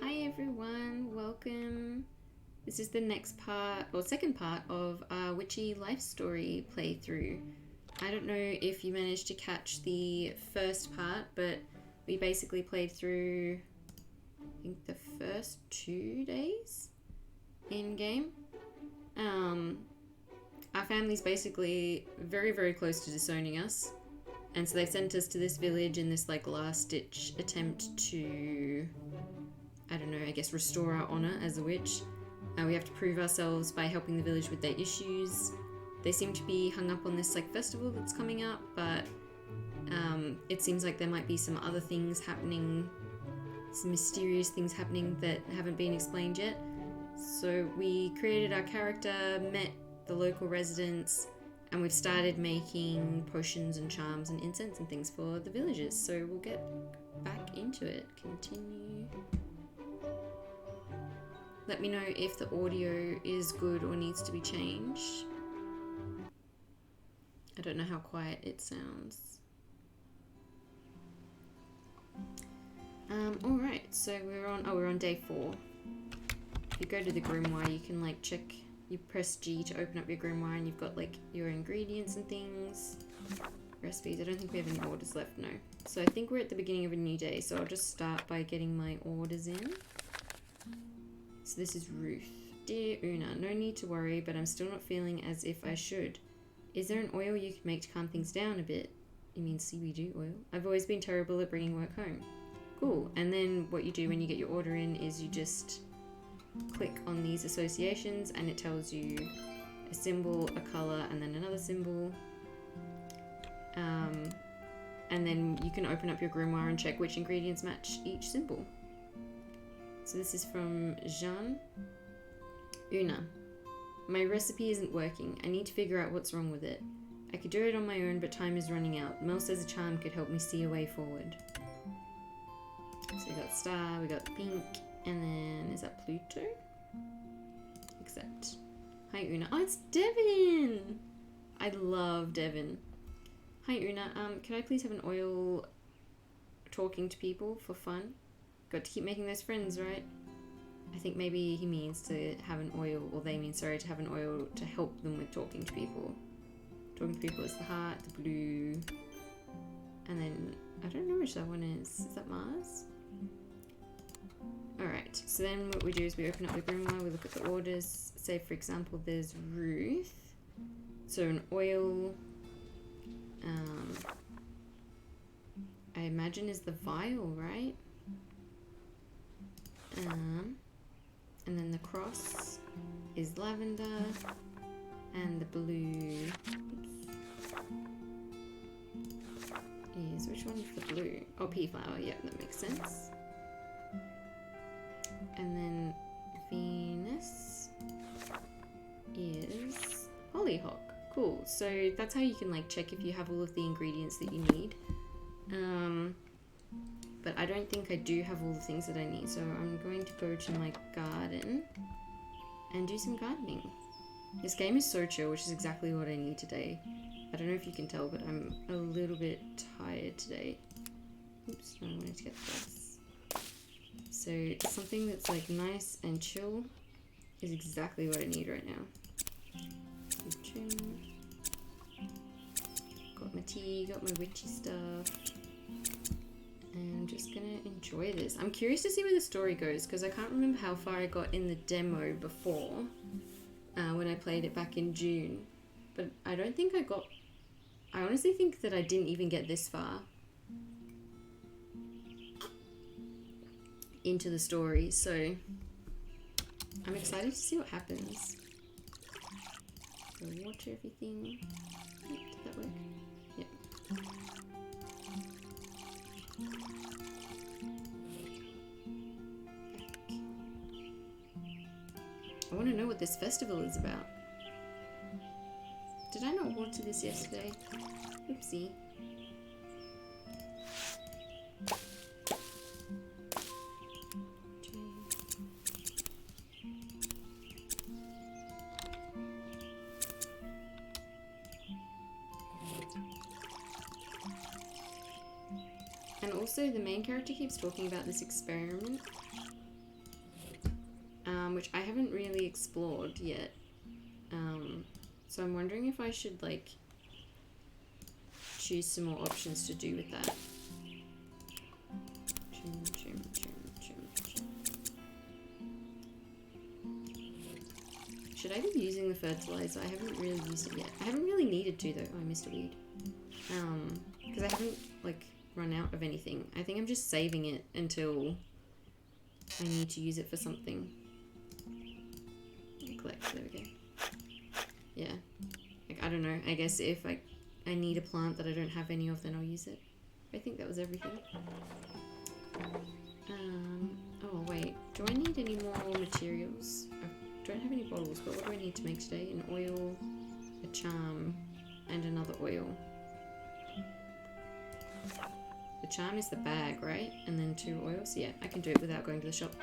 Hi everyone, welcome. This is the next part, or second part of our Witchy life story playthrough. I don't know if you managed to catch the first part, but we basically played through, I think, the first 2 days in game. Our family's basically very, very close to disowning us. And so they sent us to this village in this like last ditch attempt to, I don't know, I guess restore our honor as a witch. We have to prove ourselves by helping the village with their issues. They seem to be hung up on this like festival that's coming up, but it seems like there might be some other things happening, some mysterious things happening that haven't been explained yet. So we created our character, met the local residents, and we've started making potions and charms and incense and things for the villagers. So we'll get back into it. Continue. Let me know if the audio is good or needs to be changed. I don't know how quiet it sounds. Alright, so we're on day 4. If you go to the grimoire, you can like check, you press G to open up your grimoire and you've got like your ingredients and things. Recipes, I don't think we have any orders left, no. So I think we're at the beginning of a new day, so I'll just start by getting my orders in. So this is Ruth. Dear Una, no need to worry, but I'm still not feeling as if I should. Is there an oil you could make to calm things down a bit? You mean CBD oil? I've always been terrible at bringing work home. Cool. And then what you do when you get your order in is you just click on these associations and it tells you a symbol, a color, and then another symbol. And then you can open up your grimoire and check which ingredients match each symbol. So this is from Jean. Una, my recipe isn't working. I need to figure out what's wrong with it. I could do it on my own, but time is running out. Mel says a charm could help me see a way forward. So we got star, we got pink, and then is that Pluto? Accept. Hi Una. Oh, it's Devin! I love Devin. Hi Una, can I please have an oil talking to people for fun? Got to keep making those friends, right? I think maybe he means to have an oil, or they mean, sorry, to have an oil to help them with talking to people. Talking to people is the heart, the blue, and then, I don't know which that one is. Is that Mars? Alright, so then what we do is we open up the grimoire, we look at the orders. Say, for example, there's Ruth. So an oil, I imagine is the vial, right? And then the cross is lavender, and the blue is, which one is the blue? Oh, pea flower, yep, that makes sense. And then Venus is hollyhock. Cool, so that's how you can like check if you have all of the ingredients that you need. But I don't think I do have all the things that I need, so I'm going to go to my garden and do some gardening. This game is so chill, which is exactly what I need today. I don't know if you can tell, but I'm a little bit tired today. Oops, no, I wanted to get this. So something that's like nice and chill is exactly what I need right now. Got my tea, got my witchy stuff. And I'm just gonna enjoy this. I'm curious to see where the story goes because I can't remember how far I got in the demo before when I played it back in June. But I don't think I honestly think that I didn't even get this far into the story, so I'm excited to see what happens. So water everything. Did that work? Yep. I want to know what this festival is about. Did I not water this yesterday? Oopsie. And also the main character keeps talking about this experiment, which I haven't really explored yet. So I'm wondering if I should like choose some more options to do with that. Should I be using the fertilizer? I haven't really used it yet. I haven't really needed to though. Oh, I missed a weed. Because I haven't like run out of anything. I think I'm just saving it until I need to use it for something. Collect, there we go. Yeah, like I don't know, I guess if I need a plant that I don't have any of, then I'll use it. I think that was everything. Oh wait, do I need any more materials? I don't have any bottles, but what do I need to make today? An oil, a charm, and another oil. The charm is the bag, right? And then 2 oils? Yeah, I can do it without going to the shop.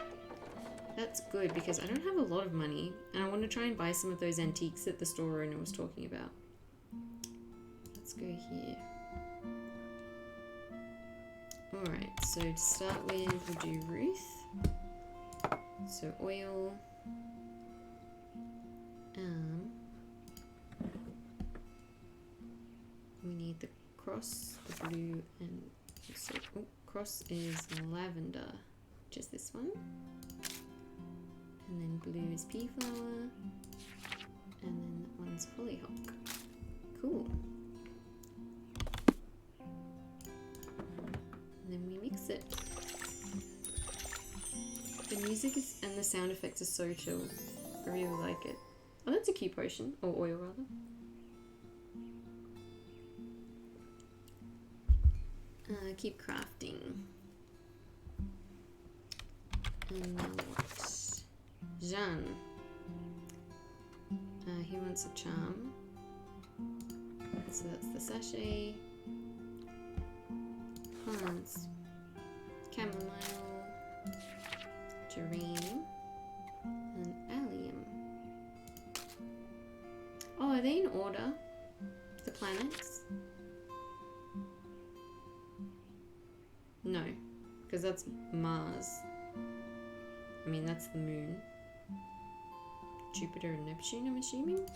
That's good because I don't have a lot of money and I want to try and buy some of those antiques that the store owner was talking about. Let's go here. Alright, so to start with, we'll do Ruth. So oil. We need the cross, the blue, and so cross is lavender, which is this one. And then blue is pea flower, and then that one's hollyhock. Cool. And then we mix it. The music is, and the sound effects are so chill. I really like it. Oh, that's a cute potion, or oil rather. Keep crafting. And now what? Jean. He wants a charm. So that's the sachet. Plants. Chamomile. Geranium. And allium. Oh, are they in order? The planets? No, because that's Mars. I mean, that's the moon. Jupiter and Neptune, I'm assuming?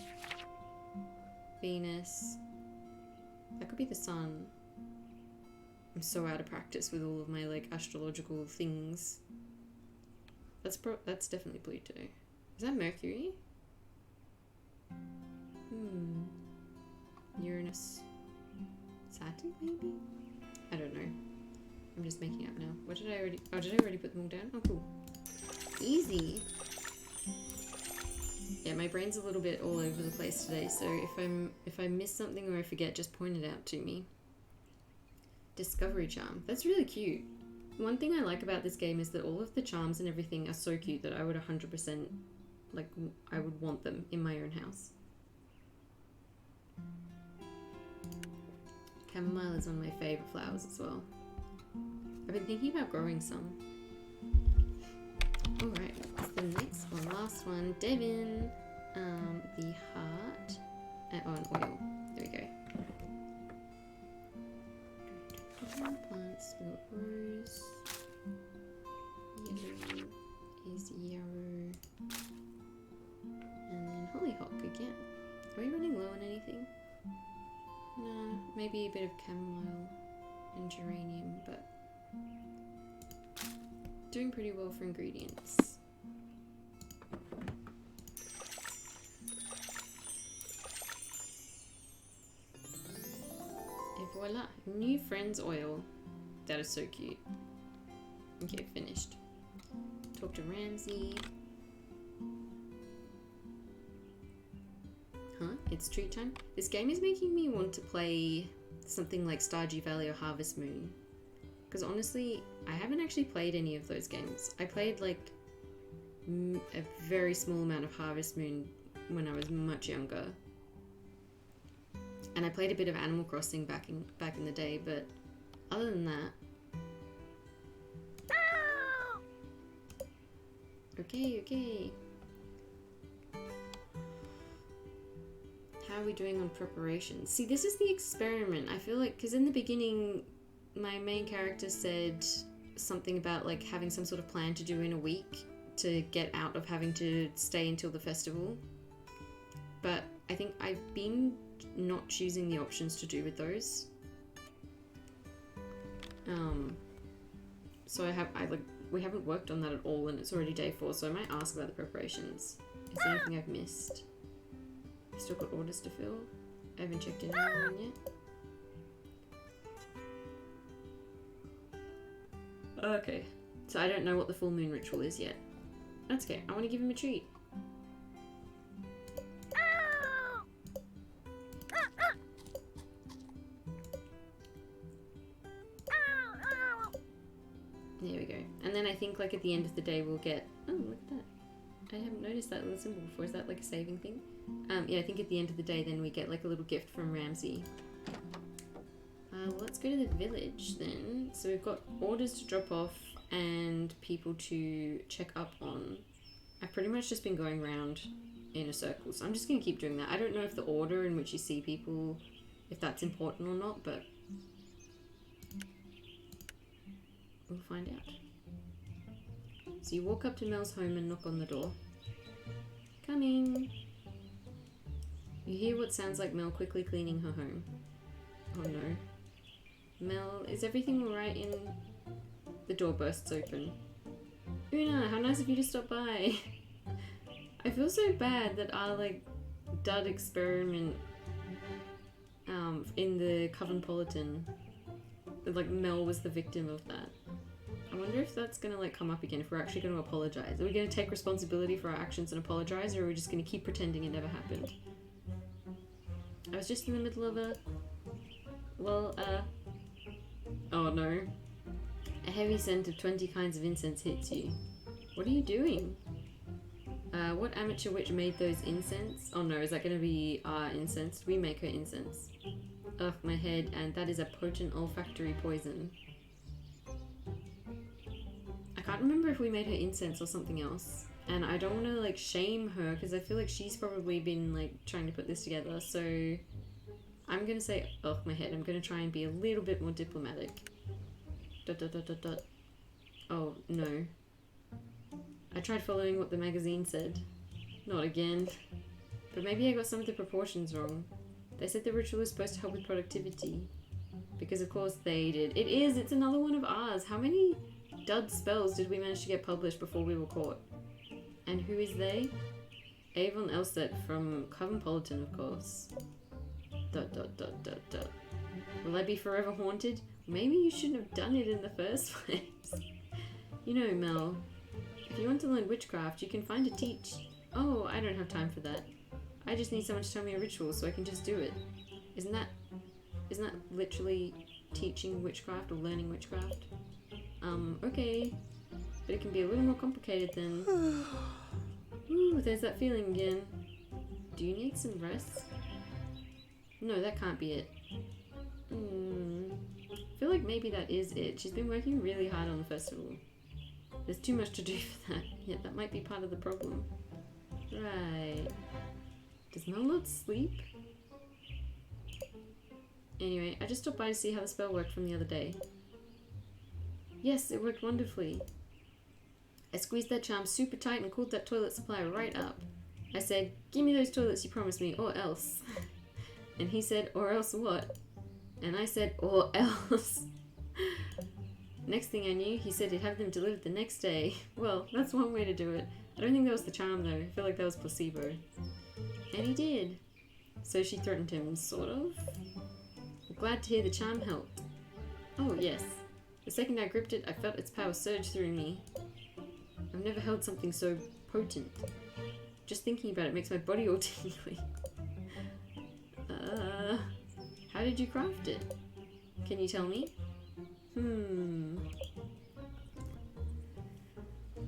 Venus. That could be the sun. I'm so out of practice with all of my, like, astrological things. That's definitely Pluto. Is that Mercury? Uranus. Saturn, maybe? I don't know. I'm just making up now. What did I already... Oh, did I already put them all down? Oh, cool. Easy. Yeah, my brain's a little bit all over the place today, so if I miss something or I forget, just point it out to me. Discovery charm. That's really cute. One thing I like about this game is that all of the charms and everything are so cute that I would 100%, like, I would want them in my own house. Chamomile is one of my favourite flowers as well. I've been thinking about growing some. Alright, what's the next one? Last one. Devin. The heart. Oh, an oil. There we go. Plants. We got rose. Yellow is yarrow. And then hollyhock again. Are we running low on anything? No, maybe a bit of chamomile and geranium, but Doing pretty well for ingredients. Et voila, new friends oil. That is so cute. Okay, finished. Talk to Ramsey. Huh? It's treat time? This game is making me want to play something like Stardew Valley or Harvest Moon. Because honestly, I haven't actually played any of those games. I played like a very small amount of Harvest Moon when I was much younger. And I played a bit of Animal Crossing back in the day, but other than that... Okay. How are we doing on preparations? See, this is the experiment. I feel like, because in the beginning, my main character said something about like having some sort of plan to do in a week to get out of having to stay until the festival. But I think I've been not choosing the options to do with those. So we haven't worked on that at all, and it's already day 4, so I might ask about the preparations. Is there anything I've missed? Still got orders to fill. I haven't checked in on yet. Okay, so I don't know what the full moon ritual is yet. That's okay, I want to give him a treat. There we go. And then I think like at the end of the day we'll get... Oh, look at that. I haven't noticed that little symbol before. Is that like a saving thing? Yeah, I think at the end of the day then we get like a little gift from Ramsey. Well, let's go to the village then. So we've got orders to drop off and people to check up on. I've pretty much just been going around in a circle, so I'm just going to keep doing that. I don't know if the order in which you see people, if that's important or not, but we'll find out. So you walk up to Mel's home and knock on the door. Coming! You hear what sounds like Mel quickly cleaning her home. Oh no. Mel, is everything alright in... The door bursts open. Una, how nice of you to stop by. I feel so bad that our like dud experiment in the Coventpolitan, like Mel was the victim of that. I wonder if that's gonna like come up again, if we're actually gonna apologize. Are we gonna take responsibility for our actions and apologize, or are we just gonna keep pretending it never happened? I was just in the middle of a... Well, oh no. A heavy scent of 20 kinds of incense hits you. What are you doing? What amateur witch made those incense? Oh no, is that gonna be our incense? We make her incense. Ugh, my head, and that is a potent olfactory poison. I can't remember if we made her incense or something else. And I don't want to like shame her because I feel like she's probably been like trying to put this together. So I'm gonna say, ugh, my head. I'm gonna try and be a little bit more diplomatic. ... Oh no. I tried following what the magazine said. Not again. But maybe I got some of the proportions wrong. They said the ritual was supposed to help with productivity. Because of course they did. It is! It's another one of ours! How many dud spells did we manage to get published before we were caught? And who is they? Avon Elset from Coventpolitan, of course. ... Will I be forever haunted? Maybe you shouldn't have done it in the first place. You know, Mel, if you want to learn witchcraft, you can find a teach... Oh, I don't have time for that. I just need someone to tell me a ritual so I can just do it. Isn't that literally teaching witchcraft or learning witchcraft? Okay. But it can be a little more complicated than... Ooh, there's that feeling again. Do you need some rest? No, that can't be it. I feel like maybe that is it. She's been working really hard on the festival. There's too much to do for that. Yeah, that might be part of the problem. Right. Does Mel not sleep? Anyway, I just stopped by to see how the spell worked from the other day. Yes, it worked wonderfully. I squeezed that charm super tight and cooled that toilet supply right up. I said, give me those toilets you promised me, or else. And he said, or else what? And I said, or else. Next thing I knew, he said he'd have them delivered the next day. Well, that's one way to do it. I don't think that was the charm though. I feel like that was placebo. And he did. So she threatened him, sort of. I'm glad to hear the charm helped. Oh, yes. The second I gripped it, I felt its power surge through me. I've never held something so potent. Just thinking about it makes my body all tingly. How did you craft it? Can you tell me?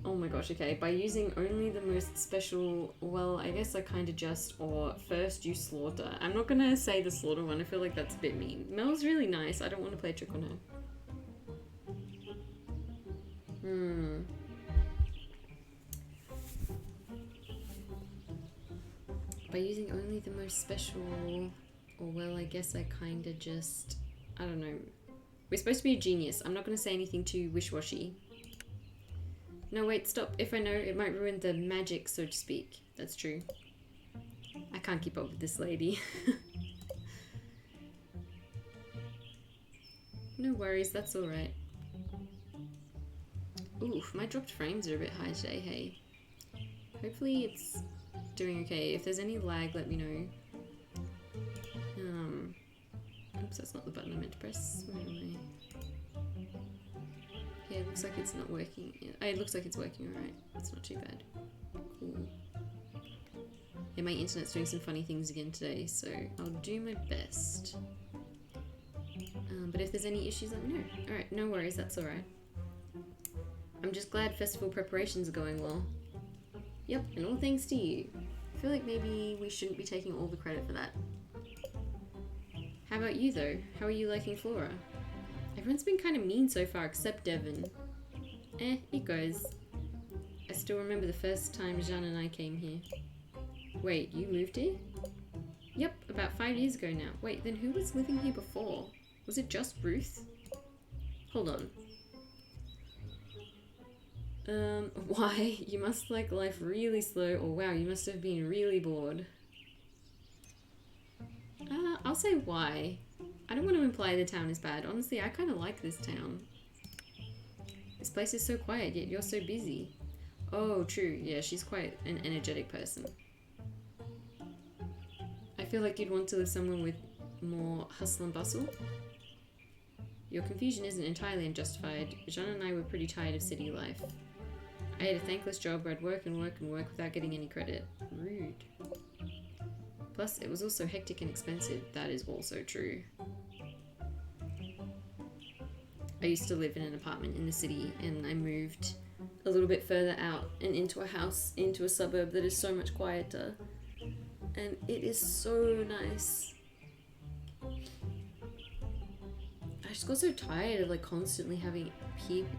Oh my gosh, okay. By using only the most special, well, I guess I kind of just, or first you slaughter. I'm not gonna say the slaughter one, I feel like that's a bit mean. Mel's really nice, I don't want to play a trick on her. By using only the most special, or well, I guess I kind of just, I don't know. We're supposed to be a genius. I'm not going to say anything too wish-washy. No, wait, stop. If I know, it might ruin the magic, so to speak. That's true. I can't keep up with this lady. No worries, that's alright. Oof, my dropped frames are a bit high today, hey. Hopefully it's doing okay. If there's any lag, let me know. Oops, that's not the button I meant to press. Where am I? Yeah, it looks like it's not working. It looks like it's working alright. It's not too bad. Cool. Yeah, my internet's doing some funny things again today, so I'll do my best. But if there's any issues, let me know. Alright, no worries, that's alright. I'm just glad festival preparations are going well. Yep, and all thanks to you. I feel like maybe we shouldn't be taking all the credit for that. How about you though? How are you liking Flora? Everyone's been kind of mean so far except Devon. It goes. I still remember the first time Jeanne and I came here. Wait, you moved here? Yep, about 5 years ago now. Wait, then who was living here before? Was it just Ruth? Hold on. Why? You must like life really slow, or wow, you must have been really bored. I'll say why. I don't want to imply the town is bad. Honestly, I kind of like this town. This place is so quiet, yet you're so busy. Oh, true. Yeah, she's quite an energetic person. I feel like you'd want to live somewhere with more hustle and bustle. Your confusion isn't entirely unjustified. Jeanne and I were pretty tired of city life. I had a thankless job where I'd work and work and work without getting any credit. Rude. Plus, it was also hectic and expensive. That is also true. I used to live in an apartment in the city, and I moved a little bit further out and into a house, into a suburb that is so much quieter. And it is so nice. I just got so tired of like constantly having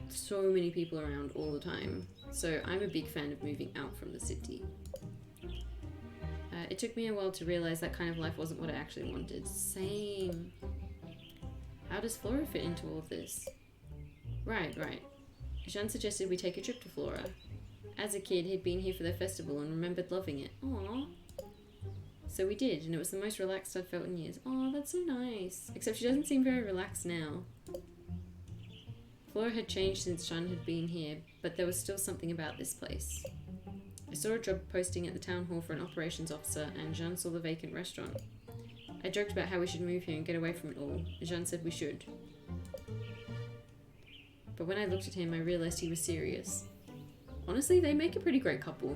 so many people around all the time. So I'm a big fan of moving out from the city. It took me a while to realize that kind of life wasn't what I actually wanted. Same. How does Flora fit into all of this? Right. Jeanne suggested we take a trip to Flora. As a kid, he'd been here for the festival and remembered loving it. Aww. So we did, and it was the most relaxed I'd felt in years. Aw, that's so nice. Except she doesn't seem very relaxed now. Flora had changed since Jeanne had been here, but there was still something about this place. I saw a job posting at the town hall for an operations officer, and Jeanne saw the vacant restaurant. I joked about how we should move here and get away from it all. Jeanne said we should. But when I looked at him, I realized he was serious. Honestly, they make a pretty great couple.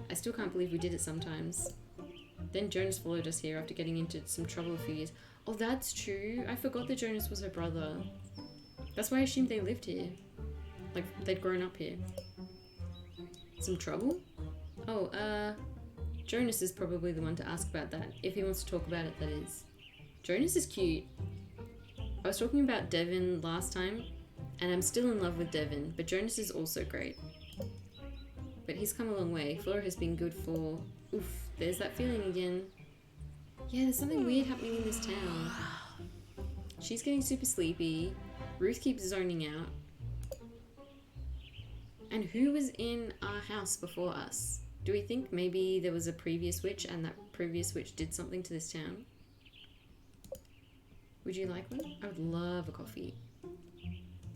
I still can't believe we did it sometimes. Then Jonas followed us here after getting into some trouble a few years. Oh, that's true. I forgot that Jonas was her brother. That's why I assumed they lived here. Like, they'd grown up here. Some trouble? Oh, Jonas is probably the one to ask about that. If he wants to talk about it, that is. Jonas is cute. I was talking about Devon last time, and I'm still in love with Devon, but Jonas is also great. But he's come a long way. Flora has been good for... Oof, there's that feeling again. Yeah, there's something weird happening in this town. She's getting super sleepy. Ruth keeps zoning out. And who was in our house before us? Do we think maybe there was a previous witch and that previous witch did something to this town? Would you like one? I would love a coffee.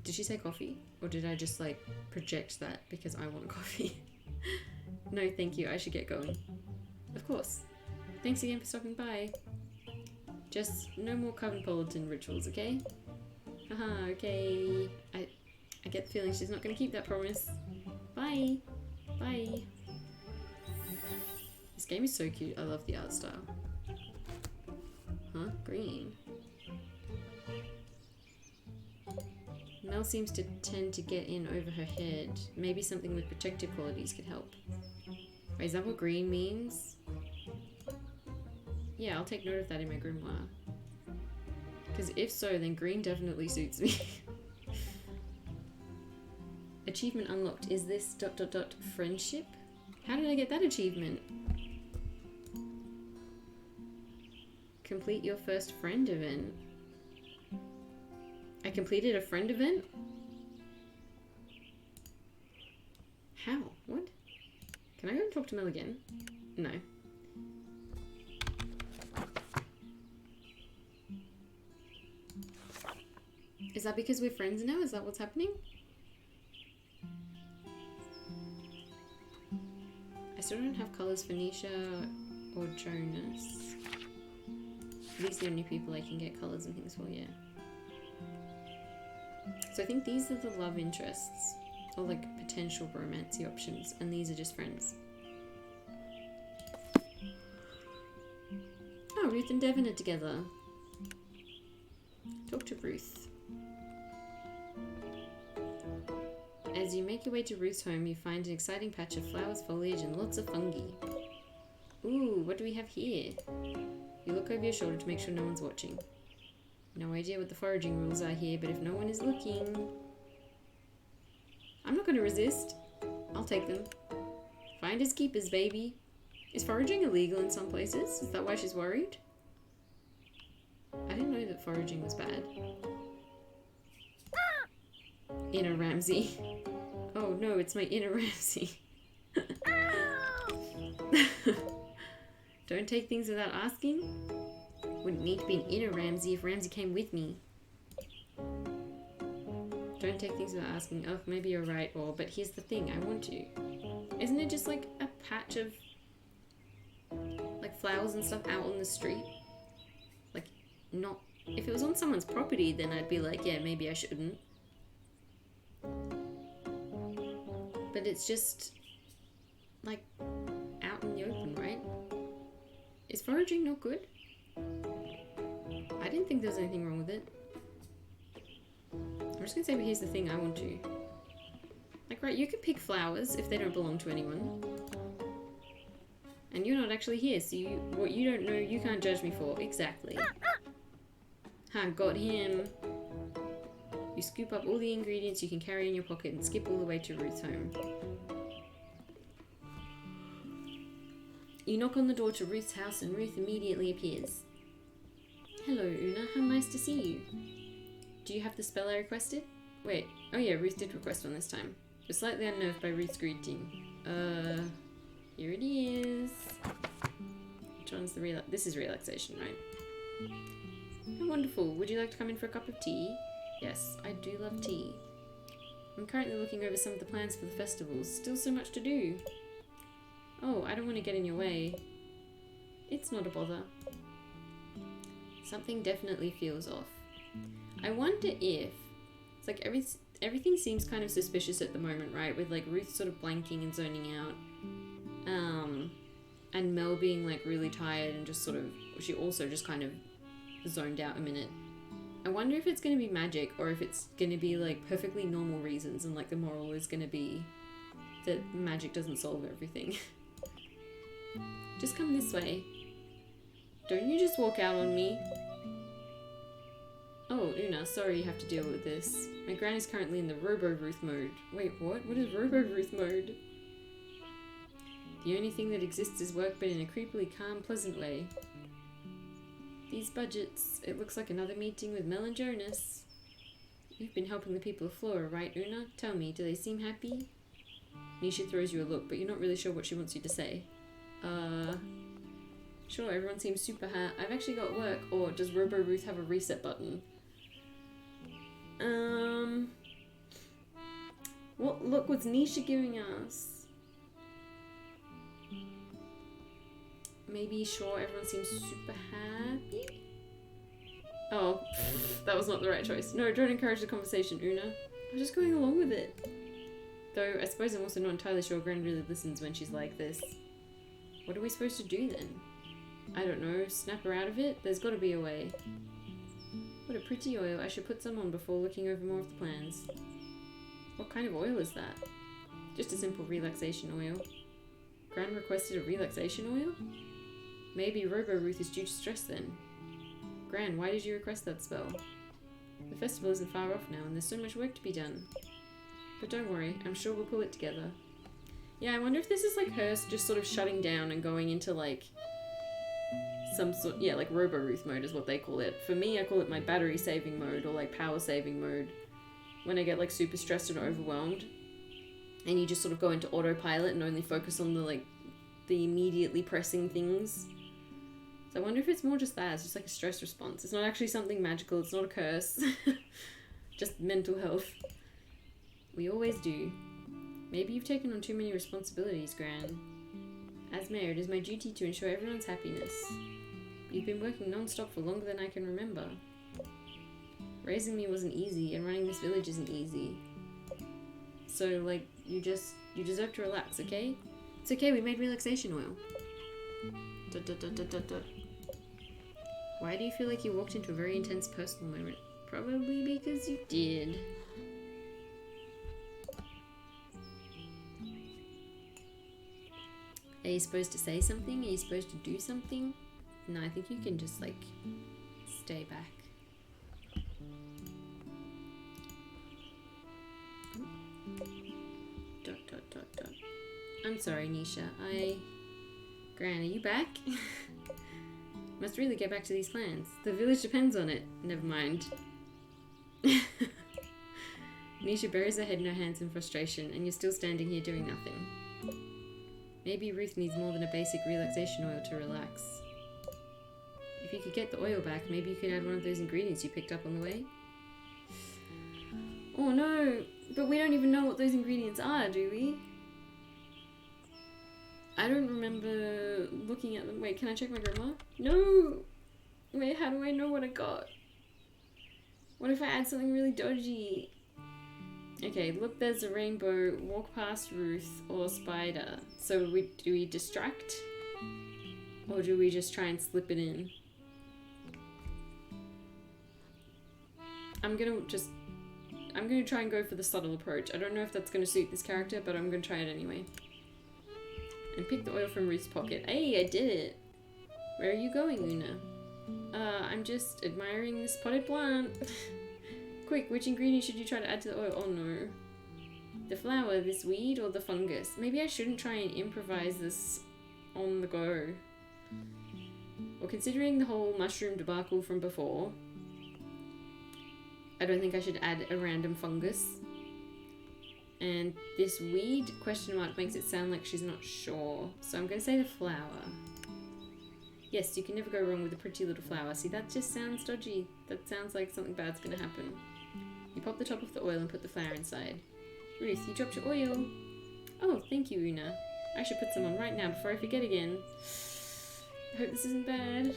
Did she say coffee? Or did I just like project that because I want a coffee? No, thank you. I should get going. Of course. Thanks again for stopping by. Just no more cosmopolitan rituals, okay? Haha, okay. I get the feeling she's not going to keep that promise. Bye. Bye. This game is so cute. I love the art style. Huh? Green. Mel seems to tend to get in over her head. Maybe something with protective qualities could help. Wait, is that what green means? Yeah, I'll take note of that in my grimoire. Because if so, then green definitely suits me. Achievement unlocked. Is this ... friendship? How did I get that achievement? Complete your first friend event. I completed a friend event? How? What? Can I go and talk to Mel again? No. Is that because we're friends now? Is that what's happening? I still don't have colours for Nisha or Jonas. These are the only people I can get colours and things for, yeah. So I think these are the love interests, or like potential romancy options, and these are just friends. Oh, Ruth and Devon are together. Talk to Ruth. As you make your way to Ruth's home, you find an exciting patch of flowers, foliage, and lots of fungi. Ooh, what do we have here? You look over your shoulder to make sure no one's watching. No idea what the foraging rules are here, but if no one is looking... I'm not going to resist. I'll take them. Finders keepers, baby. Is foraging illegal in some places? Is that why she's worried? I didn't know that foraging was bad. Inner Ramsey. Oh no, it's my inner Ramsey. Don't take things without asking. Wouldn't need to be an inner Ramsey if Ramsey came with me. Don't take things without asking. Oh, maybe you're right, or but here's the thing, I want to. Isn't it just like a patch of like flowers and stuff out on the street? Like, not... If it was on someone's property, then I'd be like, yeah, maybe I shouldn't. But it's just like out in the open, right? Is foraging not good? I didn't think there was anything wrong with it. I'm just gonna say, but here's the thing, I want to. Like, right, you could pick flowers if they don't belong to anyone. And you're not actually here, so what you don't know, you can't judge me for. Exactly. Ha, got him. You scoop up all the ingredients you can carry in your pocket and skip all the way to Ruth's home. You knock on the door to Ruth's house and Ruth immediately appears. Hello, Una. How nice to see you. Do you have the spell I requested? Wait. Oh yeah, Ruth did request one this time. You're slightly unnerved by Ruth's greeting. Here it is. Which one's the this is relaxation, right? How wonderful. Would you like to come in for a cup of tea? Yes, I do love tea. I'm currently looking over some of the plans for the festivals. Still so much to do. Oh, I don't want to get in your way. It's not a bother. Something definitely feels off. I wonder if... It's like everything seems kind of suspicious at the moment, right? With like Ruth sort of blanking and zoning out. And Mel being like really tired and just sort of... She also just kind of zoned out a minute. I wonder if it's going to be magic or if it's going to be like perfectly normal reasons and like the moral is going to be that magic doesn't solve everything. Just come this way. Don't you just walk out on me. Oh, Una, sorry you have to deal with this. My gran is currently in the Robo-Ruth mode. Wait, what? What is Robo-Ruth mode? The only thing that exists is work, but in a creepily calm, pleasant way. These budgets. It looks like another meeting with Mel and Jonas. You've been helping the people of Flora, right, Una? Tell me, do they seem happy? Nisha throws you a look, but you're not really sure what she wants you to say. Sure, everyone seems super hot. I've actually got work. Or does Robo Ruth have a reset button? What look was Nisha giving us? Maybe, sure, everyone seems super happy. Oh, that was not the right choice. No, don't encourage the conversation, Una. I'm just going along with it. Though, I suppose I'm also not entirely sure Gran really listens when she's like this. What are we supposed to do then? I don't know, snap her out of it? There's gotta be a way. What a pretty oil. I should put some on before looking over more of the plans. What kind of oil is that? Just a simple relaxation oil. Gran requested a relaxation oil? Maybe Robo Ruth is due to stress then. Gran, why did you request that spell? The festival isn't far off now and there's so much work to be done. But don't worry, I'm sure we'll pull it together. Yeah, I wonder if this is like her just sort of shutting down and going into like some sort, yeah, like Robo Ruth mode is what they call it. For me, I call it my battery saving mode or like power saving mode. When I get like super stressed and overwhelmed and you just sort of go into autopilot and only focus on the like the immediately pressing things. So I wonder if it's more just that, it's just like a stress response. It's not actually something magical, it's not a curse. Just mental health. We always do. Maybe you've taken on too many responsibilities, Gran. As mayor, it is my duty to ensure everyone's happiness. You've been working non-stop for longer than I can remember. Raising me wasn't easy, and running this village isn't easy. So, like, you deserve to relax, okay? It's okay, we made relaxation oil. Why do you feel like you walked into a very intense personal moment? Probably because you did. Are you supposed to say something? Are you supposed to do something? No, I think you can just, like, stay back. I'm sorry, Nisha. Gran, are you back? Must really get back to these plans. The village depends on it. Never mind. Nisha buries her head in her hands in frustration, and you're still standing here doing nothing. Maybe Ruth needs more than a basic relaxation oil to relax. If you could get the oil back, maybe you could add one of those ingredients you picked up on the way? Oh no, but we don't even know what those ingredients are, do we? I don't remember looking at them. Wait, can I check my grandma? No! Wait, how do I know what I got? What if I add something really dodgy? Okay, look, there's a rainbow, walk past Ruth, or spider. So do we distract? Or do we just try and slip it in? I'm gonna try and go for the subtle approach. I don't know if that's gonna suit this character, but I'm gonna try it anyway. And pick the oil from Ruth's pocket. Hey, I did it! Where are you going, Una? I'm just admiring this potted plant. Quick, which ingredient should you try to add to the oil? Oh no. The flower, this weed, or the fungus? Maybe I shouldn't try and improvise this on the go. Well, considering the whole mushroom debacle from before, I don't think I should add a random fungus. And this weed, question mark, makes it sound like she's not sure. So I'm going to say the flower. Yes, you can never go wrong with a pretty little flower. See, that just sounds dodgy. That sounds like something bad's going to happen. You pop the top of the oil and put the flower inside. Ruth, you dropped your oil. Oh, thank you, Una. I should put some on right now before I forget again. I hope this isn't bad.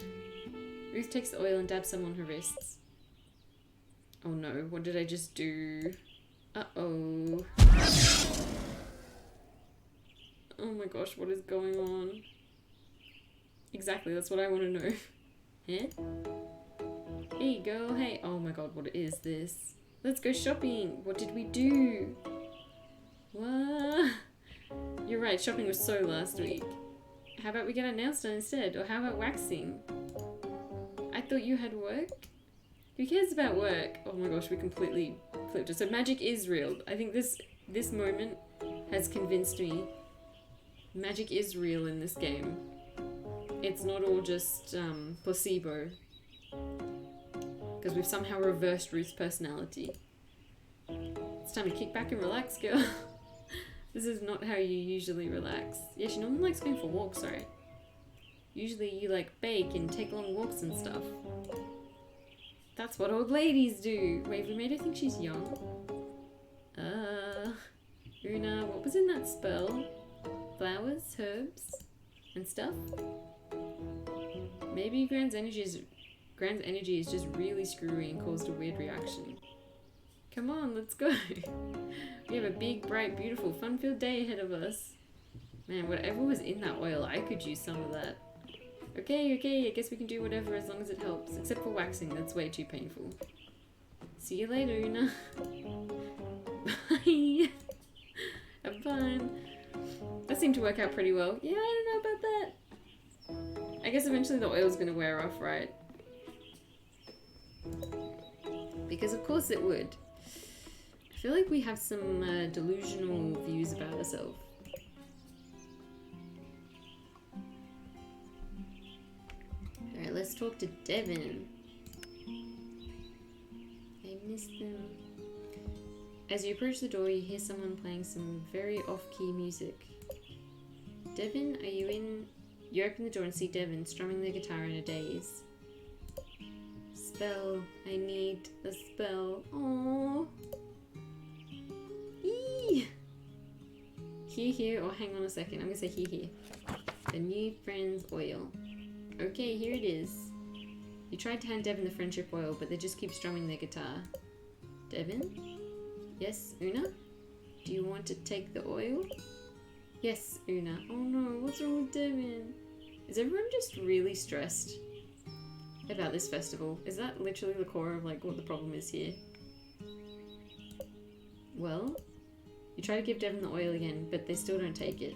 Ruth takes the oil and dabs some on her wrists. Oh no, what did I just do? Uh-oh. Oh my gosh, what is going on? Exactly, that's what I want to know. Huh? Hey girl, hey. Oh my god, what is this? Let's go shopping. What did we do? What? You're right, shopping was so last week. How about we get our nails done instead? Or how about waxing? I thought you had work? Who cares about work? Oh my gosh, we completely flipped it. So magic is real. I think this moment has convinced me. Magic is real in this game. It's not all just placebo. Because we've somehow reversed Ruth's personality. It's time to kick back and relax, girl. This is not how you usually relax. Yeah, she normally likes going for walks, right? Usually you like bake and take long walks and stuff. That's what old ladies do. Wait, we made her think she's young. Una, what was in that spell? Flowers, herbs, and stuff? Maybe Grand's energy is just really screwy and caused a weird reaction. Come on, let's go. We have a big, bright, beautiful, fun-filled day ahead of us. Man, whatever was in that oil, I could use some of that. Okay, I guess we can do whatever as long as it helps. Except for waxing, that's way too painful. See you later, Una. Bye. Have fun. That seemed to work out pretty well. Yeah, I don't know about that. I guess eventually the oil's gonna wear off, right? Because of course it would. I feel like we have some delusional views about ourselves. Alright, let's talk to Devin. I miss them. As you approach the door, you hear someone playing some very off-key music. Devin, are you in? You open the door and see Devin strumming the guitar in a daze. Spell. I need a spell. Aww. Eee. Here, or hang on a second. I'm gonna say here. The new friend's oil. Okay, here it is. You tried to hand Devin the friendship oil, but they just keep strumming their guitar. Devin? Yes, Una? Do you want to take the oil? Yes, Una. Oh no, what's wrong with Devin? Is everyone just really stressed about this festival? Is that literally the core of like what the problem is here? Well, you try to give Devin the oil again, but they still don't take it.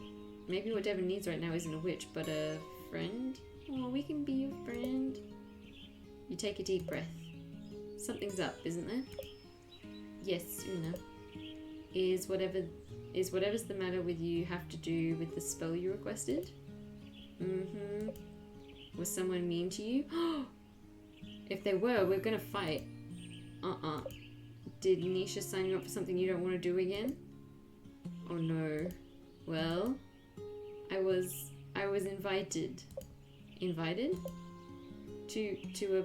Maybe what Devin needs right now isn't a witch, but a friend? Oh, we can be your friend. You take a deep breath. Something's up, isn't there? Yes, Una. Is whatever's the matter with you have to do with the spell you requested? Mm-hmm. Was someone mean to you? If they were, we're gonna fight. Did Nisha sign you up for something you don't want to do again? Oh no. Well, I was invited. Invited? To a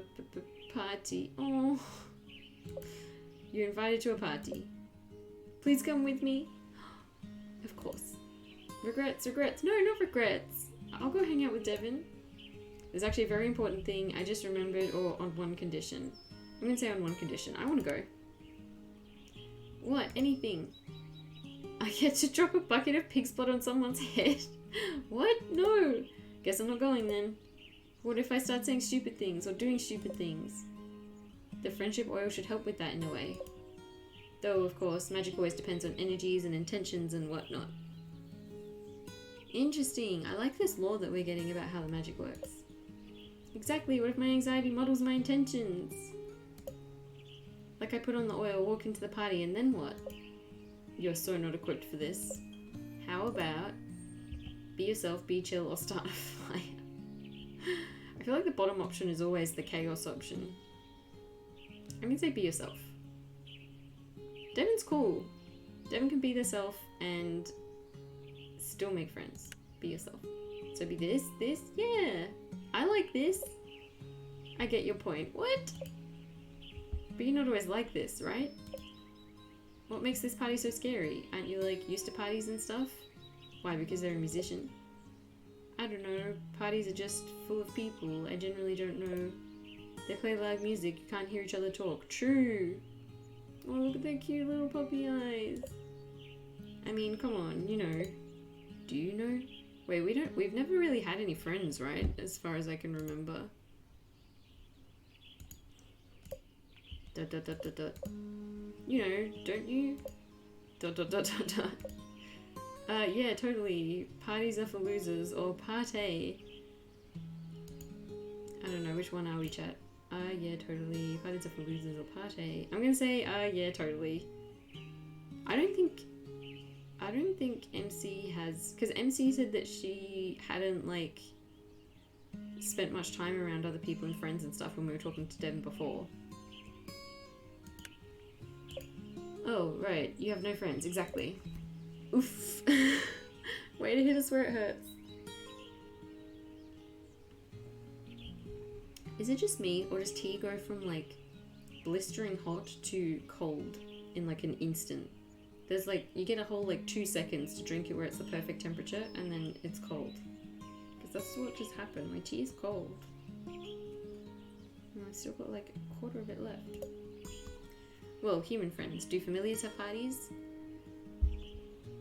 party. Oh. You're invited to a party. Please come with me. Of course. Regrets. No, not regrets. I'll go hang out with Devin. There's actually a very important thing I just remembered, or on one condition. I'm gonna say on one condition. I want to go. What? Anything. I get to drop a bucket of pig's blood on someone's head? What? No. Guess I'm not going then. What if I start saying stupid things or doing stupid things? The friendship oil should help with that in a way. Though, of course, magic always depends on energies and intentions and whatnot. Interesting. I like this lore that we're getting about how the magic works. Exactly. What if my anxiety models my intentions? Like I put on the oil, walk into the party, and then what? You're so not equipped for this. How about be yourself, be chill, or start a fire? I feel like the bottom option is always the chaos option. I'm gonna say be yourself. Devin's cool. Devin can be themselves and still make friends. Be yourself. So be this, yeah. I like this. I get your point. What? But you're not always like this, right? What makes this party so scary? Aren't you like used to parties and stuff? Why, because they're a musician? I don't know. Parties are just full of people. I generally don't know. They play loud music. You can't hear each other talk. True. Oh, look at their cute little puppy eyes. I mean, come on, you know. Do you know? Wait, we've never really had any friends, right? As far as I can remember. ... You know, don't you? ... Yeah, totally. Parties are for losers, or partay. I don't know, which one are we, chat? Yeah, totally. Parties are for losers, or partay. I'm gonna say, yeah, totally. I don't think MC has... Because MC said that she hadn't, like, spent much time around other people and friends and stuff when we were talking to Devin before. Oh, right. You have no friends. Exactly. Oof. Way to hit us where it hurts. Is it just me, or does tea go from like blistering hot to cold in like an instant? There's like, you get a whole like 2 seconds to drink it where it's the perfect temperature, and then it's cold. Because that's what just happened. My tea is cold. And I've still got like a quarter of it left. Well, human friends, do familiars have parties?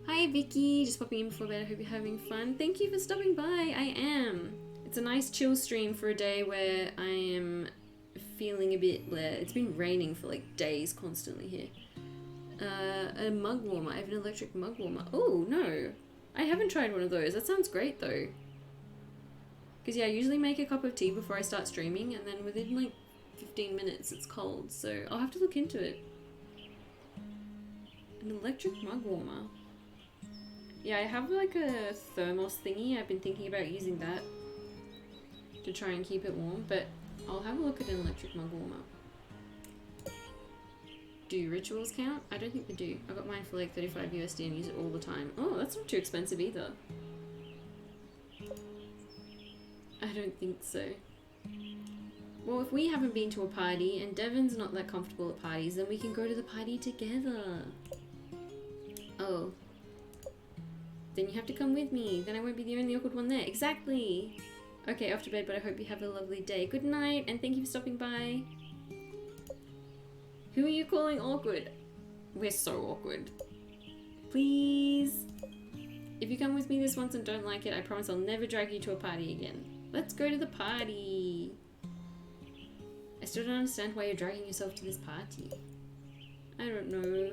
Hi Vicky, just popping in before bed. I hope you're having fun. Thank you for stopping by. I am. It's a nice chill stream for a day where I am feeling a bit bleh. It's been raining for like days constantly here. A mug warmer. I have an electric mug warmer. Oh no, I haven't tried one of those. That sounds great though. Because yeah, I usually make a cup of tea before I start streaming, and then within like 15 minutes it's cold. So I'll have to look into it. An electric mug warmer. Yeah, I have like a thermos thingy. I've been thinking about using that to try and keep it warm, but I'll have a look at an electric mug warmer. Do rituals count? I don't think they do. I got mine for like 35 USD and use it all the time. Oh, that's not too expensive either. I don't think so. Well, if we haven't been to a party and Devon's not that comfortable at parties, then we can go to the party together. Oh. Then you have to come with me. Then I won't be the only awkward one there. Exactly! Okay, off to bed, but I hope you have a lovely day. Good night, and thank you for stopping by. Who are you calling awkward? We're so awkward. Please? If you come with me this once and don't like it, I promise I'll never drag you to a party again. Let's go to the party. I still don't understand why you're dragging yourself to this party. I don't know.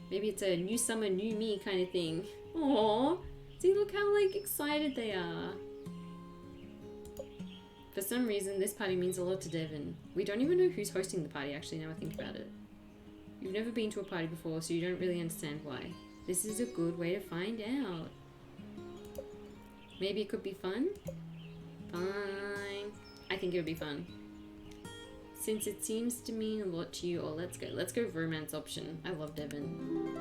Maybe it's a new summer, new me kind of thing. Aww. See, look how like excited they are. For some reason, this party means a lot to Devon. We don't even know who's hosting the party, actually, now I think about it. You've never been to a party before, so you don't really understand why. This is a good way to find out. Maybe it could be fun? Fine. I think it would be fun. Since it seems to mean a lot to you, let's go. Let's go romance option. I love Devon.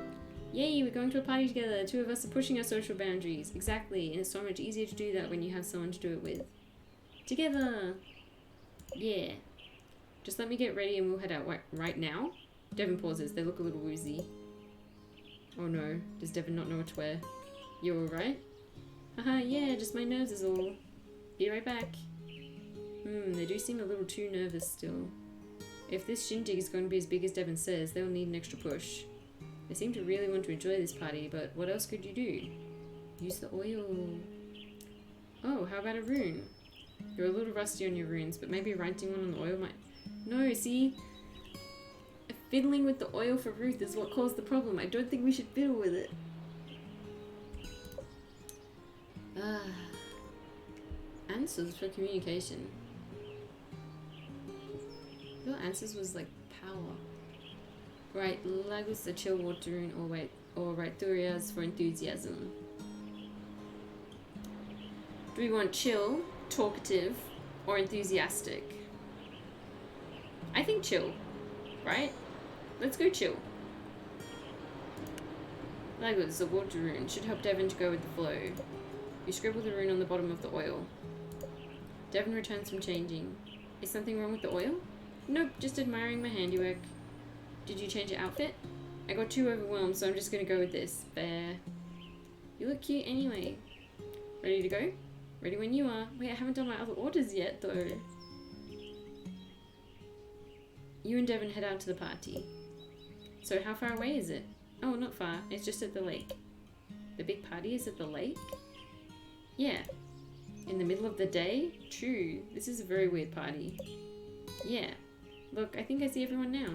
Yay, we're going to a party together. 2 of us are pushing our social boundaries. Exactly, and it's so much easier to do that when you have someone to do it with. Together! Yeah. Just let me get ready and we'll head out right now. Devon pauses. They look a little woozy. Oh no. Does Devon not know what to wear? You alright? Haha, yeah, just my nerves is all. Be right back. They do seem a little too nervous still. If this shindig is going to be as big as Devon says, they'll need an extra push. They seem to really want to enjoy this party, but what else could you do? Use the oil. Oh, how about a rune? You're a little rusty on your runes, but maybe writing one on the oil might... No, see? Fiddling with the oil for Ruth is what caused the problem. I don't think we should fiddle with it. Answers for communication. I thought answers was like power. Right, Lagos the chill water rune, or right, Thurias for enthusiasm. Do we want chill, talkative, or enthusiastic? I think chill, right? Let's go chill. Lagos, the water rune, should help Devon to go with the flow. You scribble the rune on the bottom of the oil. Devon returns from changing. Is something wrong with the oil? Nope, just admiring my handiwork. Did you change your outfit? I got too overwhelmed, so I'm just gonna go with this. Fair. You look cute anyway. Ready to go? Ready when you are. Wait, I haven't done my other orders yet, though. You and Devon head out to the party. So how far away is it? Oh, not far. It's just at the lake. The big party is at the lake? Yeah. In the middle of the day? True. This is a very weird party. Yeah. Look, I think I see everyone now.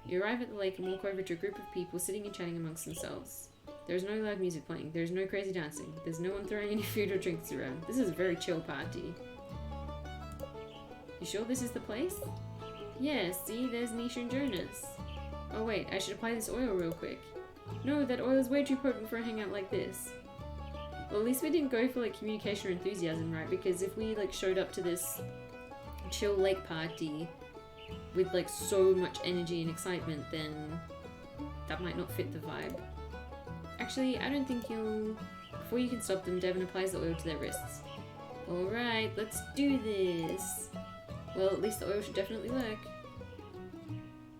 You arrive at the lake and walk over to a group of people sitting and chatting amongst themselves. There is no loud music playing. There is no crazy dancing. There's no one throwing any food or drinks around. This is a very chill party. You sure this is the place? Yeah, see, there's Nisha and Jonas. Oh wait, I should apply this oil real quick. No, that oil is way too potent for a hangout like this. Well, at least we didn't go for like communication or enthusiasm, right? Because if we like showed up to this chill lake party with like so much energy and excitement, then that might not fit the vibe. Actually, I don't think you'll... Before you can stop them, Devon applies the oil to their wrists. Alright, let's do this. Well, at least the oil should definitely work.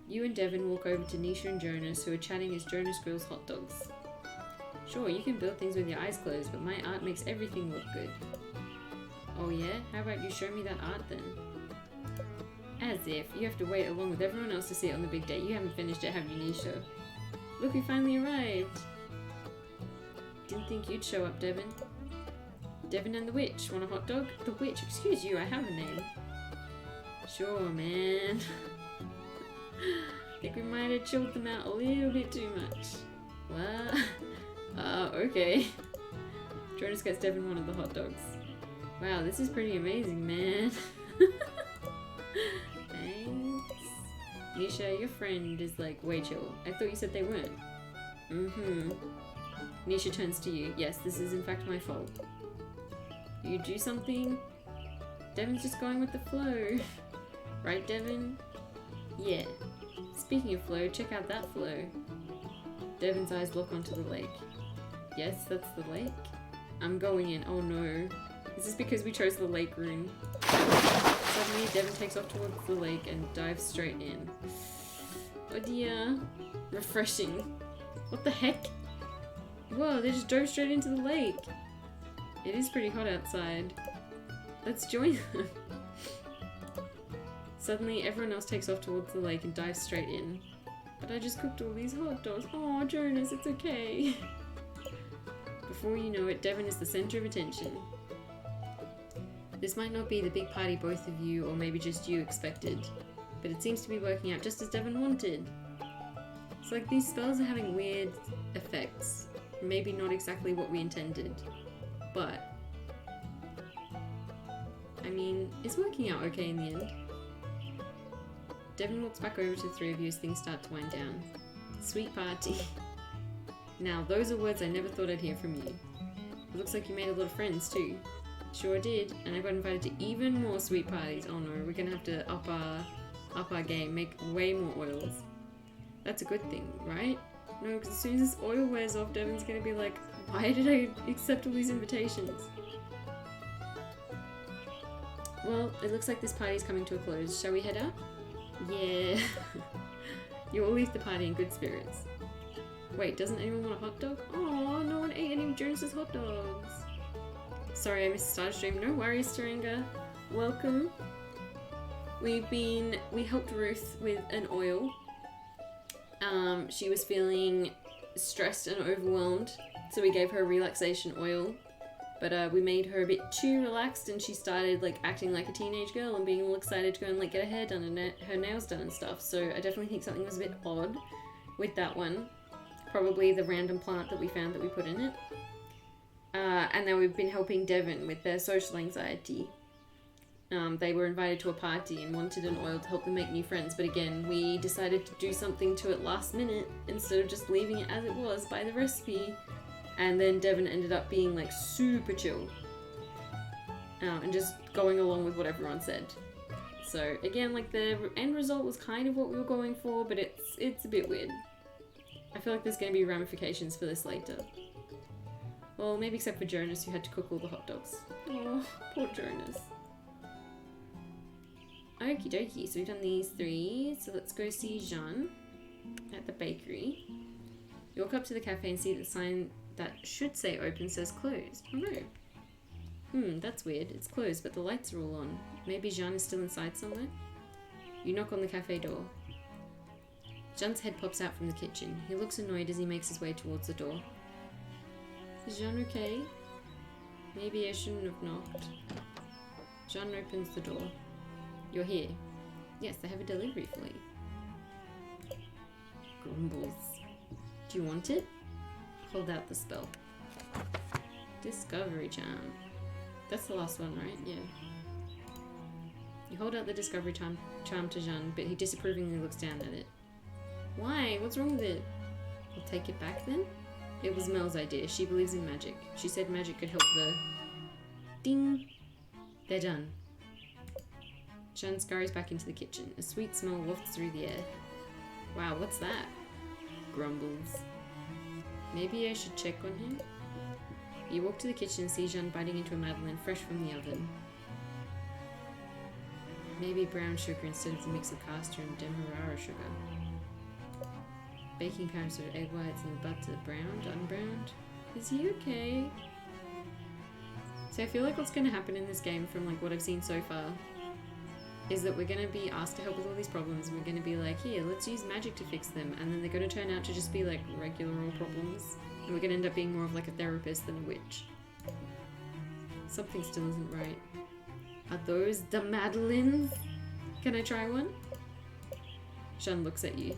You and Devon walk over to Nisha and Jonas, who are chatting as Jonas grills hot dogs. Sure, you can build things with your eyes closed, but my art makes everything look good. Oh yeah? How about you show me that art then? As if. You have to wait along with everyone else to see it on the big day. You haven't finished it, have you, Nisha? Look, we finally arrived! Didn't think you'd show up, Devon. Devon and the Witch. Want a hot dog? The Witch? Excuse you, I have a name. Sure, man. I think we might have chilled them out a little bit too much. What? Okay. Jonas gets Devon one of the hot dogs. Wow, this is pretty amazing, man. Thanks. Nisha, your friend is like way chill. I thought you said they weren't. Mm-hmm. Nisha turns to you. Yes, this is in fact my fault. You do something? Devon's just going with the flow. Right, Devon? Yeah. Speaking of flow, check out that flow. Devon's eyes lock onto the lake. Yes, that's the lake. I'm going in. Oh no. Is this because we chose the lake room? Suddenly, Devon takes off towards the lake and dives straight in. Oh dear. Refreshing. What the heck? Whoa, they just dove straight into the lake. It is pretty hot outside. Let's join them. Suddenly, everyone else takes off towards the lake and dives straight in. But I just cooked all these hot dogs. Oh, Jonas, it's okay. Before you know it, Devon is the center of attention. This might not be the big party both of you, or maybe just you, expected, but it seems to be working out just as Devon wanted. It's like these spells are having weird effects. Maybe not exactly what we intended, but I mean, it's working out okay in the end. Devon walks back over to the three of you as things start to wind down. Sweet party. Now, those are words I never thought I'd hear from you. It looks like you made a lot of friends too. Sure did, and I got invited to even more sweet parties. Oh no, we're gonna have to up our game, make way more oils. That's a good thing, right? No, because as soon as this oil wears off, Devon's gonna be like, why did I accept all these invitations? Well, it looks like this party's coming to a close. Shall we head out? Yeah. You all leave the party in good spirits. Wait, doesn't anyone want a hot dog? Oh, no one ate any of Jonas's hot dogs. Sorry, I missed the start stream. No worries, Taringa. Welcome. We helped Ruth with an oil. She was feeling stressed and overwhelmed, so we gave her a relaxation oil. But we made her a bit too relaxed, and she started like acting like a teenage girl and being all excited to go and like get her hair done and her nails done and stuff. So I definitely think something was a bit odd with that one. Probably the random plant that we found that we put in it. And then we've been helping Devon with their social anxiety. They were invited to a party and wanted an oil to help them make new friends, but again, we decided to do something to it last minute instead of just leaving it as it was by the recipe. And then Devon ended up being like super chill and just going along with what everyone said. So again, like the end result was kind of what we were going for, but it's a bit weird. I feel like there's going to be ramifications for this later. Well, maybe except for Jonas, who had to cook all the hot dogs. Oh, poor Jonas. Okie dokie, so we've done these three. So let's go see Jean at the bakery. You walk up to the cafe and see the sign that should say open says closed. Oh no. That's weird. It's closed, but the lights are all on. Maybe Jean is still inside somewhere? You knock on the cafe door. Jean's head pops out from the kitchen. He looks annoyed as he makes his way towards the door. Is Jean okay? Maybe I shouldn't have knocked. Jean opens the door. You're here. Yes, I have a delivery for you. Grumbles. Do you want it? Hold out the spell. Discovery charm. That's the last one, right? Yeah. You hold out the discovery charm to Jean, but he disapprovingly looks down at it. Why? What's wrong with it? I'll take it back then? It was Mel's idea. She believes in magic. She said magic could help the... Ding! They're done. Jean scurries back into the kitchen. A sweet smell wafts through the air. Wow, what's that? Grumbles. Maybe I should check on him? You walk to the kitchen and see Jeanne biting into a madeleine fresh from the oven. Maybe brown sugar instead of the mix of caster and demerara sugar. Baking powder, sort of egg whites, and the butter browned, unbrowned. Is he okay? So I feel like what's going to happen in this game from like what I've seen so far is that we're going to be asked to help with all these problems. We're going to be like, here, let's use magic to fix them. And then they're going to turn out to just be like regular old problems. And we're going to end up being more of like a therapist than a witch. Something still isn't right. Are those the madeleines? Can I try one? Jeanne looks at you.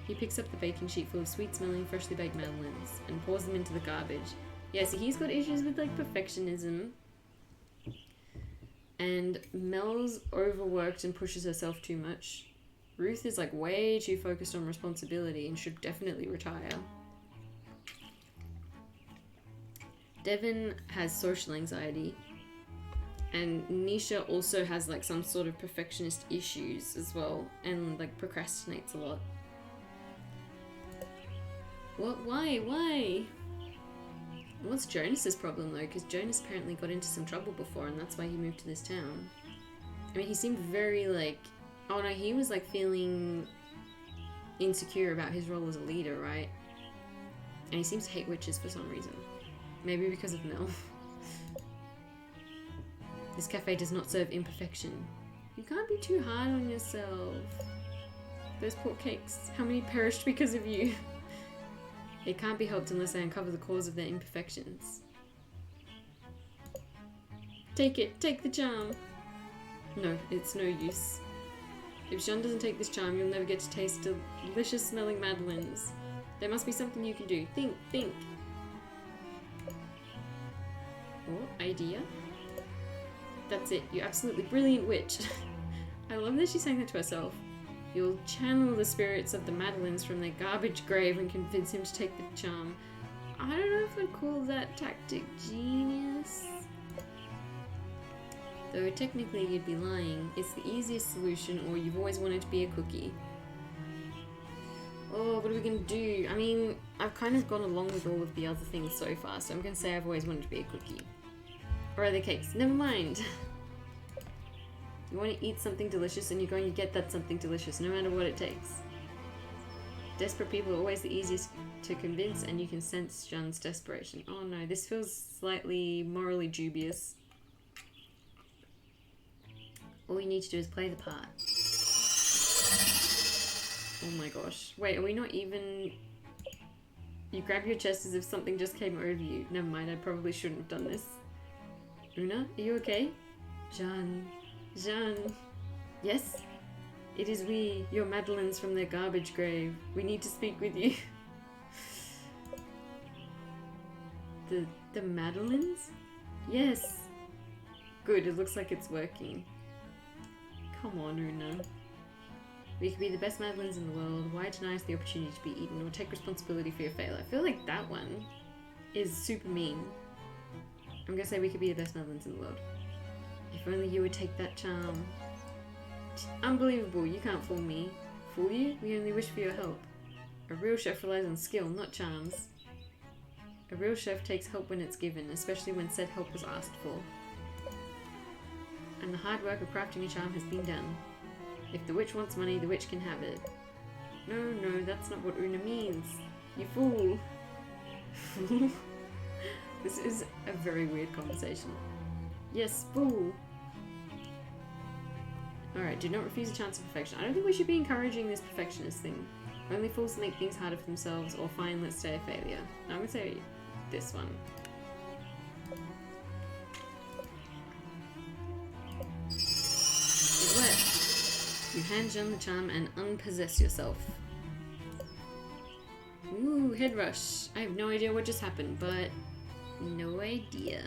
He picks up the baking sheet full of sweet-smelling, freshly baked madeleines and pours them into the garbage. Yeah, so he's got issues with like perfectionism. And Mel's overworked and pushes herself too much. Ruth is like way too focused on responsibility and should definitely retire. Devin has social anxiety. And Nisha also has like some sort of perfectionist issues as well. And like procrastinates a lot. What? Why? What's Jonas's problem though? Because Jonas apparently got into some trouble before and that's why he moved to this town. I mean, he seemed very like... Oh no, he was like feeling insecure about his role as a leader, right? And he seems to hate witches for some reason. Maybe because of Mel. This cafe does not serve imperfection. You can't be too hard on yourself. Those poor cakes, how many perished because of you? It can't be helped unless I uncover the cause of their imperfections. Take it, take the charm. No, it's no use. If Jeanne doesn't take this charm, you'll never get to taste delicious smelling madeleines. There must be something you can do. Think. Oh, idea. That's it, you absolutely brilliant witch. I love that she's saying that to herself. You'll channel the spirits of the madeleines from their garbage grave and convince him to take the charm. I don't know if I'd call that tactic genius. Though technically you'd be lying. It's the easiest solution, or you've always wanted to be a cookie. Oh, what are we gonna do? I mean, I've kind of gone along with all of the other things so far, so I'm gonna say I've always wanted to be a cookie. Or are they cakes? Never mind. You want to eat something delicious and you're going to get that something delicious no matter what it takes. Desperate people are always the easiest to convince and you can sense Jeanne's desperation. Oh no, this feels slightly morally dubious. All you need to do is play the part. Oh my gosh. Wait, are we not even... You grab your chest as if something just came over you. Never mind, I probably shouldn't have done this. Una, are you okay? Jeanne. Yes? It is we, your madeleines from their garbage grave. We need to speak with you. The madeleines? Yes. Good, it looks like it's working. Come on, Una. We could be the best madeleines in the world. Why deny us the opportunity to be eaten or take responsibility for your failure? I feel like that one is super mean. I'm gonna say we could be the best madeleines in the world. If only you would take that charm. Unbelievable, you can't fool me. Fool you? We only wish for your help. A real chef relies on skill, not charms. A real chef takes help when it's given, especially when said help was asked for. And the hard work of crafting a charm has been done. If the witch wants money, the witch can have it. No, that's not what Una means. You fool. Fool? This is a very weird conversation. Yes, fool. Alright, do not refuse a chance of perfection. I don't think we should be encouraging this perfectionist thing. Only fools make things harder for themselves, or fine, let's say a failure. I'm gonna say this one. It worked. You hand Jeanne the charm and unpossess yourself. Ooh, head rush. I have no idea what just happened, but no idea.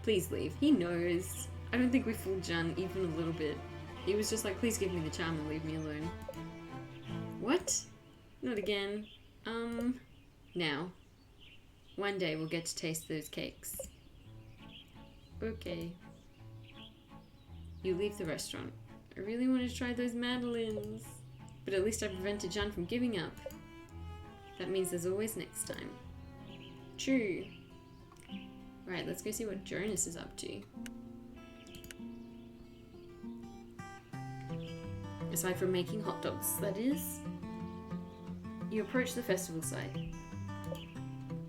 Please leave. He knows. I don't think we fooled Jeanne even a little bit. He was just like, please give me the charm and leave me alone. What? Not again. Now. One day we'll get to taste those cakes. Okay. You leave the restaurant. I really want to try those madeleines. But at least I prevented Jeanne from giving up. That means there's always next time. True. Right, let's go see what Jonas is up to. Aside from making hot dogs, that is. You approach the festival site.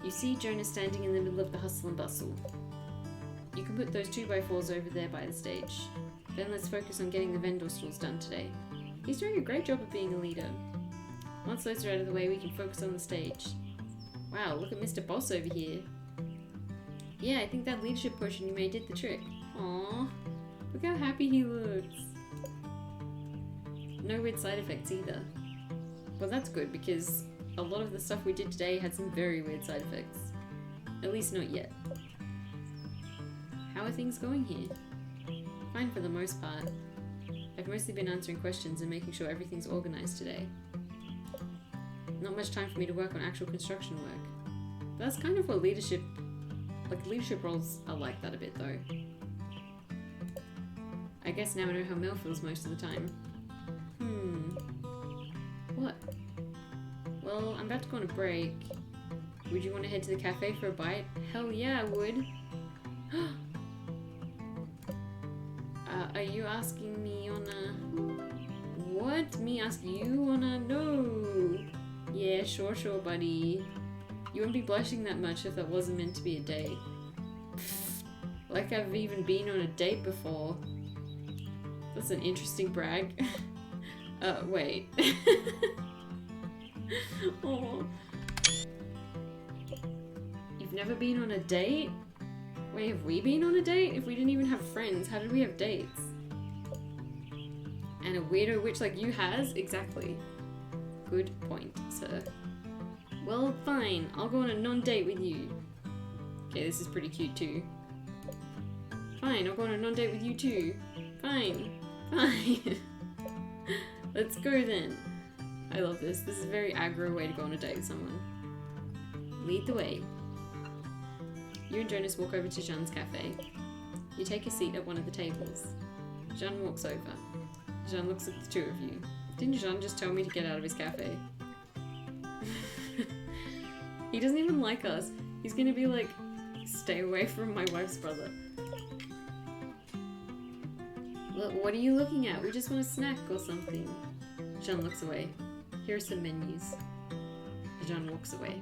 You see Jonas standing in the middle of the hustle and bustle. You can put those 2x4s over there by the stage. Then let's focus on getting the vendor stalls done today. He's doing a great job of being a leader. Once those are out of the way, we can focus on the stage. Wow, look at Mr. Boss over here. Yeah, I think that leadership potion you made did the trick. Aww, look how happy he looks. No weird side effects either. Well, that's good because a lot of the stuff we did today had some very weird side effects. At least not yet. How are things going here? Fine for the most part. I've mostly been answering questions and making sure everything's organised today. Not much time for me to work on actual construction work. That's kind of what leadership roles are like that a bit though. I guess now I know how Mel feels most of the time. What? Well, I'm about to go on a break. Would you want to head to the cafe for a bite? Hell yeah, I would. Are you asking me on a... What? Me ask you on a... No! Yeah, sure, buddy. You wouldn't be blushing that much if that wasn't meant to be a date. Pfft, like I've even been on a date before. That's an interesting brag. Wait. Oh. You've never been on a date? Wait, have we been on a date? If we didn't even have friends, how did we have dates? And a weirdo witch like you has? Exactly. Good point, sir. Well, fine. I'll go on a non-date with you. Okay, this is pretty cute too. Fine, I'll go on a non-date with you too. Fine. Fine. Let's go then. I love this. This is a very aggro way to go on a date with someone. Lead the way. You and Jonas walk over to Jean's cafe. You take a seat at one of the tables. Jean walks over. Jean looks at the two of you. Didn't Jean just tell me to get out of his cafe? He doesn't even like us. He's gonna be like, stay away from my wife's brother. Look, what are you looking at? We just want a snack or something. Jean looks away. Here are some menus. Jean walks away.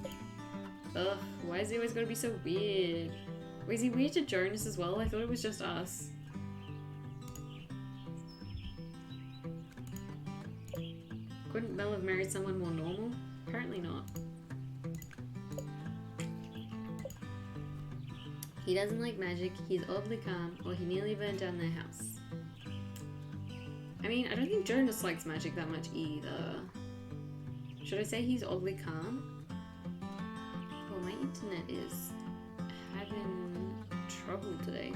Ugh, why is he always gotta be so weird? Was he weird to Jonas as well? I thought it was just us. Couldn't Mel have married someone more normal? Apparently not. He doesn't like magic, he's oddly calm, or he nearly burned down their house. I mean, I don't think Jonas likes magic that much either. Should I say he's oddly calm? Well, my internet is having trouble today.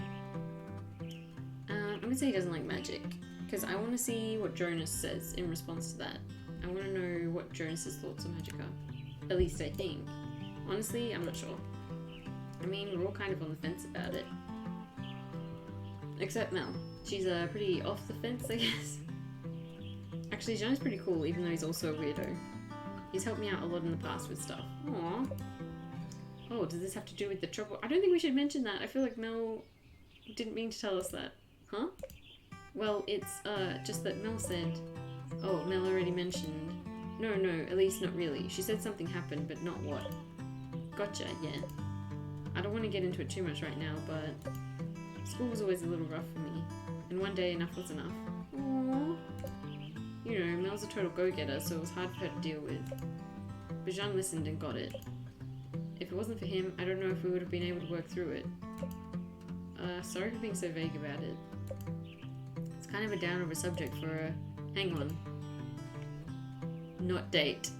I'm gonna say he doesn't like magic, because I want to see what Jonas says in response to that. I want to know what Jonas's thoughts on magic are. At least I think. Honestly, I'm not sure. I mean, we're all kind of on the fence about it. Except Mel. She's pretty off the fence, I guess. Actually, Jean's pretty cool, even though he's also a weirdo. He's helped me out a lot in the past with stuff. Aww. Oh, does this have to do with the trouble? I don't think we should mention that. I feel like Mel didn't mean to tell us that. Huh? Well, it's just that Mel said... Oh, Mel already mentioned... No, at least not really. She said something happened, but not what. Gotcha, yeah. I don't want to get into it too much right now, but... School was always a little rough for me. And one day, enough was enough. Aww. You know, Mel's a total go-getter, so it was hard for her to deal with. But Jean listened and got it. If it wasn't for him, I don't know if we would have been able to work through it. Sorry for being so vague about it. It's kind of a downer of a subject for a... Hang on. Not date.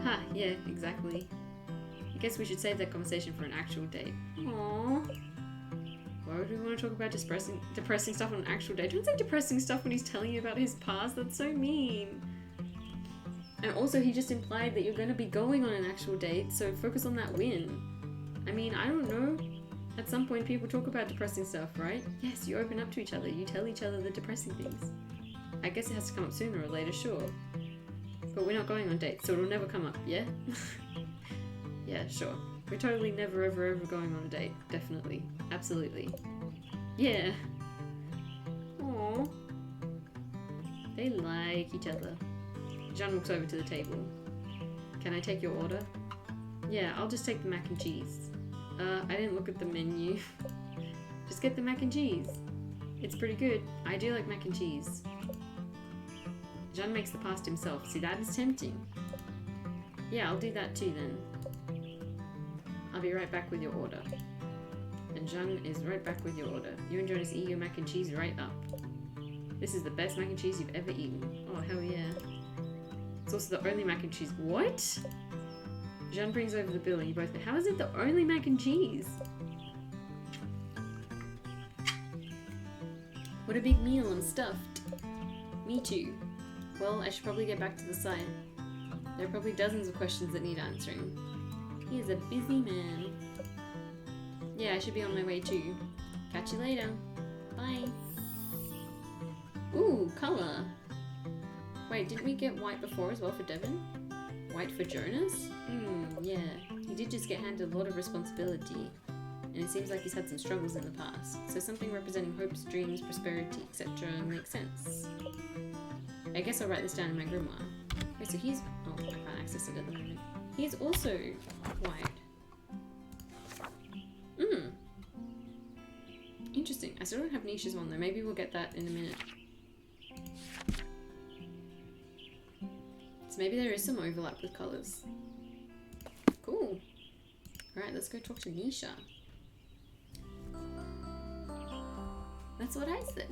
Ha, yeah, exactly. I guess we should save that conversation for an actual date. Aww. Why would we want to talk about depressing stuff on an actual date? Don't say depressing stuff when he's telling you about his past. That's so mean. And also, he just implied that you're going to be going on an actual date, so focus on that win. I mean, I don't know. At some point, people talk about depressing stuff, right? Yes, you open up to each other. You tell each other the depressing things. I guess it has to come up sooner or later, sure. But we're not going on dates, so it'll never come up, yeah? Yeah, sure. We're totally never ever going on a date. Definitely. Absolutely. Yeah. Aww. They like each other. Jean walks over to the table. Can I take your order? Yeah, I'll just take the mac and cheese. I didn't look at the menu. Just get the mac and cheese. It's pretty good. I do like mac and cheese. Jean makes the pasta himself. See, that is tempting. Yeah, I'll do that too then. I'll be right back with your order. And Jean is right back with your order. You and Jonas eat your mac and cheese right up. This is the best mac and cheese you've ever eaten. Oh, hell yeah. It's also the only mac and cheese. What? Jean brings over the bill and you both know. How is it the only mac and cheese? What a big meal, I'm stuffed. Me too. Well, I should probably get back to the site. There are probably dozens of questions that need answering. He is a busy man. Yeah, I should be on my way too. Catch you later. Bye. Ooh, colour. Wait, didn't we get white before as well for Devon? White for Jonas? Yeah. He did just get handed a lot of responsibility. And it seems like he's had some struggles in the past. So something representing hopes, dreams, prosperity, etc. makes sense. I guess I'll write this down in my grimoire. Wait, so he's... Oh, I can't access it at the moment. He's also white. Interesting. I still don't have Nisha's one though. Maybe we'll get that in a minute. So maybe there is some overlap with colours. Cool. Alright, let's go talk to Nisha. That's what I said.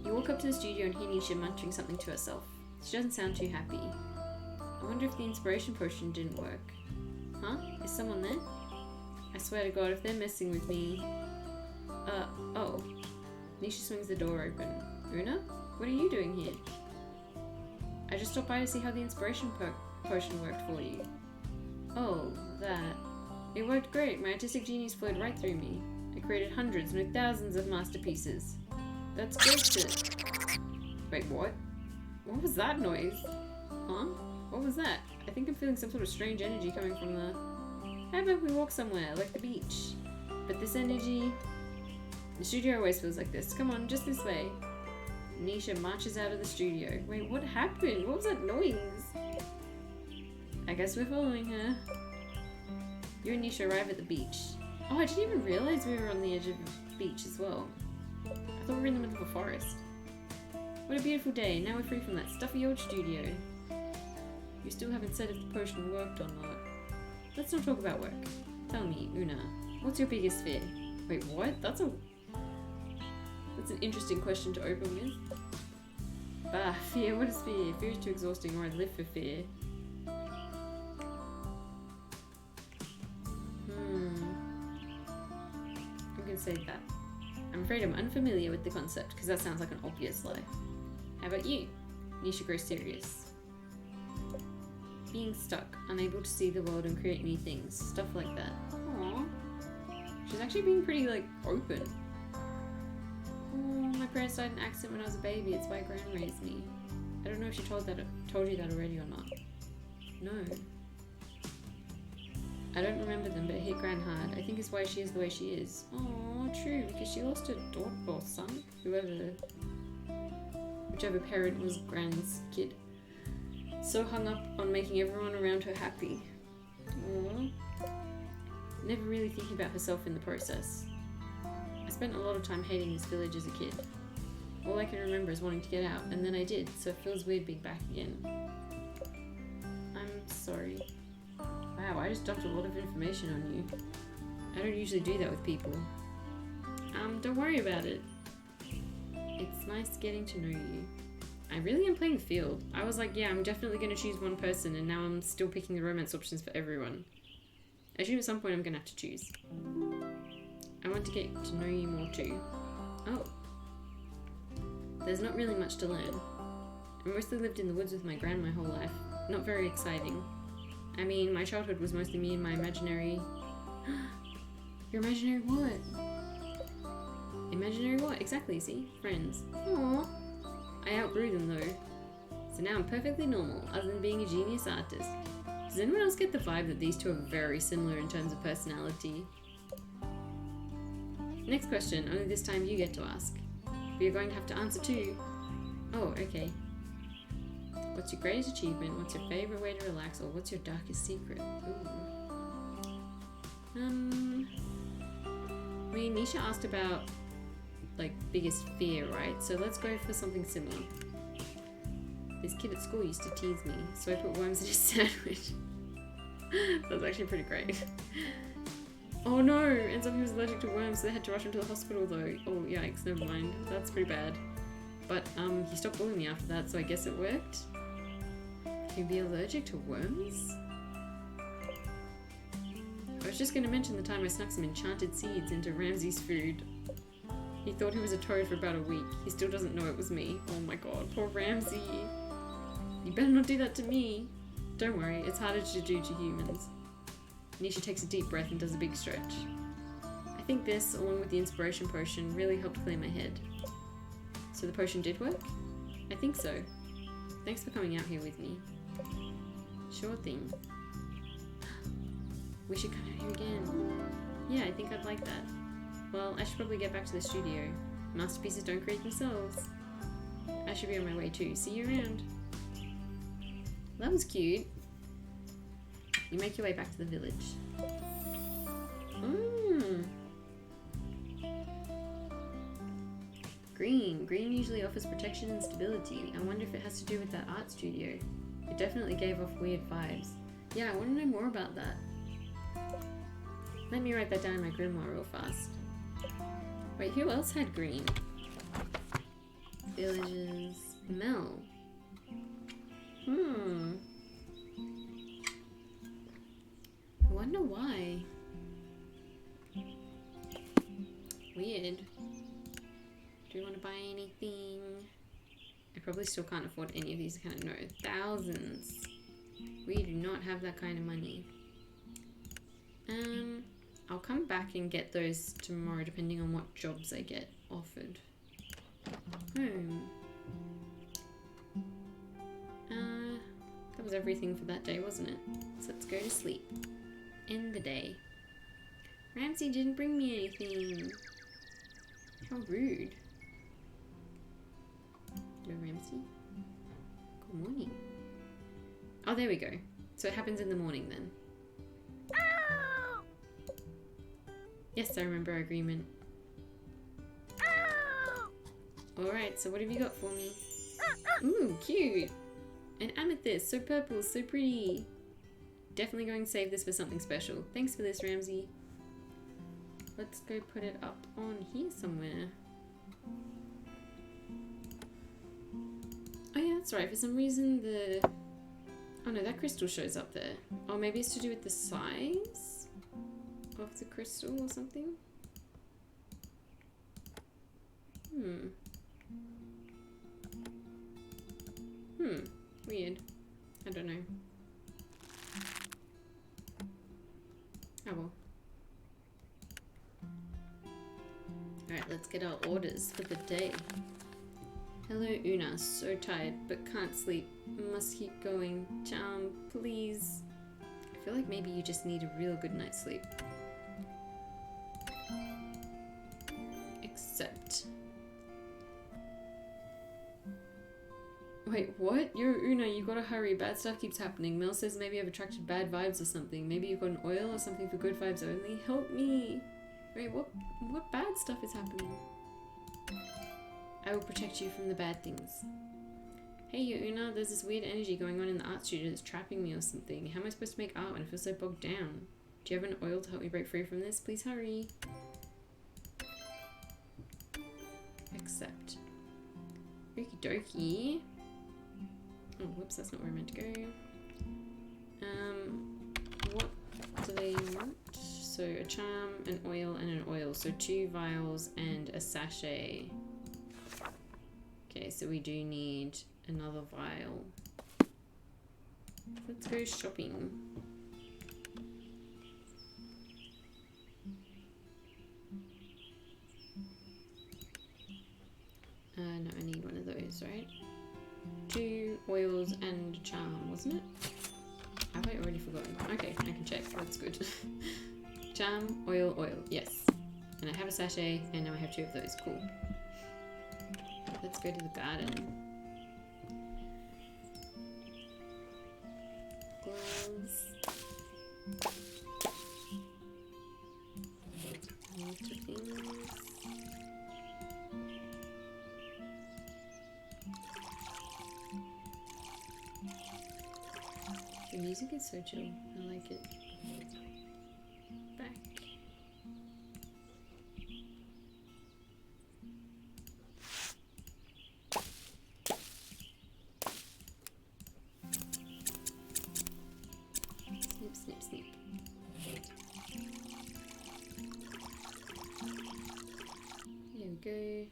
You walk up to the studio and hear Nisha munching something to herself. She doesn't sound too happy. I wonder if the inspiration potion didn't work. Huh? Is someone there? I swear to God, if they're messing with me... oh. Nisha swings the door open. Una? What are you doing here? I just stopped by to see how the inspiration potion worked for you. Oh, that. It worked great. My artistic genius flowed right through me. I created hundreds, no thousands of masterpieces. That's great to... Wait, what? What was that noise? Huh? What was that? I think I'm feeling some sort of strange energy coming from the... How about we walk somewhere, like the beach? But this energy... The studio always feels like this. Come on, just this way. Nisha marches out of the studio. Wait, what happened? What was that noise? I guess we're following her. You and Nisha arrive at the beach. Oh, I didn't even realize we were on the edge of the beach as well. I thought we were in the middle of a forest. What a beautiful day. Now we're free from that stuffy old studio. You still haven't said if the potion worked or not. Let's not talk about work. Tell me, Una, what's your biggest fear? Wait, what? That's an interesting question to open with. Bah, fear. What is fear? Fear is too exhausting, or I'd live for fear. I'm gonna say that. I'm afraid I'm unfamiliar with the concept, because that sounds like an obvious lie. How about you? Nisha grows serious. Being stuck, unable to see the world and create new things. Stuff like that. Aww. She's actually being pretty, like, open. Oh, my parents died in an accident when I was a baby. It's why Gran raised me. I don't know if she told you that already or not. No. I don't remember them, but it hit Gran hard. I think it's why she is the way she is. Oh, true, because she lost her daughter or son, whichever parent was Gran's kid. So hung up on making everyone around her happy. Aww. Never really thinking about herself in the process. I spent a lot of time hating this village as a kid. All I can remember is wanting to get out, and then I did, so it feels weird being back again. I'm sorry. Wow, I just dumped a lot of information on you. I don't usually do that with people. Don't worry about it. It's nice getting to know you. I really am playing field. I was like, yeah, I'm definitely going to choose one person, and now I'm still picking the romance options for everyone. I assume at some point I'm going to have to choose. I want to get to know you more too. Oh. There's not really much to learn. I mostly lived in the woods with my gran my whole life. Not very exciting. I mean, my childhood was mostly me and my imaginary... Your imaginary what? Imaginary what? Exactly, see? Friends. Aww. I outgrew them though. So now I'm perfectly normal, other than being a genius artist. Does anyone else get the vibe that these two are very similar in terms of personality? Next question, only this time you get to ask. But you're going to have to answer too. Oh, okay. What's your greatest achievement? What's your favourite way to relax? Or what's your darkest secret? Ooh. I mean, Nisha asked about, like, biggest fear, right? So let's go for something similar. This kid at school used to tease me, so I put worms in his sandwich. That was actually pretty great. Oh no! Ends up he was allergic to worms, so they had to rush him to the hospital though. Oh yikes, never mind. That's pretty bad. But he stopped bullying me after that, so I guess it worked. Can you be allergic to worms? I was just going to mention the time I snuck some enchanted seeds into Ramsey's food. He thought he was a toad for about a week. He still doesn't know it was me. Oh my god, poor Ramsey. You better not do that to me. Don't worry, it's harder to do to humans. Nisha takes a deep breath and does a big stretch. I think this, along with the inspiration potion, really helped clear my head. So the potion did work? I think so. Thanks for coming out here with me. Sure thing. We should come out here again. Yeah, I think I'd like that. Well, I should probably get back to the studio. Masterpieces don't create themselves. I should be on my way too. See you around. That was cute. You make your way back to the village. Green. Green usually offers protection and stability. I wonder if it has to do with that art studio. It definitely gave off weird vibes. Yeah, I want to know more about that. Let me write that down in my grimoire real fast. Wait, who else had green? Villages. Mel. I wonder why. Weird. Do you want to buy anything? I probably still can't afford any of these. I kind of know. Thousands. We do not have that kind of money. I'll come back and get those tomorrow depending on what jobs I get offered. Home. That was everything for that day, wasn't it? So let's go to sleep. End the day. Ramsey didn't bring me anything. How rude. Hello, Ramsey. Good morning. Oh, there we go. So it happens in the morning then. Yes, I remember our agreement. Alright, so what have you got for me? Ooh, cute! An amethyst, so purple, so pretty. Definitely going to save this for something special. Thanks for this, Ramsey. Let's go put it up on here somewhere. Oh yeah, that's right. For some reason the... Oh no, that crystal shows up there. Oh, maybe it's to do with the size of the crystal or something? Weird. I don't know. Oh well. Alright, let's get our orders for the day. Hello, Una. So tired, but can't sleep. Must keep going. Charm, please. I feel like maybe you just need a real good night's sleep. Except... Wait, what? Yo, Una, you gotta hurry. Bad stuff keeps happening. Mel says maybe I've attracted bad vibes or something. Maybe you've got an oil or something for good vibes only. Help me! Wait, what bad stuff is happening? I will protect you from the bad things. Hey, yo, Una, there's this weird energy going on in the art studio that's trapping me or something. How am I supposed to make art when I feel so bogged down? Do you have an oil to help me break free from this? Please hurry. Accept. Okie dokie. Oh, whoops, that's not where I meant to go. What do they want? So a charm, an oil, and an oil. So 2 vials and a sachet. Okay, so we do need another vial. Let's go shopping. No, I need one of those, right? 2 oils and a charm, wasn't it? Have I I already forgotten? Okay, I can check. That's good. Charm, oil, oil. Yes. And I have a sachet, and now I have 2 of those. Cool. Let's go to the garden. Gloves. Water things. The music is so chill. I like it. Back. Snip, snip, snip. There we go.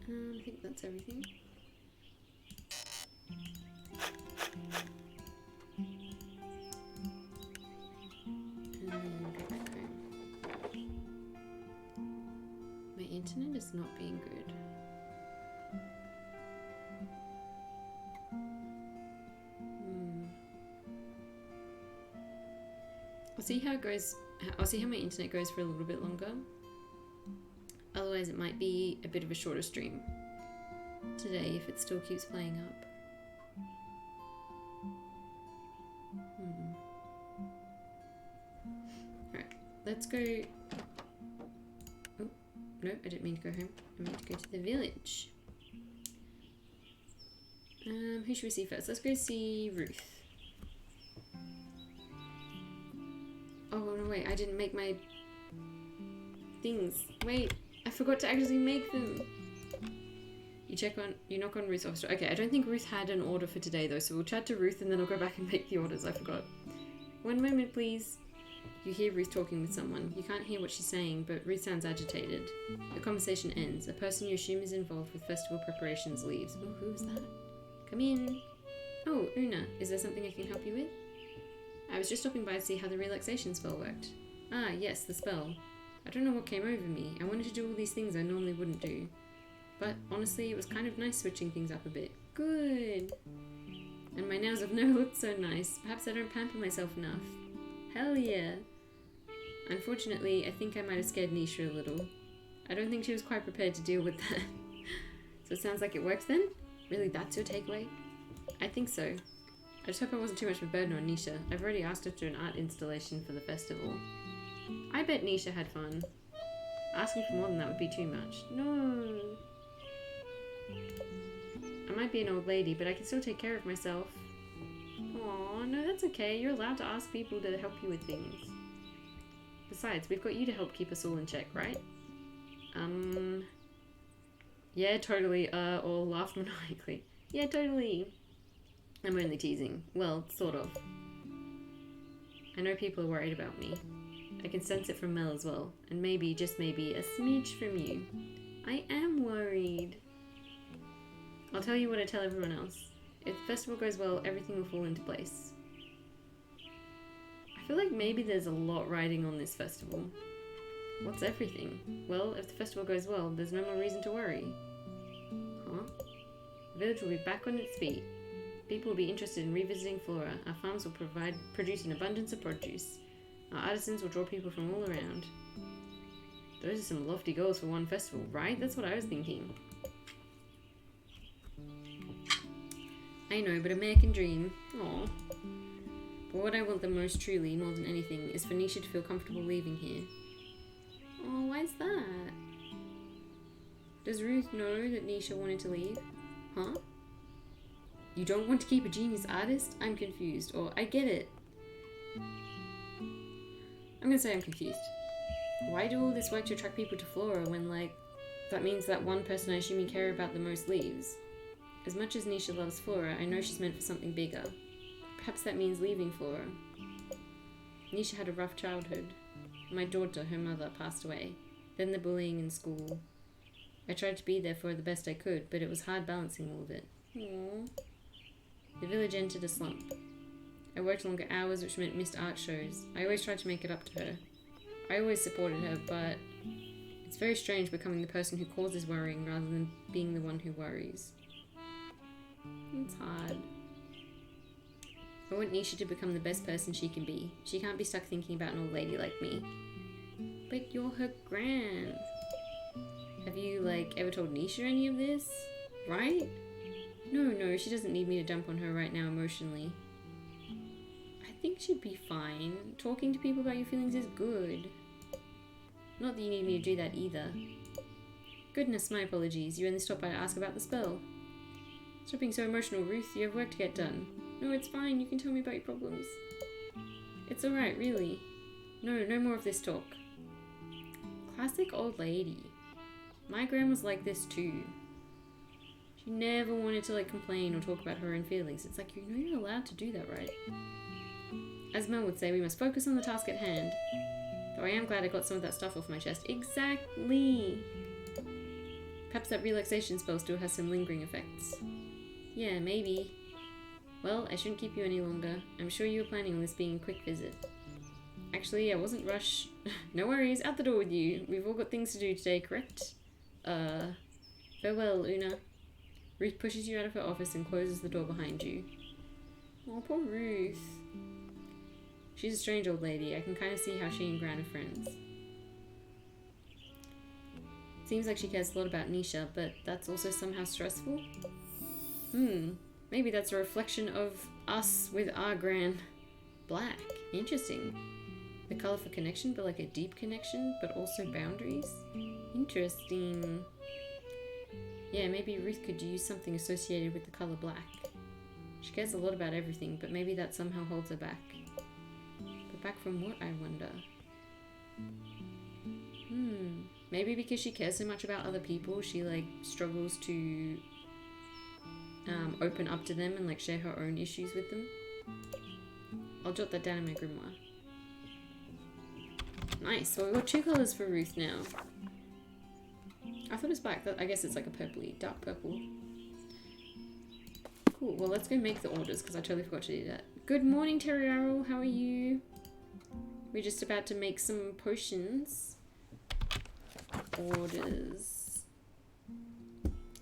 I think that's everything. And then go back home. My internet is not being good. I'll see how it goes. I'll see how my internet goes for a little bit longer. Otherwise, it might be a bit of a shorter stream today if it still keeps playing up. Alright, let's go. Oh, no, I didn't mean to go home. I meant to go to the village. Who should we see first? Let's go see Ruth. Oh, no, wait, I didn't make my things. Wait, I forgot to actually make them. You knock on Ruth's office door. Okay, I don't think Ruth had an order for today though, so we'll chat to Ruth and then I'll go back and make the orders. I forgot. One moment, please. You hear Ruth talking with someone. You can't hear what she's saying, but Ruth sounds agitated. The conversation ends. A person you assume is involved with festival preparations leaves. Oh, who is that? Come in. Oh, Una, is there something I can help you with? I was just stopping by to see how the relaxation spell worked. Ah, yes, the spell. I don't know what came over me. I wanted to do all these things I normally wouldn't do. But honestly, it was kind of nice switching things up a bit. Good. And my nails have never looked so nice. Perhaps I don't pamper myself enough. Hell yeah. Unfortunately, I think I might have scared Nisha a little. I don't think she was quite prepared to deal with that. So it sounds like it worked then? Really, that's your takeaway? I think so. I just hope I wasn't too much of a burden on Nisha. I've already asked her to do an art installation for the festival. I bet Nisha had fun. Asking for more than that would be too much. No. I might be an old lady, but I can still take care of myself. Aw, no, that's okay. You're allowed to ask people to help you with things. Besides, we've got you to help keep us all in check, right? Yeah, totally, or laugh maniacally. Yeah, totally. I'm only teasing. Well, sort of. I know people are worried about me. I can sense it from Mel as well. And maybe, just maybe, a smidge from you. I am worried. I'll tell you what I tell everyone else. If the festival goes well, everything will fall into place. I feel like maybe there's a lot riding on this festival. What's everything? Well, if the festival goes well, there's no more reason to worry. Huh? The village will be back on its feet. People will be interested in revisiting Flora. Our farms will produce an abundance of produce. Our artisans will draw people from all around. Those are some lofty goals for one festival, right? That's what I was thinking. I know, but a man can dream. Aww. But what I want the most truly, more than anything, is for Nisha to feel comfortable leaving here. Oh, why's that? Does Ruth know that Nisha wanted to leave? Huh? You don't want to keep a genius artist? I'm confused. Or, I get it. I'm gonna say I'm confused. Why do all this work to attract people to Flora when, like, that means that one person I assume you care about the most leaves? As much as Nisha loves Flora, I know she's meant for something bigger. Perhaps that means leaving Flora. Nisha had a rough childhood. My daughter, her mother, passed away. Then the bullying in school. I tried to be there for her the best I could, but it was hard balancing all of it. Aww. The village entered a slump. I worked longer hours, which meant missed art shows. I always tried to make it up to her. I always supported her, but it's very strange becoming the person who causes worrying rather than being the one who worries. It's hard. I want Nisha to become the best person she can be. She can't be stuck thinking about an old lady like me. But you're her gran. Have you, like, ever told Nisha any of this? Right? No, she doesn't need me to dump on her right now emotionally. I think she'd be fine. Talking to people about your feelings is good. Not that you need me to do that either. Goodness, my apologies. You only stopped by to ask about the spell. Stop being so emotional, Ruth. You have work to get done. No, it's fine. You can tell me about your problems. It's alright, really. No more of this talk. Classic old lady. My gran was like this too. She never wanted to like complain or talk about her own feelings. It's like, you know you're allowed to do that, right? As Mel would say, we must focus on the task at hand. Though I am glad I got some of that stuff off my chest. Exactly! Perhaps that relaxation spell still has some lingering effects. Yeah, maybe. Well, I shouldn't keep you any longer. I'm sure you were planning on this being a quick visit. Actually, I wasn't rushed. No worries, out the door with you. We've all got things to do today, correct? Farewell, Una. Ruth pushes you out of her office and closes the door behind you. Oh, poor Ruth. She's a strange old lady. I can kind of see how she and Gran are friends. Seems like she cares a lot about Nisha, but that's also somehow stressful. Maybe that's a reflection of us with our Gran. Black. Interesting. The colour for connection, but like a deep connection, but also boundaries. Interesting. Yeah, maybe Ruth could use something associated with the colour black. She cares a lot about everything, but maybe that somehow holds her back. But back from what, I wonder? Maybe because she cares so much about other people, she like struggles to open up to them and like share her own issues with them. I'll jot that down in my grimoire. Nice, so we've got 2 colours for Ruth now. I thought it was black, I guess it's like a purpley, dark purple. Cool, well let's go make the orders because I totally forgot to do that. Good morning, Terriaro, how are you? We're just about to make some potions. Orders.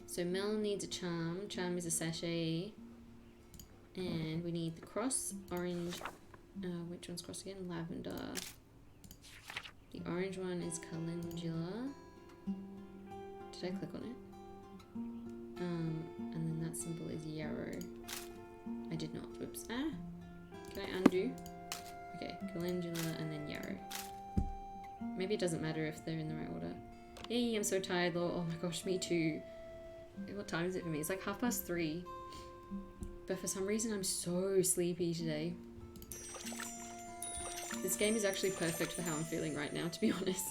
So Mel needs a charm. Charm is a sachet. And we need the cross, orange. Which one's cross again? Lavender. The orange one is calendula. Did I click on it? And then that symbol is yarrow. I did not. Oops. Ah. Can I undo? Okay, calendula and then yarrow. Maybe it doesn't matter if they're in the right order. Yay, I'm so tired, lol. Oh my gosh, me too. What time is it for me? It's like 3:30. But for some reason, I'm so sleepy today. This game is actually perfect for how I'm feeling right now, to be honest.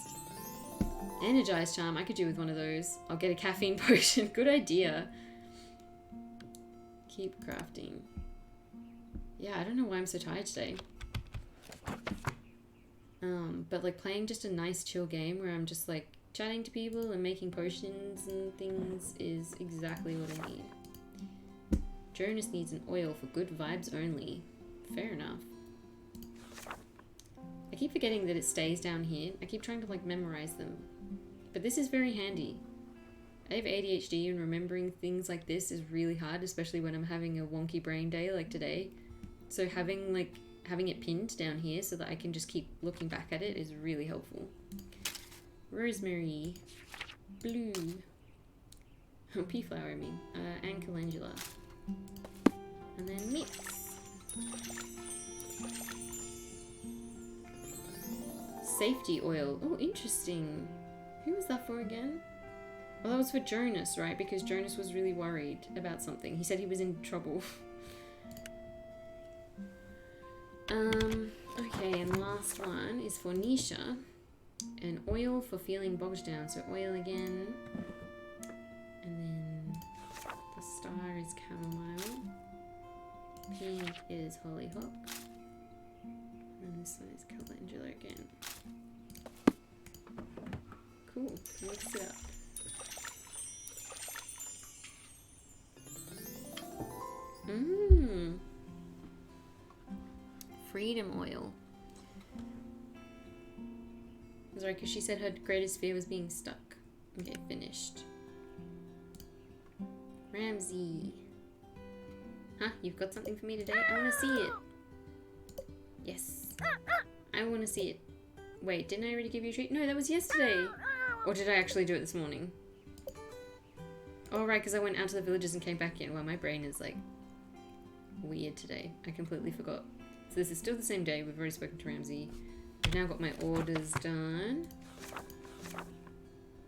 Energized charm. I could do with one of those. I'll get a caffeine potion. Good idea. Keep crafting. Yeah, I don't know why I'm so tired today. But like playing just a nice chill game where I'm just like chatting to people and making potions and things is exactly what I need. Jonas needs an oil for good vibes only. Fair enough. I keep forgetting that it stays down here. I keep trying to like memorize them. But this is very handy. I have ADHD and remembering things like this is really hard, especially when I'm having a wonky brain day like today. So having it pinned down here so that I can just keep looking back at it is really helpful. Rosemary. Blue. Oh, pea flower, I mean. And calendula. And then mix. Safety oil. Oh, interesting. Who was that for again? Well, that was for Jonas, right? Because Jonas was really worried about something. He said he was in trouble. Okay, and the last one is for Nisha. An oil for feeling bogged down. So oil again. And then the star is chamomile. Pink is hollyhock. And this one is calendula again. Cool, mix it up. him oil. Sorry, because she said her greatest fear was being stuck. Okay, finished. Ramsey. Huh? You've got something for me today? I want to see it. Yes. I want to see it. Wait, didn't I already give you a treat? No, that was yesterday. Or did I actually do it this morning? Oh, right, because I went out to the villages and came back in. Well, my brain is, like, weird today. I completely forgot. So this is still the same day. We've already spoken to Ramsey. I've now got my orders done.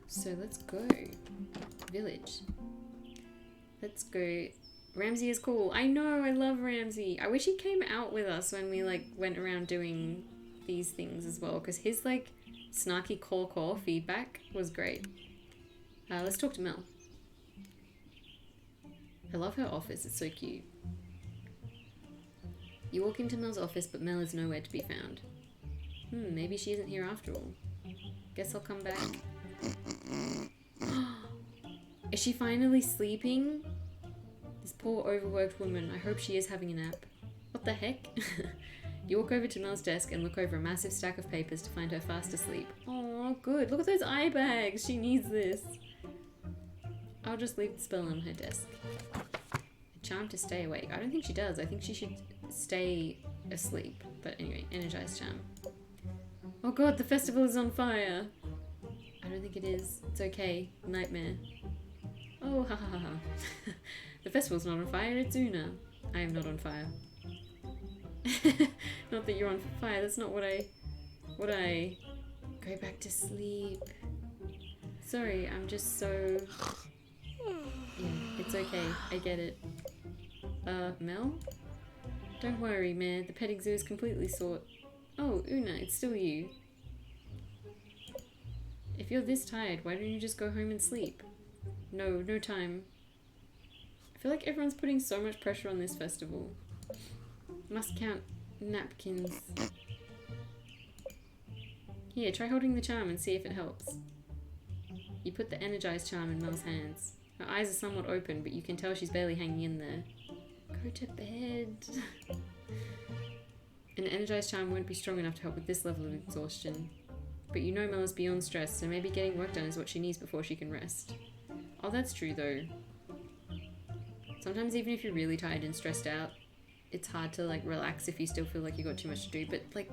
So let's go. Village. Let's go. Ramsey is cool. I know, I love Ramsey. I wish he came out with us when we, like, went around doing these things as well. Because his, like, snarky core feedback was great. Let's talk to Mel. I love her office. It's so cute. You walk into Mel's office, but Mel is nowhere to be found. Maybe she isn't here after all. Guess I'll come back. Is she finally sleeping? This poor overworked woman. I hope she is having a nap. What the heck? You walk over to Mel's desk and look over a massive stack of papers to find her fast asleep. Oh, good. Look at those eye bags. She needs this. I'll just leave the spell on her desk. A charm to stay awake. I don't think she does. I think she should stay asleep. But anyway, energized charm. Oh god, the festival is on fire. I don't think it is. It's okay. Nightmare. Oh, ha ha ha ha. The festival's not on fire, it's Una. I am not on fire. Not that you're on fire, that's not what I... Go back to sleep. Sorry, I'm just so... Yeah, it's okay. I get it. Mel? Don't worry, man. The petting zoo is completely sort. Oh, Una, it's still you. If you're this tired, why don't you just go home and sleep? No time. I feel like everyone's putting so much pressure on this festival. Must count napkins. Here, try holding the charm and see if it helps. You put the energized charm in Mel's hands. Her eyes are somewhat open, but you can tell she's barely hanging in there. Go to bed. An energized charm won't be strong enough to help with this level of exhaustion. But you know Mel is beyond stress, so maybe getting work done is what she needs before she can rest. Oh, that's true though. Sometimes even if you're really tired and stressed out, it's hard to like relax if you still feel like you got too much to do, but like,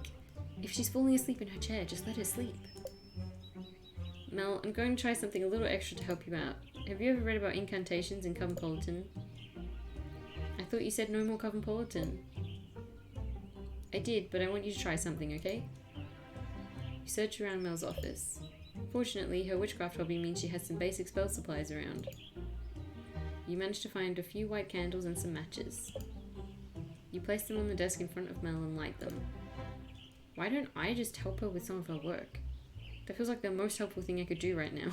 if she's falling asleep in her chair, just let her sleep. Mel, I'm going to try something a little extra to help you out. Have you ever read about incantations in Cosmopolitan? I thought you said no more Cosmopolitan. I did, but I want you to try something, okay? You search around Mel's office. Fortunately, her witchcraft hobby means she has some basic spell supplies around. You manage to find a few white candles and some matches. You place them on the desk in front of Mel and light them. Why don't I just help her with some of her work? That feels like the most helpful thing I could do right now.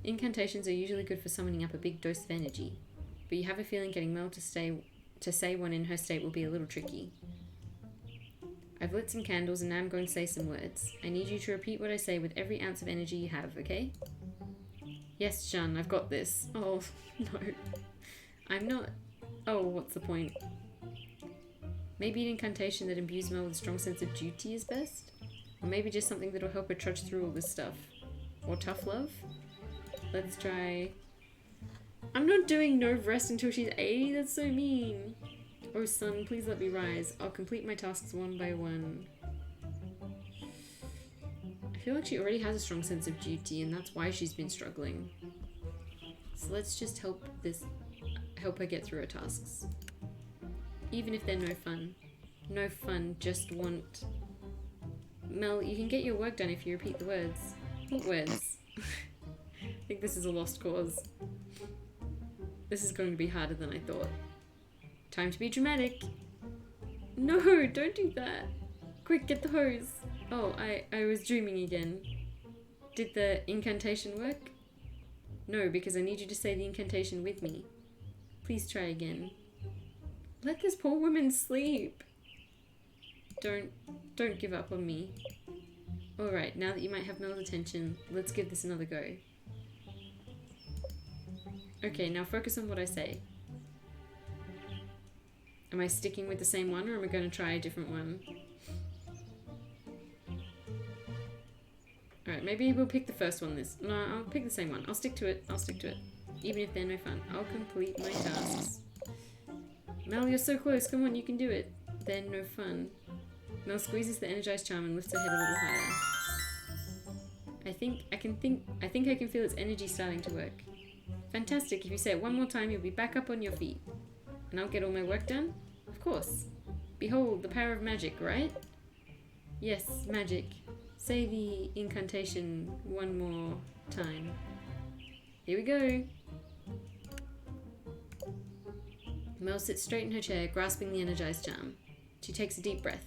Incantations are usually good for summoning up a big dose of energy, but you have a feeling getting Mel to say one in her state will be a little tricky. I've lit some candles and now I'm going to say some words. I need you to repeat what I say with every ounce of energy you have, okay? Yes, Jean, I've got this. Oh, no. I'm not... Oh, what's the point? Maybe an incantation that imbues Mel with a strong sense of duty is best? Or maybe just something that'll help her trudge through all this stuff. Or tough love? Let's try... I'm not doing no rest until she's 80, that's so mean. Oh son, please let me rise. I'll complete my tasks one by one. I feel like she already has a strong sense of duty and that's why she's been struggling. So let's just help her get through her tasks. Even if they're no fun. No fun, just want... Mel, you can get your work done if you repeat the words. What words? I think this is a lost cause. This is going to be harder than I thought. Time to be dramatic. No, don't do that. Quick, get the hose. Oh, I was dreaming again. Did the incantation work? No, because I need you to say the incantation with me. Please try again. Let this poor woman sleep. Don't give up on me. Alright, now that you might have Mel's attention, let's give this another go. Okay, now focus on what I say. Am I sticking with the same one, or am I going to try a different one? Alright, maybe we'll pick the first one this... No, I'll pick the same one. I'll stick to it. I'll stick to it. Even if they're no fun. I'll complete my tasks. Mel, you're so close. Come on, you can do it. They're no fun. Mel squeezes the energized charm and lifts her head a little higher. I think I can feel its energy starting to work. Fantastic. If you say it one more time, you'll be back up on your feet. And I'll get all my work done? Of course. Behold, the power of magic, right? Yes, magic. Say the incantation one more time. Here we go. Mel sits straight in her chair, grasping the energized charm. She takes a deep breath.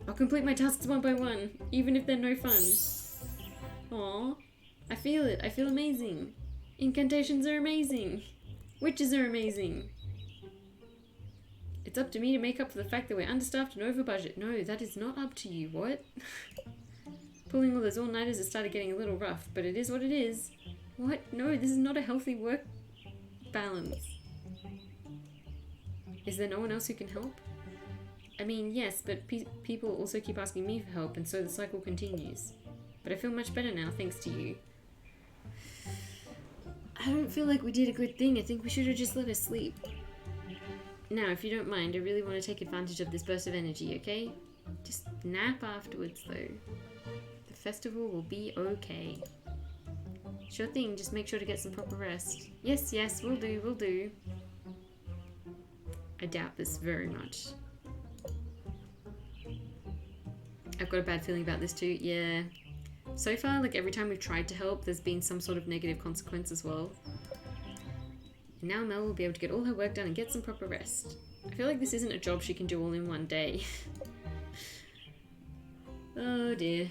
I'll complete my tasks one by one, even if they're no fun. Aww. I feel it. I feel amazing. Incantations are amazing. Witches are amazing. It's up to me to make up for the fact that we're understaffed and over budget. No, that is not up to you. What? Pulling all those all-nighters has started getting a little rough, but it is what it is. What? No, this is not a healthy work balance. Is there no one else who can help? I mean, yes, but people also keep asking me for help, and so the cycle continues. But I feel much better now, thanks to you. I don't feel like we did a good thing. I think we should have just let her sleep. Now, if you don't mind, I really want to take advantage of this burst of energy, okay? Just nap afterwards, though. The festival will be okay. Sure thing, just make sure to get some proper rest. Yes, yes, will do, will do. I doubt this very much. I've got a bad feeling about this too, yeah. So far, like every time we've tried to help, there's been some sort of negative consequence as well. And now Mel will be able to get all her work done and get some proper rest. I feel like this isn't a job she can do all in one day. Oh dear.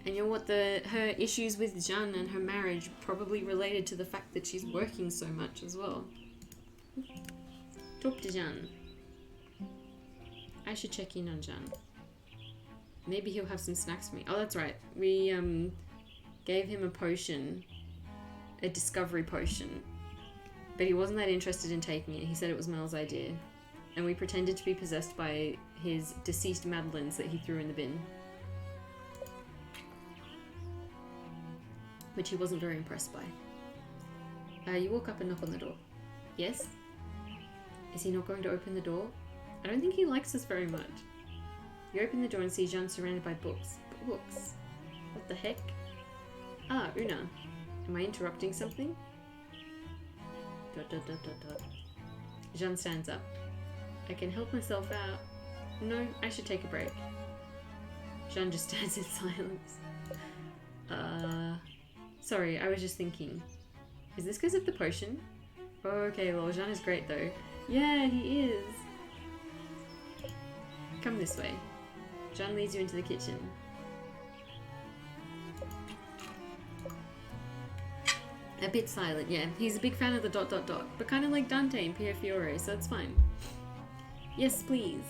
And you know what, her issues with Jeanne and her marriage probably related to the fact that she's working so much as well. Talk to Jeanne. I should check in on Jeanne. Maybe he'll have some snacks for me. Oh, that's right. We gave him a potion. A discovery potion. But he wasn't that interested in taking it. He said it was Mel's idea. And we pretended to be possessed by his deceased Madeleines that he threw in the bin. Which he wasn't very impressed by. You walk up and knock on the door. Yes? Is he not going to open the door? I don't think he likes us very much. You open the door and see Jeanne surrounded by books. Books? What the heck? Ah, Una. Am I interrupting something? ... Jeanne stands up. I can help myself out. No, I should take a break. Jeanne just stands in silence. Sorry, I was just thinking. Is this because of the potion? Oh, okay, well, Jeanne is great though. Yeah, he is. Come this way. Jeanne leads you into the kitchen. A bit silent, yeah. He's a big fan of the ... but kind of like Dante and Pier Fiore, so it's fine. Yes, please.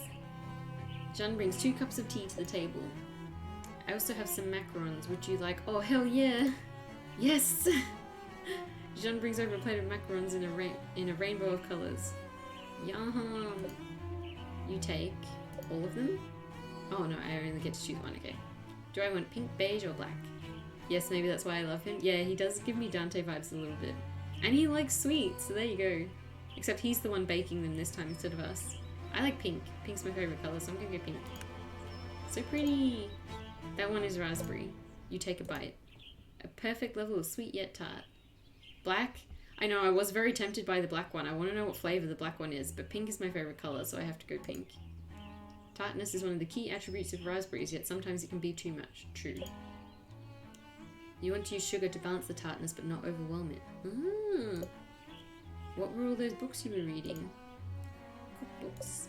Jeanne brings 2 cups of tea to the table. I also have some macarons. Would you like... Oh, hell yeah! Yes! Jeanne brings over a plate of macarons in a rainbow of colours. Yum! You take all of them? Oh no, I only get to choose one, okay. Do I want pink, beige, or black? Yes, maybe that's why I love him. Yeah, he does give me Dante vibes a little bit. And he likes sweets, so there you go. Except he's the one baking them this time instead of us. I like pink. Pink's my favourite colour, so I'm gonna go pink. So pretty! That one is raspberry. You take a bite. A perfect level of sweet yet tart. Black? I know, I was very tempted by the black one. I want to know what flavour the black one is, but pink is my favourite colour, so I have to go pink. Tartness is one of the key attributes of raspberries, yet sometimes it can be too much. True. You want to use sugar to balance the tartness, but not overwhelm it. What were all those books you were reading? Cookbooks.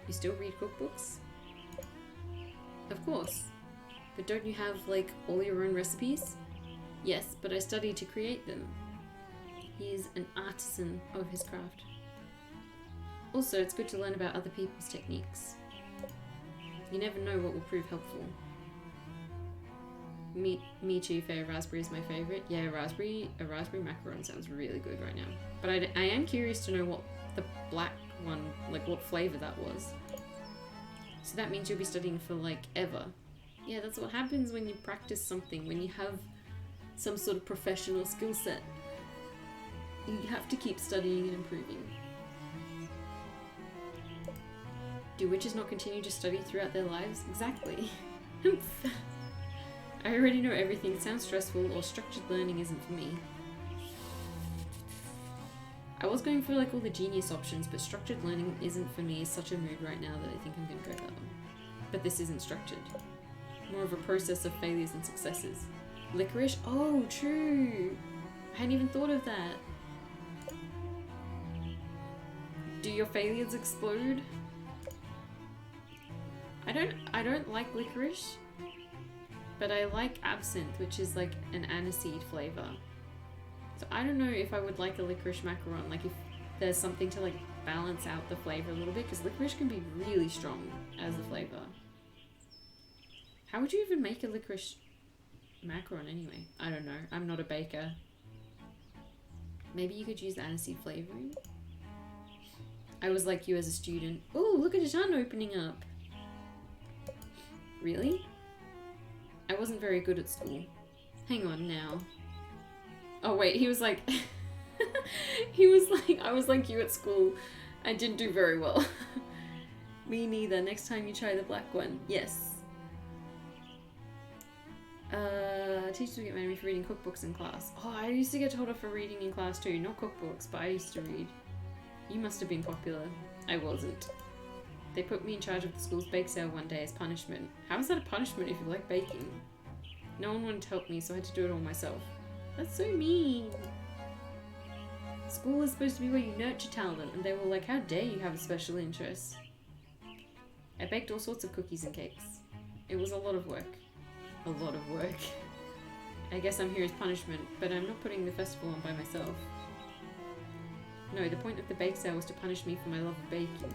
You still read cookbooks? Of course. But don't you have, like, all your own recipes? Yes, but I studied to create them. He is an artisan of his craft. Also, it's good to learn about other people's techniques. You never know what will prove helpful. Me too, Fair. Raspberry is my favourite. Yeah, a raspberry macaron sounds really good right now. But I am curious to know what the black one, like what flavor that was. So that means you'll be studying for like ever. Yeah, that's what happens when you practice something, when you have some sort of professional skill set. You have to keep studying and improving. Do witches not continue to study throughout their lives? Exactly. I already know everything. It sounds stressful, or structured learning isn't for me. I was going for like all the genius options, but structured learning isn't for me. It's such a mood right now that I think I'm going to go that one. But this isn't structured. More of a process of failures and successes. Licorice? Oh, true. I hadn't even thought of that. Do your failures explode? I don't like licorice, but I like absinthe, which is like an aniseed flavor. So I don't know if I would like a licorice macaron, like if there's something to like balance out the flavor a little bit, because licorice can be really strong as a flavor. How would you even make a licorice macaron anyway? I don't know. I'm not a baker. Maybe you could use aniseed flavoring? I was like you as a student. Oh, look at Jean opening up. Really? I wasn't very good at school. Hang on now. Oh wait, he was like... he was like, I was like you at school. I didn't do very well. Me neither. Next time you try the black one. Yes. Teachers would get mad at me for reading cookbooks in class. Oh, I used to get told off for reading in class too. Not cookbooks, but I used to read. You must have been popular. I wasn't. They put me in charge of the school's bake sale one day as punishment. How is that a punishment if you like baking? No one wanted to help me, so I had to do it all myself. That's so mean. School is supposed to be where you nurture talent, and they were like, how dare you have a special interest? I baked all sorts of cookies and cakes. It was a lot of work. A lot of work. I guess I'm here as punishment, but I'm not putting the festival on by myself. No, the point of the bake sale was to punish me for my love of baking.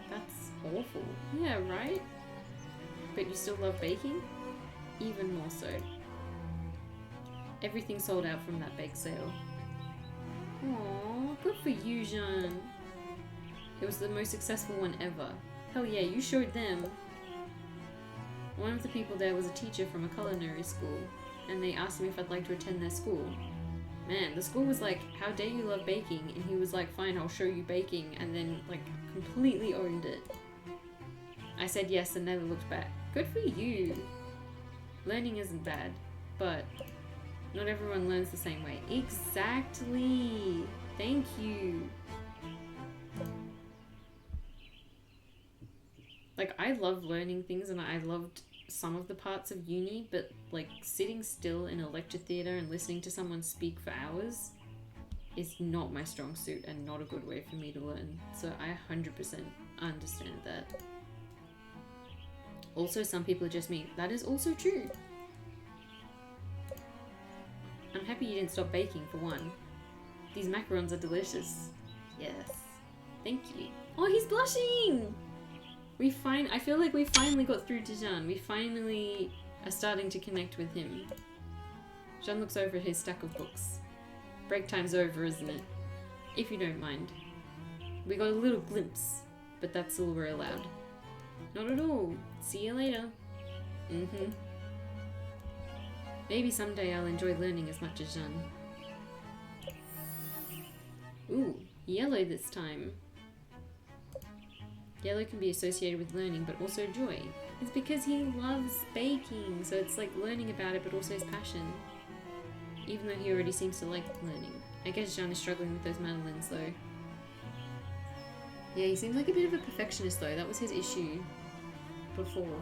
That's awful. Yeah, right? But you still love baking? Even more so. Everything sold out from that bake sale. Aww, good for you, Jean. It was the most successful one ever. Hell yeah, you showed them. One of the people there was a teacher from a culinary school, and they asked me if I'd like to attend their school. Man, the school was like, how dare you love baking? And he was like, fine, I'll show you baking, and then like completely owned it. I said yes and never looked back. Good for you. Learning isn't bad, but not everyone learns the same way. Exactly. Thank you. Like, I love learning things, and I loved some of the parts of uni, but like sitting still in a lecture theatre and listening to someone speak for hours is not my strong suit and not a good way for me to learn. So I 100% understand that. Also, some people are just me. That is also true. I'm happy you didn't stop baking, for one. These macarons are delicious. Yes. Thank you. Oh, he's blushing! I feel like we finally got through to Jean. We finally are starting to connect with him. Jean looks over at his stack of books. Break time's over, isn't it? If you don't mind. We got a little glimpse, but that's all we're allowed. Not at all. See you later. Mm-hmm. Maybe someday I'll enjoy learning as much as Jean. Ooh, yellow this time. Yellow can be associated with learning, but also joy. It's because he loves baking, so it's like learning about it, but also his passion. Even though he already seems to like learning. I guess Jean is struggling with those madeleines, though. Yeah, he seems like a bit of a perfectionist, though. That was his issue before.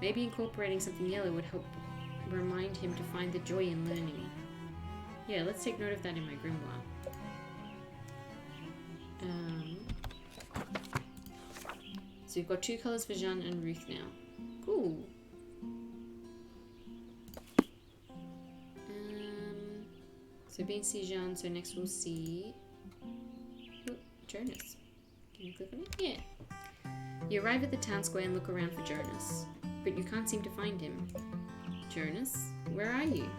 Maybe incorporating something yellow would help remind him to find the joy in learning. Yeah, let's take note of that in my grimoire. So we've got 2 colours for Jean and Ruth now. Cool. So we've been to see Jean, so next we'll see... Oh, Jonas. Can you click on it? Yeah. You arrive at the town square and look around for Jonas, but you can't seem to find him. Jonas, where are you?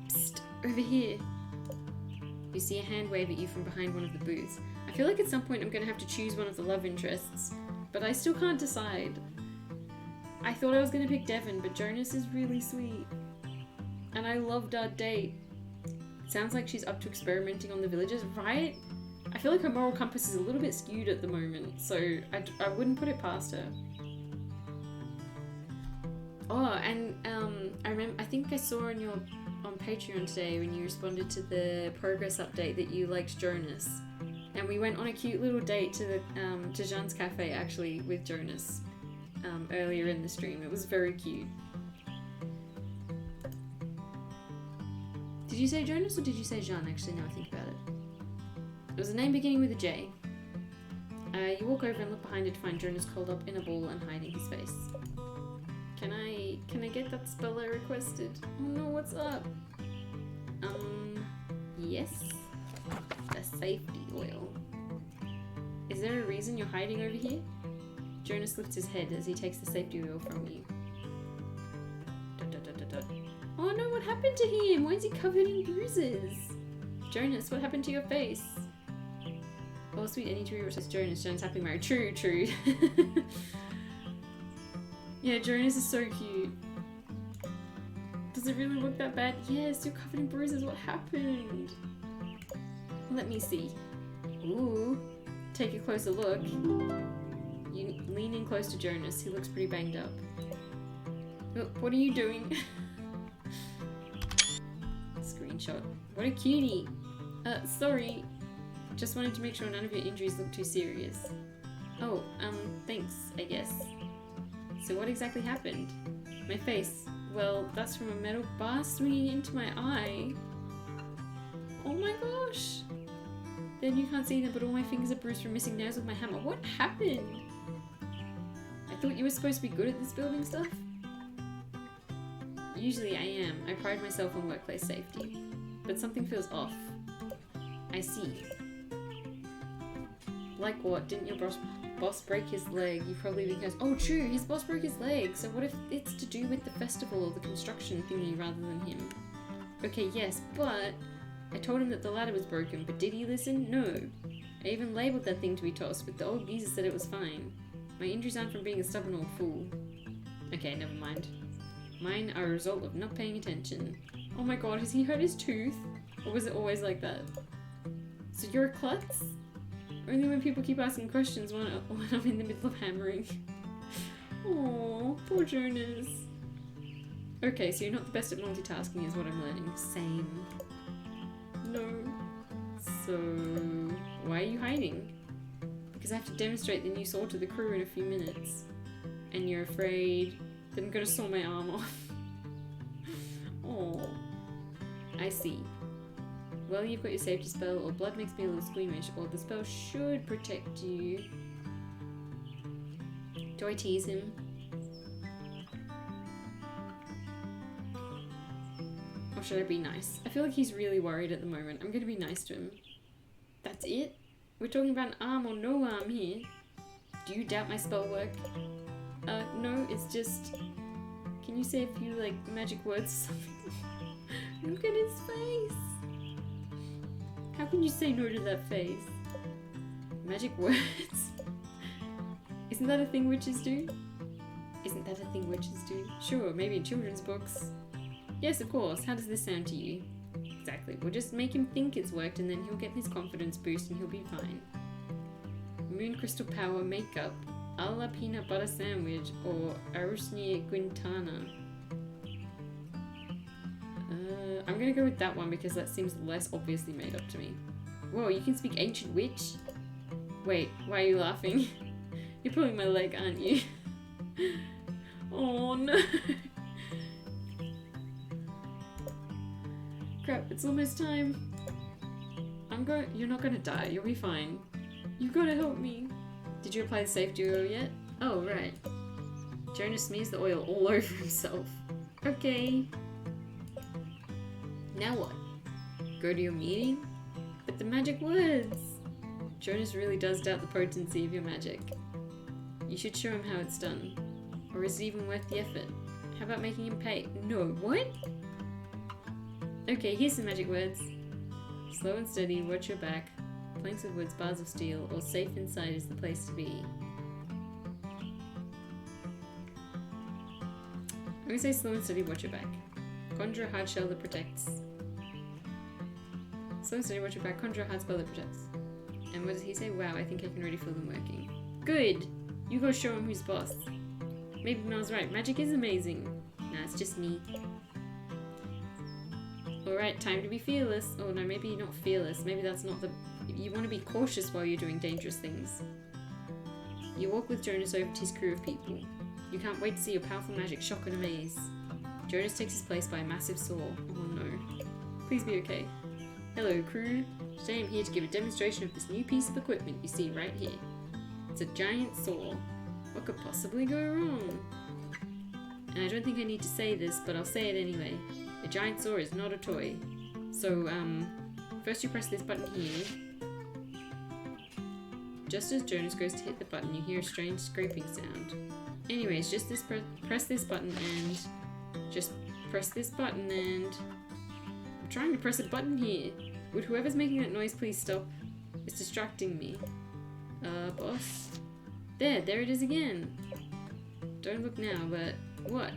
Psst, over here. You see a hand wave at you from behind one of the booths. I feel like at some point I'm gonna have to choose one of the love interests, but I still can't decide. I thought I was gonna pick Devon, but Jonas is really sweet. And I loved our date. It sounds like she's up to experimenting on the villagers, right? I feel like her moral compass is a little bit skewed at the moment, so I wouldn't put it past her. Oh, and I think I saw on Patreon today when you responded to the progress update that you liked Jonas, and we went on a cute little date to Jean's cafe actually with Jonas earlier in the stream. It was very cute. Did you say Jonas or did you say Jean? Actually, now I think about it. It was a name beginning with a J. You walk over and look behind it to find Jonas curled up in a ball and hiding his face. Can I get that spell I requested? Oh no, what's up? Yes. The safety oil. Is there a reason you're hiding over here? Jonas lifts his head as he takes the safety oil from you. Oh no, what happened to him? Why is he covered in bruises? Jonas, what happened to your face? Oh sweet, I need to reroll Jonas. Jonas happily married. True. Yeah, Jonas is so cute. Does it really look that bad? Yes, you're covered in bruises. What happened? Let me see. Ooh. Take a closer look. You lean in close to Jonas. He looks pretty banged up. Oh, what are you doing? Screenshot. What a cutie. Sorry. Just wanted to make sure none of your injuries look too serious. Oh, thanks, I guess. So what exactly happened? My face. Well, that's from a metal bar swinging into my eye. Oh my gosh. Then you can't see them, but all my fingers are bruised from missing nails with my hammer. What happened? I thought you were supposed to be good at this building stuff. Usually I am. I pride myself on workplace safety. But something feels off. I see. Like what? Didn't your boss break his leg? You probably because... Oh true, his boss broke his leg. So what if it's to do with the festival or the construction thingy rather than him? Okay, yes, but... I told him that the ladder was broken, but did he listen? No. I even labelled that thing to be tossed, but the old geezer said it was fine. My injuries aren't from being a stubborn old fool. Okay, never mind. Mine are a result of not paying attention. Oh my god, has he hurt his tooth? Or was it always like that? So you're a klutz? Only when people keep asking questions when I'm in the middle of hammering. Aww, poor Jonas. Okay, so you're not the best at multitasking is what I'm learning. Same. No. So, why are you hiding? Because I have to demonstrate the new saw to the crew in a few minutes. And you're afraid that I'm gonna saw my arm off. Oh, I see. Well, you've got your safety spell, or blood makes me a little squeamish, or the spell should protect you. Do I tease him? Or should I be nice? I feel like he's really worried at the moment. I'm gonna be nice to him. That's it? We're talking about an arm or no arm here. Do you doubt my spell work? No, it's just... Can you say a few, like, magic words or something? Look at his face! How can you say no to that face? Magic words? Isn't that a thing witches do? Isn't that a thing witches do? Sure, maybe in children's books. Yes, of course. How does this sound to you? Exactly. We'll just make him think it's worked and then he'll get his confidence boost and he'll be fine. Moon crystal power makeup, a la peanut butter sandwich, or arusni guintana. I'm gonna go with that one because that seems less obviously made up to me. Whoa, you can speak ancient witch? Wait, why are you laughing? You're pulling my leg, aren't you? Oh no. Crap, it's almost time. You're not gonna die, you'll be fine. You gotta help me. Did you apply the safety oil yet? Oh, right. Jonas smears the oil all over himself. Okay. Now what? Go to your meeting? But the magic words! Jonas really does doubt the potency of your magic. You should show him how it's done. Or is it even worth the effort? How about making him pay? No, what? Okay, here's some magic words. Slow and steady, watch your back. Planks of wood, bars of steel, or safe inside is the place to be. I'm gonna say slow and steady, watch your back. Conjure a hard shell that protects. Slow and steady, watch your back. Conjure a hard spell that protects. And what does he say? Wow, I think I can already feel them working. Good! You go show him who's boss. Maybe Mel's right. Magic is amazing. Nah, it's just me. Alright, time to be fearless. Oh no, maybe not fearless. Maybe that's not the... You want to be cautious while you're doing dangerous things. You walk with Jonas over to his crew of people. You can't wait to see your powerful magic shock and amaze. Jonas takes his place by a massive saw. Oh no. Please be okay. Hello, crew. Today I'm here to give a demonstration of this new piece of equipment you see right here. It's a giant saw. What could possibly go wrong? And I don't think I need to say this, but I'll say it anyway. A giant saw is not a toy. So, first you press this button here. Just as Jonas goes to hit the button, you hear a strange scraping sound. Anyways, just press this button and... Just press this button and... I'm trying to press a button here. Would whoever's making that noise please stop? It's distracting me. Boss? There it is again. Don't look now, but... What?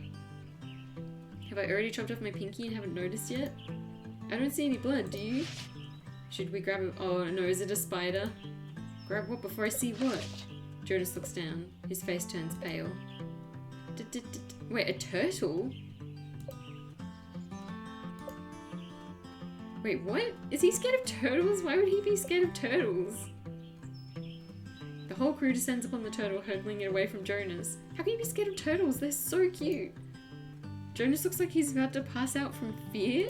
Have I already chopped off my pinky and haven't noticed yet? I don't see any blood, do you? Should we grab it? Oh no, is it a spider? Grab what before I see what? Jonas looks down. His face turns pale. Wait, a turtle? Wait, what? Is he scared of turtles? Why would he be scared of turtles? The whole crew descends upon the turtle, hurtling it away from Jonas. How can you be scared of turtles? They're so cute. Jonas looks like he's about to pass out from fear.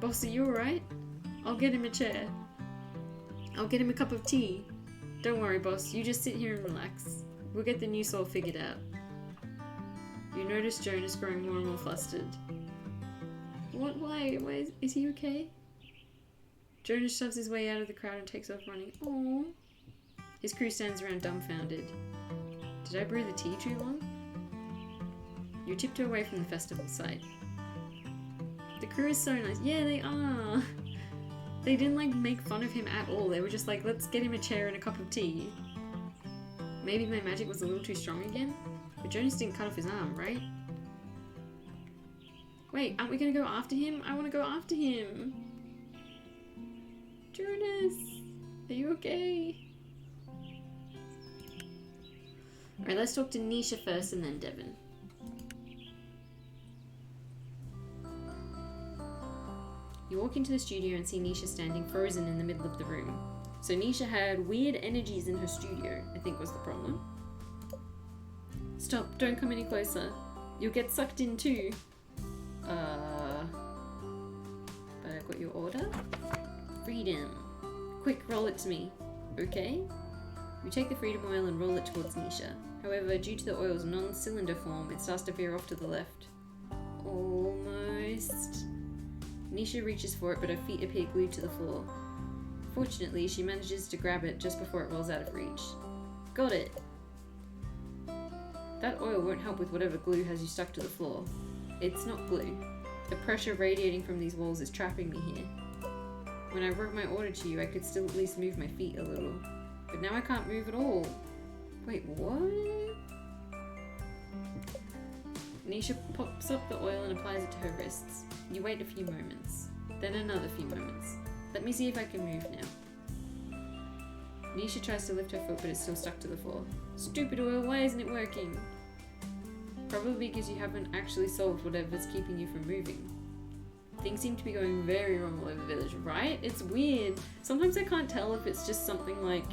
Boss, are you alright? I'll get him a chair. I'll get him a cup of tea. Don't worry, boss. You just sit here and relax. We'll get the new saw figured out. You notice Jonas growing more and more flustered. What? Why? Is he okay? Jonas shoves his way out of the crowd and takes off running. Aww. His crew stands around dumbfounded. Did I brew the tea too long? You tiptoe away from the festival site. The crew is so nice. Yeah, they are. They didn't like make fun of him at all. They were just like, let's get him a chair and a cup of tea. Maybe my magic was a little too strong again? But Jonas didn't cut off his arm, right? Wait, aren't we gonna go after him? I wanna go after him. Jonas, are you okay? Alright, let's talk to Nisha first and then Devin. You walk into the studio and see Nisha standing frozen in the middle of the room. So Nisha had weird energies in her studio, I think was the problem. Stop, don't come any closer. You'll get sucked in too. But I've got your order. Freedom. Quick, roll it to me. Okay? You take the freedom oil and roll it towards Nisha. However, due to the oil's non-cylinder form, it starts to veer off to the left. Almost. Nisha reaches for it, but her feet appear glued to the floor. Fortunately, she manages to grab it just before it rolls out of reach. Got it! That oil won't help with whatever glue has you stuck to the floor. It's not glue. The pressure radiating from these walls is trapping me here. When I wrote my order to you, I could still at least move my feet a little. But now I can't move at all. Wait, what? Nisha pops up the oil and applies it to her wrists. You wait a few moments. Then another few moments. Let me see if I can move now. Nisha tries to lift her foot, but it's still stuck to the floor. Stupid oil, why isn't it working? Probably because you haven't actually solved whatever's keeping you from moving. Things seem to be going very wrong all over the village, right? It's weird. Sometimes I can't tell if it's just something like,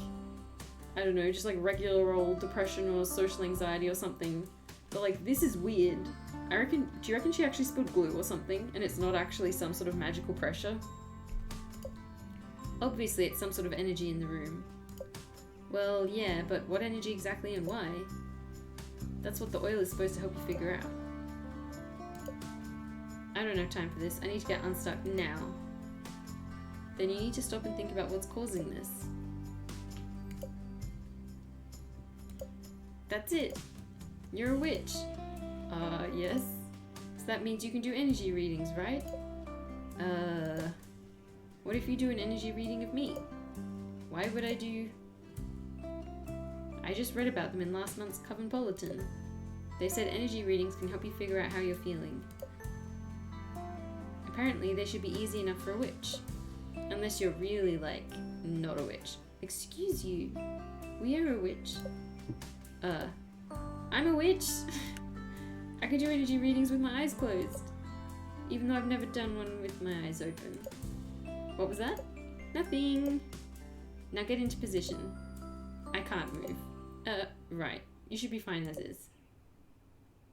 I don't know, just like regular old depression or social anxiety or something. But like, this is weird. Do you reckon she actually spilled glue or something and it's not actually some sort of magical pressure? Obviously it's some sort of energy in the room. Well, yeah, but what energy exactly and why? That's what the oil is supposed to help you figure out. I don't have time for this. I need to get unstuck now. Then you need to stop and think about what's causing this. That's it. You're a witch. Yes. So that means you can do energy readings, right? What if you do an energy reading of me? Why would I do... I just read about them in last month's Cosmopolitan. They said energy readings can help you figure out how you're feeling. Apparently, they should be easy enough for a witch. Unless you're really, like, not a witch. Excuse you. We are a witch. I'm a witch! I can do energy readings with my eyes closed. Even though I've never done one with my eyes open. What was that? Nothing! Now get into position. I can't move. Right. You should be fine as is.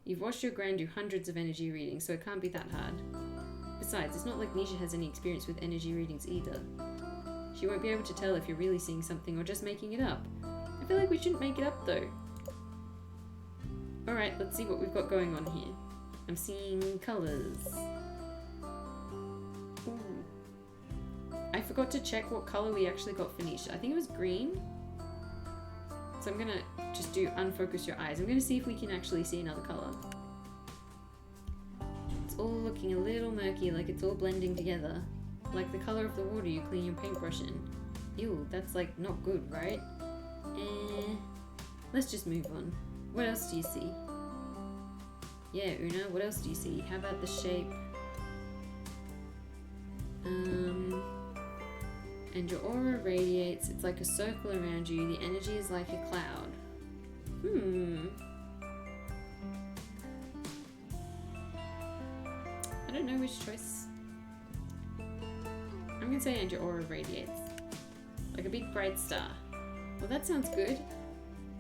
You've watched your gran do hundreds of energy readings, so it can't be that hard. Besides, it's not like Nisha has any experience with energy readings either. She won't be able to tell if you're really seeing something or just making it up. I feel like we shouldn't make it up though. Alright, let's see what we've got going on here. I'm seeing colours. Ooh. I forgot to check what colour we actually got for Nisha. I think it was green. So I'm gonna just do unfocus your eyes. I'm gonna see if we can actually see another colour. It's all looking a little murky, like it's all blending together. Like the colour of the water you clean your paintbrush in. Ew, that's like not good, right? Let's just move on. What else do you see? Yeah, Una, what else do you see? How about the shape? And your aura radiates, it's like a circle around you, the energy is like a cloud. I don't know which choice. I'm gonna say and your aura radiates. Like a big bright star. Well, that sounds good.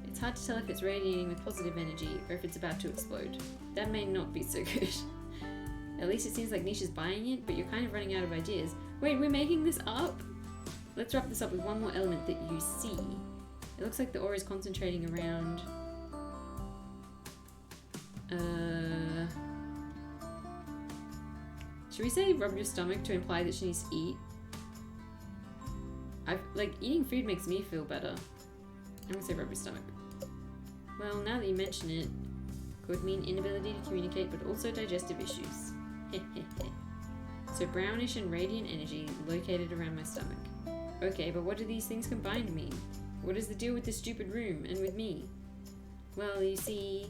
It's hard to tell if it's radiating with positive energy or if it's about to explode. That may not be so good. At least it seems like Nisha's buying it, but you're kind of running out of ideas. Wait, we're making this up? Let's wrap this up with one more element that you see. It looks like the aura is concentrating around... Should we say rub your stomach to imply that she needs to eat? Like, eating food makes me feel better. I'm gonna say rub your stomach. Well, now that you mention it, could mean inability to communicate, but also digestive issues. So brownish and radiant energy located around my stomach. Okay, but what do these things combined mean? What is the deal with this stupid room, and with me? Well, you see,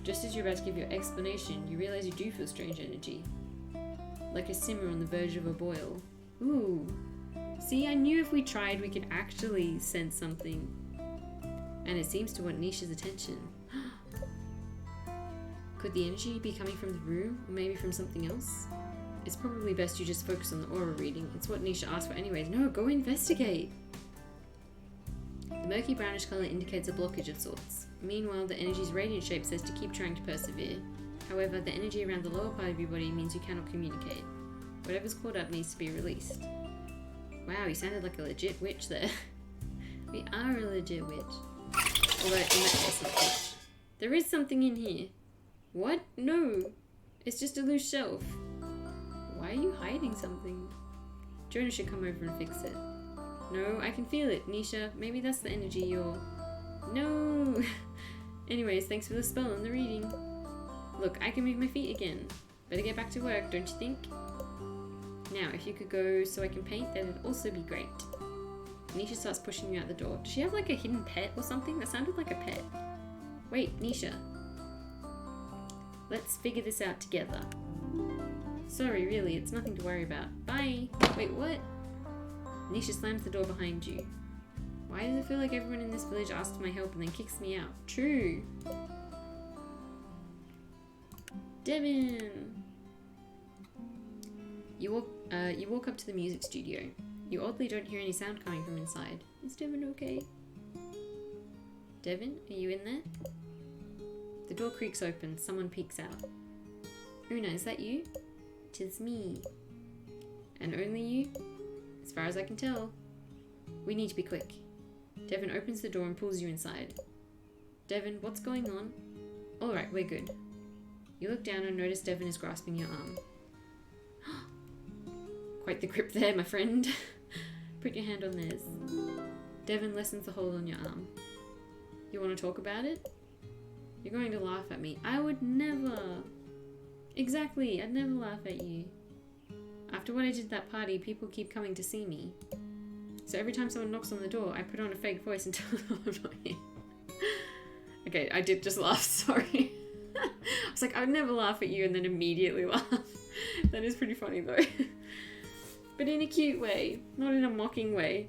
just as you're about to give your explanation, you realize you do feel strange energy. Like a simmer on the verge of a boil. Ooh. See, I knew if we tried we could actually sense something. And it seems to want Nisha's attention. Could the energy be coming from the room, or maybe from something else? It's probably best you just focus on the aura reading. It's what Nisha asked for anyways. No, go investigate! The murky brownish colour indicates a blockage of sorts. Meanwhile, the energy's radiant shape says to keep trying to persevere. However, the energy around the lower part of your body means you cannot communicate. Whatever's caught up needs to be released. Wow, you sounded like a legit witch there. We are a legit witch. Although, in that case, not witch. There is something in here. What? No! It's just a loose shelf. Why are you hiding something? Jonah should come over and fix it. No, I can feel it, Nisha. Maybe that's the energy you're... No! Anyways, thanks for the spell and the reading. Look, I can move my feet again. Better get back to work, don't you think? Now, if you could go so I can paint, that'd also be great. Nisha starts pushing you out the door. Does she have like a hidden pet or something? That sounded like a pet. Wait, Nisha. Let's figure this out together. Sorry, really, it's nothing to worry about. Bye! Wait, what? Nisha slams the door behind you. Why does it feel like everyone in this village asks for my help and then kicks me out? True! Devin! You walk up to the music studio. You oddly don't hear any sound coming from inside. Is Devin okay? Devin, are you in there? The door creaks open. Someone peeks out. Una, is that you? 'Tis me. And only you? As far as I can tell. We need to be quick. Devin opens the door and pulls you inside. Devin, what's going on? Alright, we're good. You look down and notice Devin is grasping your arm. Quite the grip there, my friend. Put your hand on theirs. Devin lessens the hold on your arm. You want to talk about it? You're going to laugh at me. I would never. Exactly, I'd never laugh at you. After what I did at that party, people keep coming to see me. So every time someone knocks on the door, I put on a fake voice and tell them I'm not here. Okay, I did just laugh, sorry. I was like, I would never laugh at you and then immediately laugh. That is pretty funny though. But in a cute way, not in a mocking way.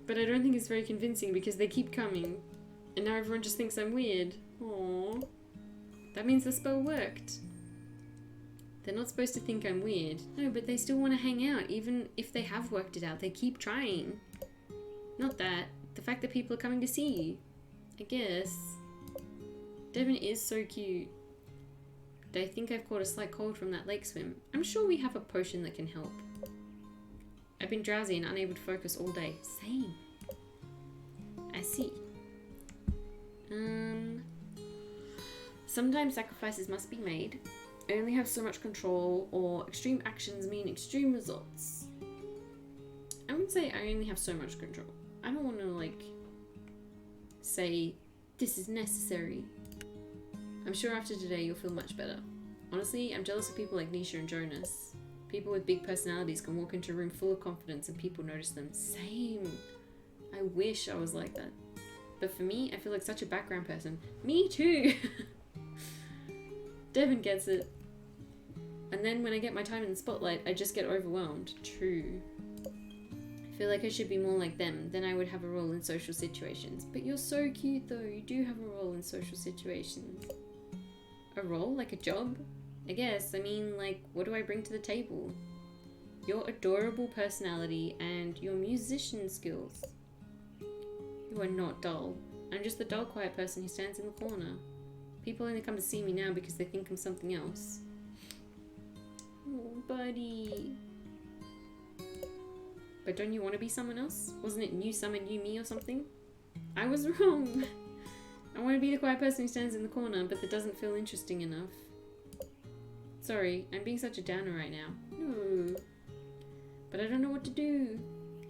But I don't think it's very convincing because they keep coming. And now everyone just thinks I'm weird. Aww. That means the spell worked. They're not supposed to think I'm weird. No, but they still want to hang out. Even if they have worked it out, they keep trying. Not that. The fact that people are coming to see you. I guess. Devin is so cute. I think I've caught a slight cold from that lake swim. I'm sure we have a potion that can help. I've been drowsy and unable to focus all day. Same. I see. Sometimes sacrifices must be made. I only have so much control, or extreme actions mean extreme results. I wouldn't say I only have so much control. I don't want to, like, say, this is necessary. I'm sure after today you'll feel much better. Honestly, I'm jealous of people like Nisha and Jonas. People with big personalities can walk into a room full of confidence and people notice them. Same. I wish I was like that. But for me, I feel like such a background person. Me too! Devin gets it. And then when I get my time in the spotlight, I just get overwhelmed. True. I feel like I should be more like them. Then I would have a role in social situations. But you're so cute though. You do have a role in social situations. A role? Like a job? I guess. I mean, like, what do I bring to the table? Your adorable personality and your musician skills. You are not dull. I'm just the dull, quiet person who stands in the corner. People only come to see me now because they think I'm something else. Oh, buddy. But don't you want to be someone else? Wasn't it new summer, new me or something? I was wrong. I want to be the quiet person who stands in the corner, but that doesn't feel interesting enough. Sorry, I'm being such a downer right now. No. But I don't know what to do.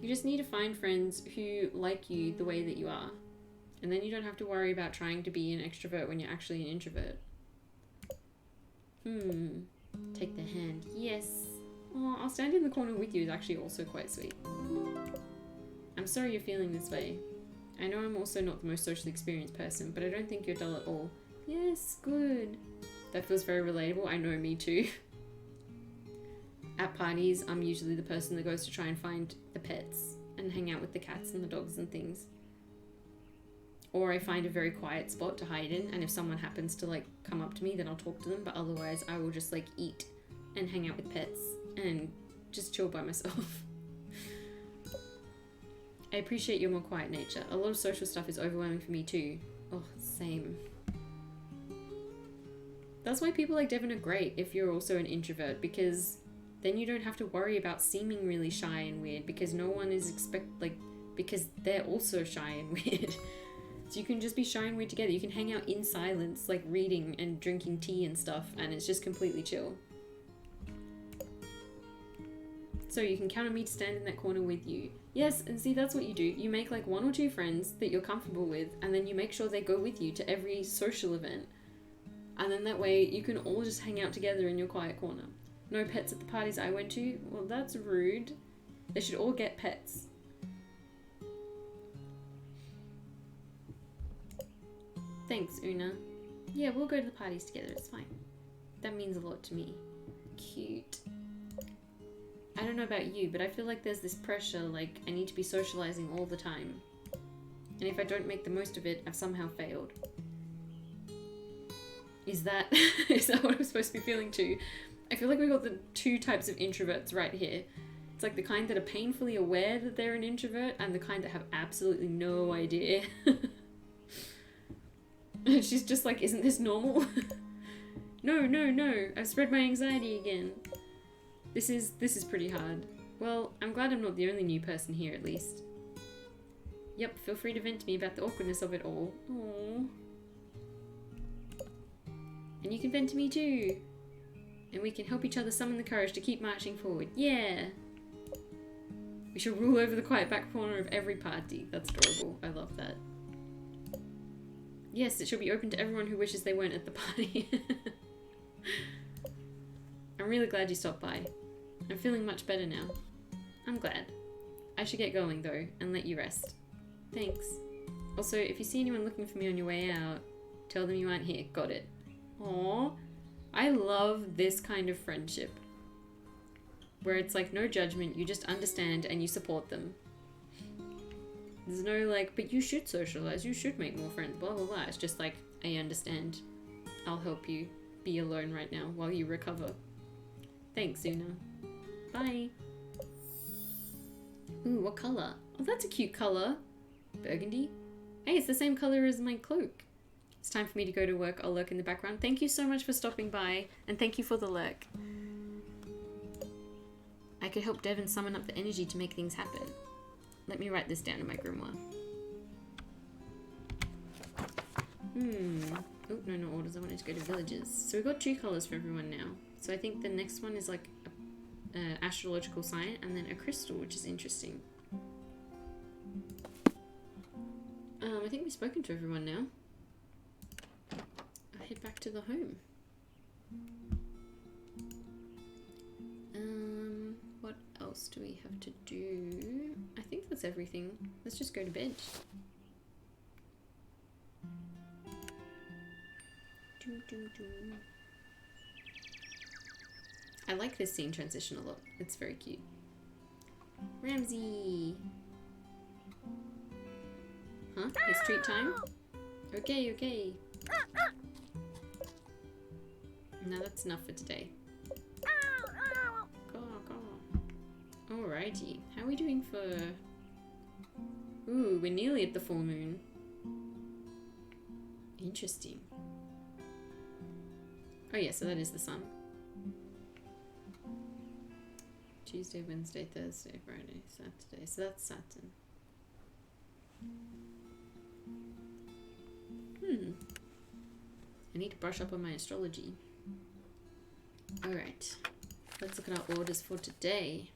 You just need to find friends who like you the way that you are. And then you don't have to worry about trying to be an extrovert when you're actually an introvert. Take the hand. Yes. Oh, I'll stand in the corner with you is actually also quite sweet. I'm sorry you're feeling this way. I know I'm also not the most socially experienced person, but I don't think you're dull at all. Yes, good. That feels very relatable. I know, me too. At parties, I'm usually the person that goes to try and find the pets and hang out with the cats and the dogs and things. Or I find a very quiet spot to hide in, and if someone happens to like come up to me, then I'll talk to them, but otherwise I will just like eat and hang out with pets and just chill by myself. I appreciate your more quiet nature. A lot of social stuff is overwhelming for me too. Oh, same. That's why people like Devin are great if you're also an introvert, because then you don't have to worry about seeming really shy and weird, because no one is because they're also shy and weird. So you can just be shy and weird together. You can hang out in silence, like reading and drinking tea and stuff, and it's just completely chill. So you can count on me to stand in that corner with you. Yes, and see, that's what you do. You make like 1 or 2 friends that you're comfortable with, and then you make sure they go with you to every social event. And then that way you can all just hang out together in your quiet corner. No pets at the parties I went to? Well, that's rude. They should all get pets. Thanks, Una. Yeah, we'll go to the parties together, it's fine. That means a lot to me. Cute. I don't know about you, but I feel like there's this pressure, like I need to be socializing all the time. And if I don't make the most of it, I've somehow failed. Is that what I'm supposed to be feeling too? I feel like we've got the 2 types of introverts right here. It's like the kind that are painfully aware that they're an introvert and the kind that have absolutely no idea. And she's just like, isn't this normal? No, I've spread my anxiety again. This is pretty hard. Well, I'm glad I'm not the only new person here at least. Yep, feel free to vent to me about the awkwardness of it all. Aww. And you can vent to me too. And we can help each other summon the courage to keep marching forward. Yeah! We shall rule over the quiet back corner of every party. That's adorable. I love that. Yes, it shall be open to everyone who wishes they weren't at the party. I'm really glad you stopped by. I'm feeling much better now. I'm glad. I should get going though and let you rest. Thanks. Also, if you see anyone looking for me on your way out, tell them you aren't here. Got it. Aww. I love this kind of friendship. Where it's like no judgment, you just understand and you support them. There's no like, but you should socialize, you should make more friends, blah blah blah. It's just like, I understand. I'll help you be alone right now while you recover. Thanks, Una. Bye. Ooh, what colour? Oh, that's a cute colour. Burgundy. Hey, it's the same colour as my cloak. It's time for me to go to work. I'll lurk in the background. Thank you so much for stopping by, and thank you for the lurk. I could help Devon summon up the energy to make things happen. Let me write this down in my grimoire. Oh, no orders. I wanted to go to villages. So we've got 2 colours for everyone now. So I think the next one is like astrological sign and then a crystal, which is interesting. I think we've spoken to everyone now. I'll head back to the home. What else do we have to do? I think that's everything. Let's just go to bed. I like this scene transition a lot. It's very cute. Ramsey! Huh? It's treat time? Okay, okay. No, that's enough for today. Alrighty. How are we doing for... Ooh, we're nearly at the full moon. Interesting. Oh yeah, so that is the sun. Tuesday, Wednesday, Thursday, Friday, Saturday. So that's Saturn. I need to brush up on my astrology. Alright. Let's look at our orders for today.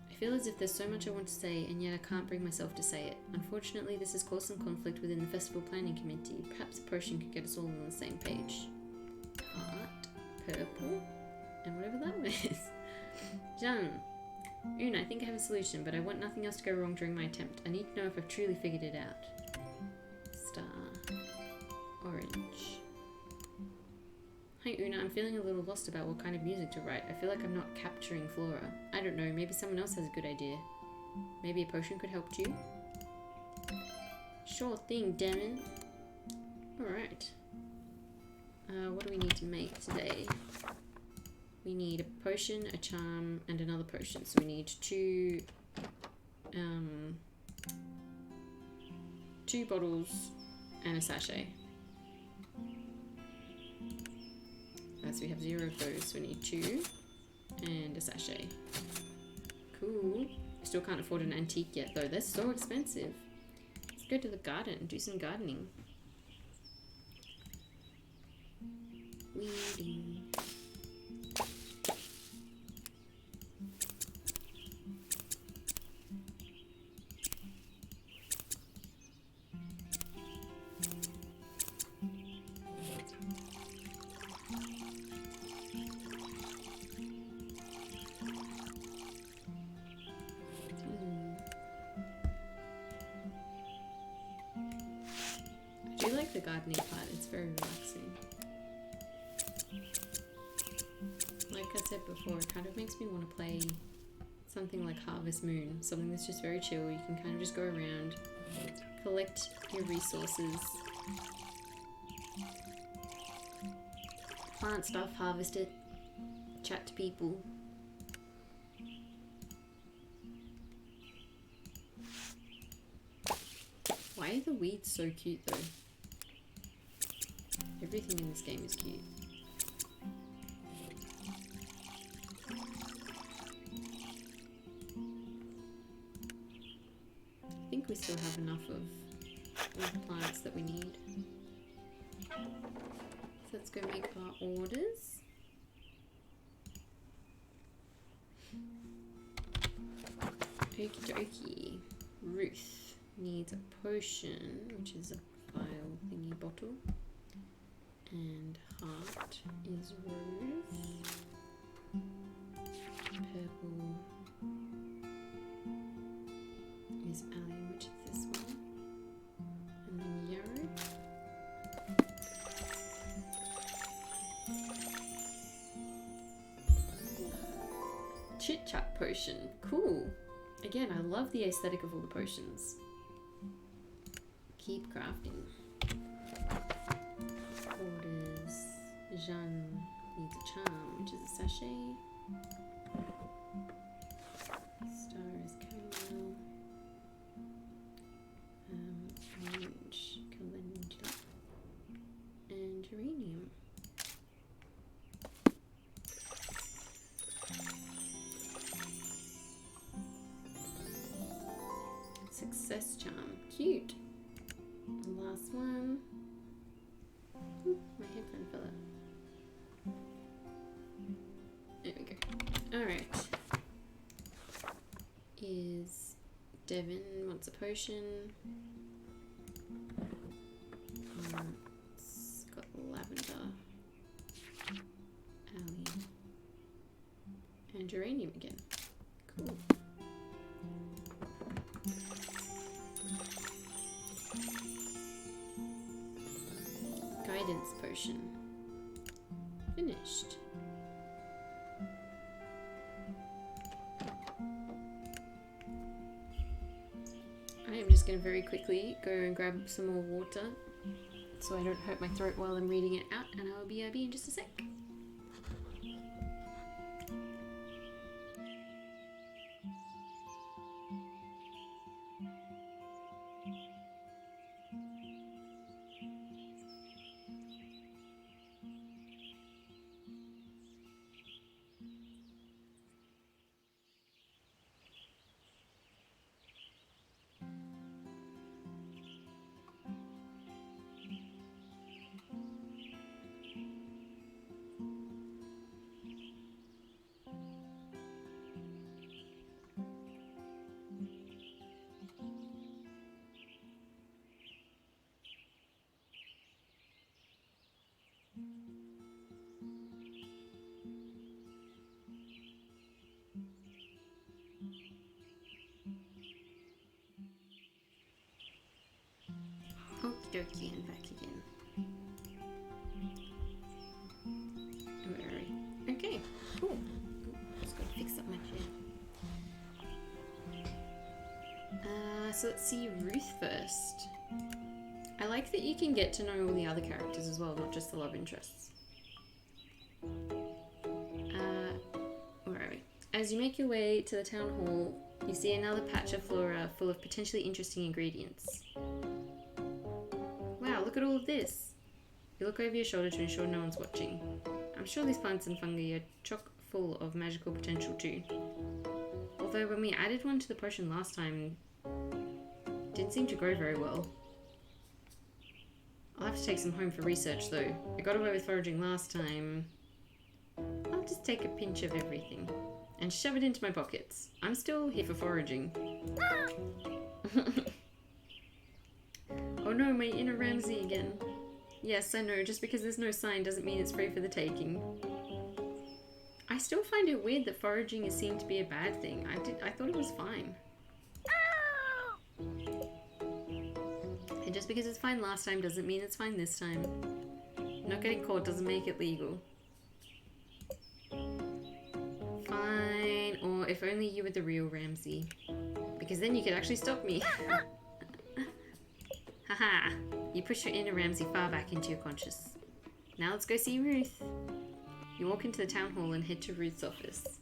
I feel as if there's so much I want to say, and yet I can't bring myself to say it. Unfortunately, this has caused some conflict within the festival planning committee. Perhaps a potion could get us all on the same page. Heart, purple, and whatever that one is. Jan. Una, I think I have a solution, but I want nothing else to go wrong during my attempt. I need to know if I've truly figured it out. Star. Orange. Hi Una, I'm feeling a little lost about what kind of music to write. I feel like I'm not capturing Flora. I don't know, maybe someone else has a good idea. Maybe a potion could help too? Sure thing, Demon. Alright. What do we need to make today? We need a potion, a charm, and another potion. So we need two bottles and a sachet. So we have 0 of those, so we need 2 and a sachet. Cool. Still can't afford an antique yet though, they're so expensive. Let's go to the garden and do some gardening. Weeding. The gardening part, it's very relaxing. Like I said before, it kind of makes me want to play something like Harvest Moon, something that's just very chill. You can kind of just go around, collect your resources, plant stuff, harvest it, chat to people. Why are the weeds so cute though? Everything in this game is cute. I think we still have enough of all the plants that we need. So let's go make our orders. Okie dokie. Ruth needs a potion, which is a vial thingy bottle. And heart is rose. Purple Chit Chat potion. Cool. Again, I love the aesthetic of all the potions. Keep crafting. Orders. Jeanne needs a charm, which is a sachet. Star is caramel. Orange, calendula, and geranium. Success charm. Cute. Last one. Ooh, my headphone fell out. There we go. Alright. Is Devin wants a potion. It's got lavender. Allie. And geranium again. Cool. Guidance potion. Finished. I am just going to very quickly go and grab some more water so I don't hurt my throat while I'm reading it out, and I'll be in just a sec. Okie dokie, and back again. Where are we? Okay, cool. Just gotta fix up my chair. So let's see Ruth first. I like that you can get to know all the other characters as well, not just the love interests. Where are we? As you make your way to the town hall, you see another patch of flora full of potentially interesting ingredients. Wow, look at all of this. You look over your shoulder to ensure no one's watching. I'm sure these plants and fungi are chock full of magical potential too. Although when we added one to the potion last time, it didn't seem to grow very well. I'll have to take some home for research though. I got away with foraging last time. I'll just take a pinch of everything and shove it into my pockets. I'm still here for foraging. Oh no, my inner Ramsey again. Yes, I know, just because there's no sign doesn't mean it's free for the taking. I still find it weird that foraging is seen to be a bad thing. I thought it was fine. And just because it's fine last time doesn't mean it's fine this time. Not getting caught doesn't make it legal. Fine, or if only you were the real Ramsey. Because then you could actually stop me. Haha, you push your inner Ramsey far back into your conscious. Now let's go see Ruth. You walk into the town hall and head to Ruth's office.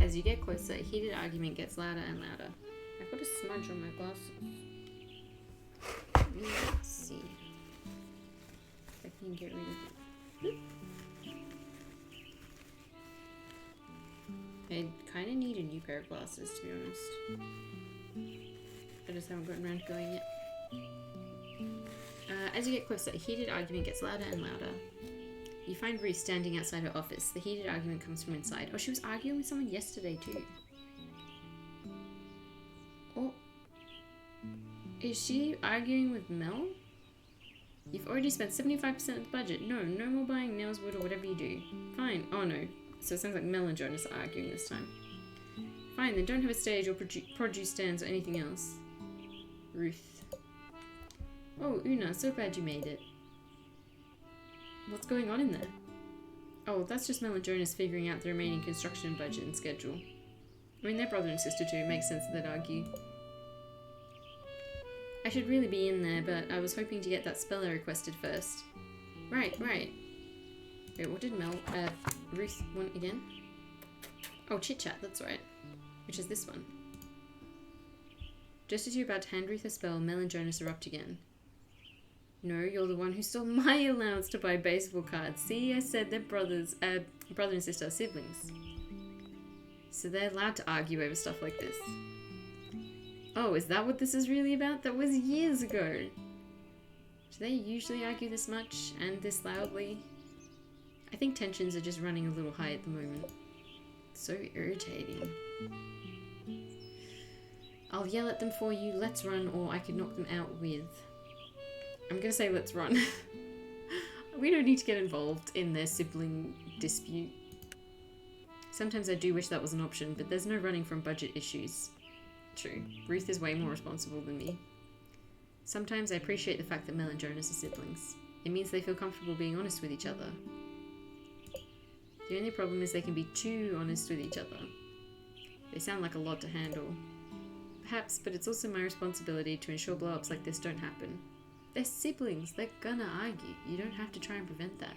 As you get closer, a heated argument gets louder and louder. I've got a smudge on my glasses. Let's see if I can get rid of it. I kind of need a new pair of glasses, to be honest. I just haven't gotten around to going yet. As you get closer, a heated argument gets louder and louder. You find Ruth standing outside her office. The heated argument comes from inside. Oh, she was arguing with someone yesterday too. Oh, is she arguing with Mel? You've already spent 75% of the budget. No more buying nails, wood, or whatever you do. Fine. Oh no. So it sounds like Mel and Jonas are arguing this time. Fine, then don't have a stage or produce stands or anything else. Ruth. Oh, Una, so glad you made it. What's going on in there? Oh, that's just Mel and Jonas figuring out the remaining construction budget and schedule. I mean, they're brother and sister too. It makes sense that they'd argue. I should really be in there, but I was hoping to get that spell I requested first. Right. Wait, what did Ruth want again? Oh, Chit Chat, that's right. Which is this one. Just as you're about to hand Ruth a spell, Mel and Jonas erupt again. No, you're the one who stole my allowance to buy baseball cards. See, I said they're brother and sister, siblings. So they're allowed to argue over stuff like this. Oh, is that what this is really about? That was years ago. Do they usually argue this much and this loudly? I think tensions are just running a little high at the moment. So irritating. I'll yell at them for you, let's run, or I could knock them out with... I'm gonna say let's run. We don't need to get involved in their sibling dispute. Sometimes I do wish that was an option, but there's no running from budget issues. True. Ruth is way more responsible than me. Sometimes I appreciate the fact that Mel and Jonas are siblings. It means they feel comfortable being honest with each other. The only problem is they can be too honest with each other. They sound like a lot to handle. Perhaps, but it's also my responsibility to ensure blow-ups like this don't happen. They're siblings, they're gonna argue. You don't have to try and prevent that.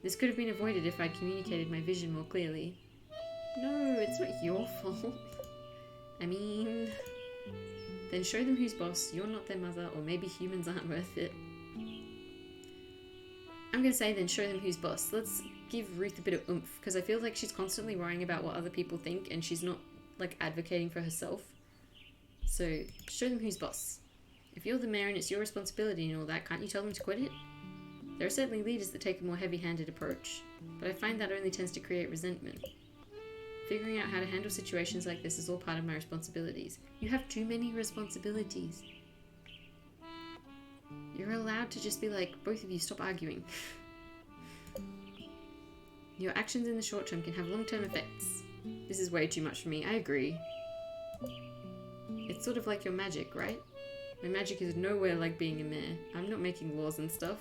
This could have been avoided if I'd communicated my vision more clearly. No, it's not your fault. I mean... Then show them who's boss, you're not their mother, or maybe humans aren't worth it. I'm gonna say then show them who's boss. Let's give Ruth a bit of oomph, because I feel like she's constantly worrying about what other people think, and she's not, like, advocating for herself. So, show them who's boss. If you're the mayor and it's your responsibility and all that, can't you tell them to quit it? There are certainly leaders that take a more heavy-handed approach, but I find that only tends to create resentment. Figuring out how to handle situations like this is all part of my responsibilities. You have too many responsibilities. You're allowed to just be like, both of you stop arguing. Your actions in the short term can have long-term effects. This is way too much for me, I agree. It's sort of like your magic, right? My magic is nowhere like being a mayor. I'm not making laws and stuff.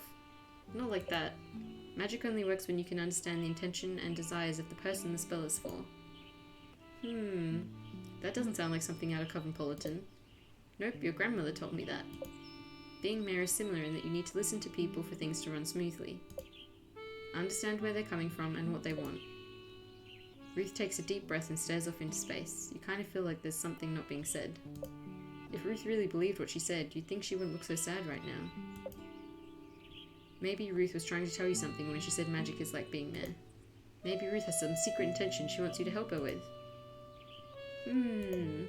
Not like that. Magic only works when you can understand the intention and desires of the person the spell is for. That doesn't sound like something out of Cosmopolitan. Nope, your grandmother told me that. Being mayor is similar in that you need to listen to people for things to run smoothly. Understand where they're coming from and what they want. Ruth takes a deep breath and stares off into space. You kind of feel like there's something not being said. If Ruth really believed what she said, you'd think she wouldn't look so sad right now. Maybe Ruth was trying to tell you something when she said magic is like being mayor. Maybe Ruth has some secret intention she wants you to help her with. It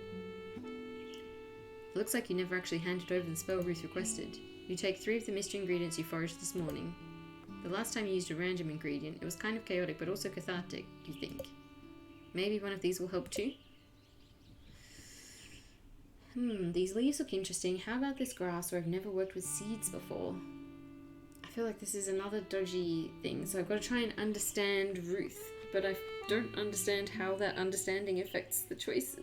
looks like you never actually handed over the spell Ruth requested. You take 3 of the mystery ingredients you foraged this morning. The last time you used a random ingredient, it was kind of chaotic but also cathartic, you think. Maybe one of these will help too? These leaves look interesting. How about this grass where I've never worked with seeds before? I feel like this is another dodgy thing, so I've got to try and understand Ruth, but I don't understand how that understanding affects the choices.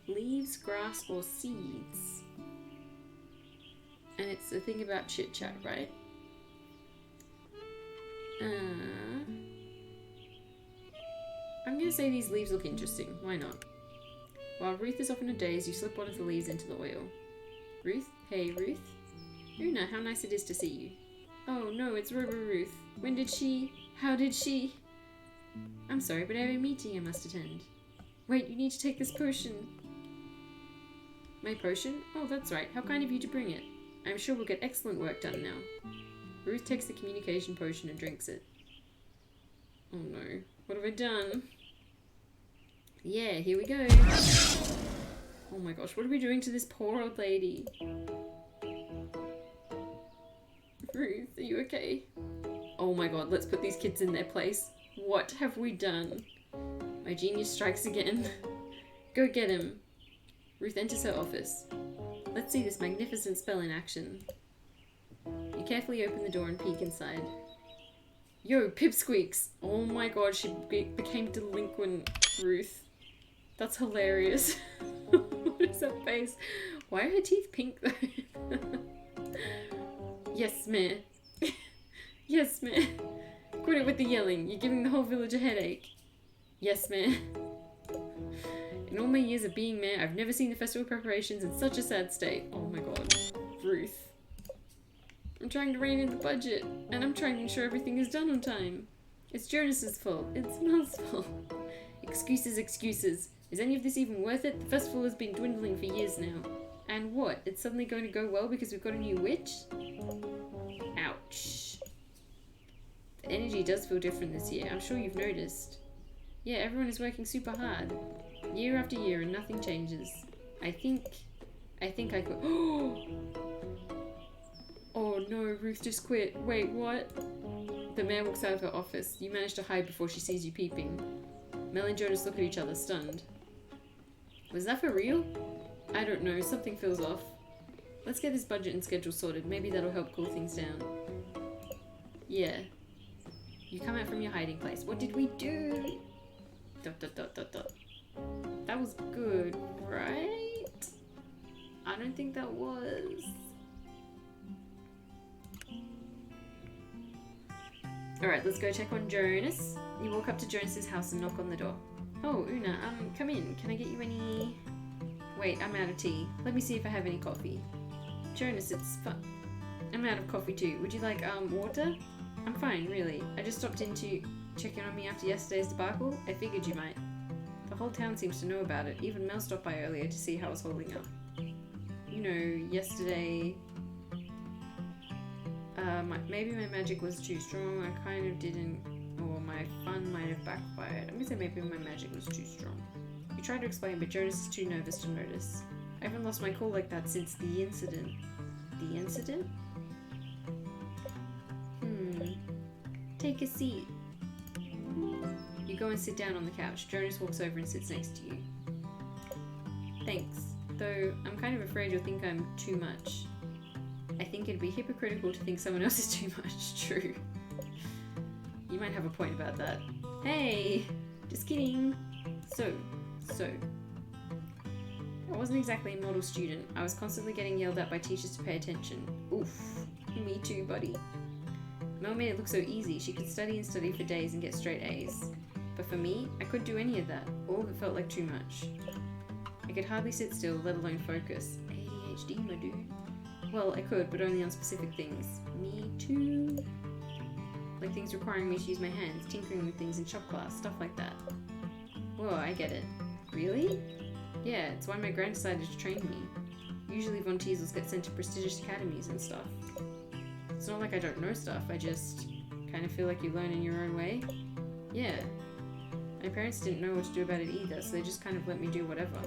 Leaves, grass, or seeds? And it's a thing about chit chat, right? I'm gonna say these leaves look interesting. Why not? While Ruth is off in a daze, you slip one of the leaves into the oil. Ruth? Hey, Ruth? Una, how nice it is to see you. Oh no, it's Robo Ruth. When did she... How did she... I'm sorry, but I have a meeting I must attend. Wait, you need to take this potion. My potion? Oh, that's right. How kind of you to bring it. I'm sure we'll get excellent work done now. Ruth takes the communication potion and drinks it. Oh no. What have I done? Yeah, here we go. Oh my gosh, what are we doing to this poor old lady? Ruth, are you okay? Oh my god, let's put these kids in their place. What have we done? My genius strikes again. Go get him. Ruth enters her office. Let's see this magnificent spell in action. You carefully open the door and peek inside. Yo, pipsqueaks! Oh my god, she became delinquent, Ruth. That's hilarious. What is that face? Why are her teeth pink though? Yes, Mayor. Yes, Mayor. Quit it with the yelling. You're giving the whole village a headache. Yes, man. In all my years of being mayor, I've never seen the festival preparations in such a sad state. Oh my god. Ruth. I'm trying to rein in the budget, and I'm trying to ensure everything is done on time. It's Jonas's fault. It's Mel's fault. Excuses, excuses. Is any of this even worth it? The festival has been dwindling for years now. And what? It's suddenly going to go well because we've got a new witch? Ouch. The energy does feel different this year. I'm sure you've noticed. Yeah, everyone is working super hard. Year after year and nothing changes. I think I could... Oh no, Ruth just quit. Wait, what? The mayor walks out of her office. You manage to hide before she sees you peeping. Mel and Jonas look at each other, stunned. Was that for real? I don't know, something feels off. Let's get this budget and schedule sorted. Maybe that'll help cool things down. Yeah. You come out from your hiding place. What did we do? ... That was good, right? I don't think that was. Alright, let's go check on Jonas. You walk up to Jonas's house and knock on the door. Oh, Una, come in. Can I get you any... Wait, I'm out of tea. Let me see if I have any coffee. Jonas, it's fun. I'm out of coffee too. Would you like, water? I'm fine, really. I just stopped in to check in on me after yesterday's debacle. I figured you might. The whole town seems to know about it. Even Mel stopped by earlier to see how I was holding up. You know, yesterday... maybe my magic was too strong. I kind of didn't... Or my fun might have backfired. I'm gonna say maybe my magic was too strong. You tried to explain, but Jonas is too nervous to notice. I haven't lost my cool like that since the incident. The incident? Take a seat. You go and sit down on the couch. Jonas walks over and sits next to you. Thanks. Though I'm kind of afraid you'll think I'm too much. I think it'd be hypocritical to think someone else is too much. True. You might have a point about that. Hey! Just kidding. So. I wasn't exactly a model student. I was constantly getting yelled at by teachers to pay attention. Oof. Me too, buddy. Mel made it look so easy. She could study and study for days and get straight A's. But for me, I couldn't do any of that. All of it felt like too much. I could hardly sit still, let alone focus. ADHD, my dude. Well, I could, but only on specific things. Me too. Like things requiring me to use my hands, tinkering with things in shop class, stuff like that. Whoa, I get it. Really? Yeah, it's why my grand decided to train me. Usually Von Teasels get sent to prestigious academies and stuff. It's not like I don't know stuff, I just kind of feel like you learn in your own way. Yeah. My parents didn't know what to do about it either, so they just kind of let me do whatever.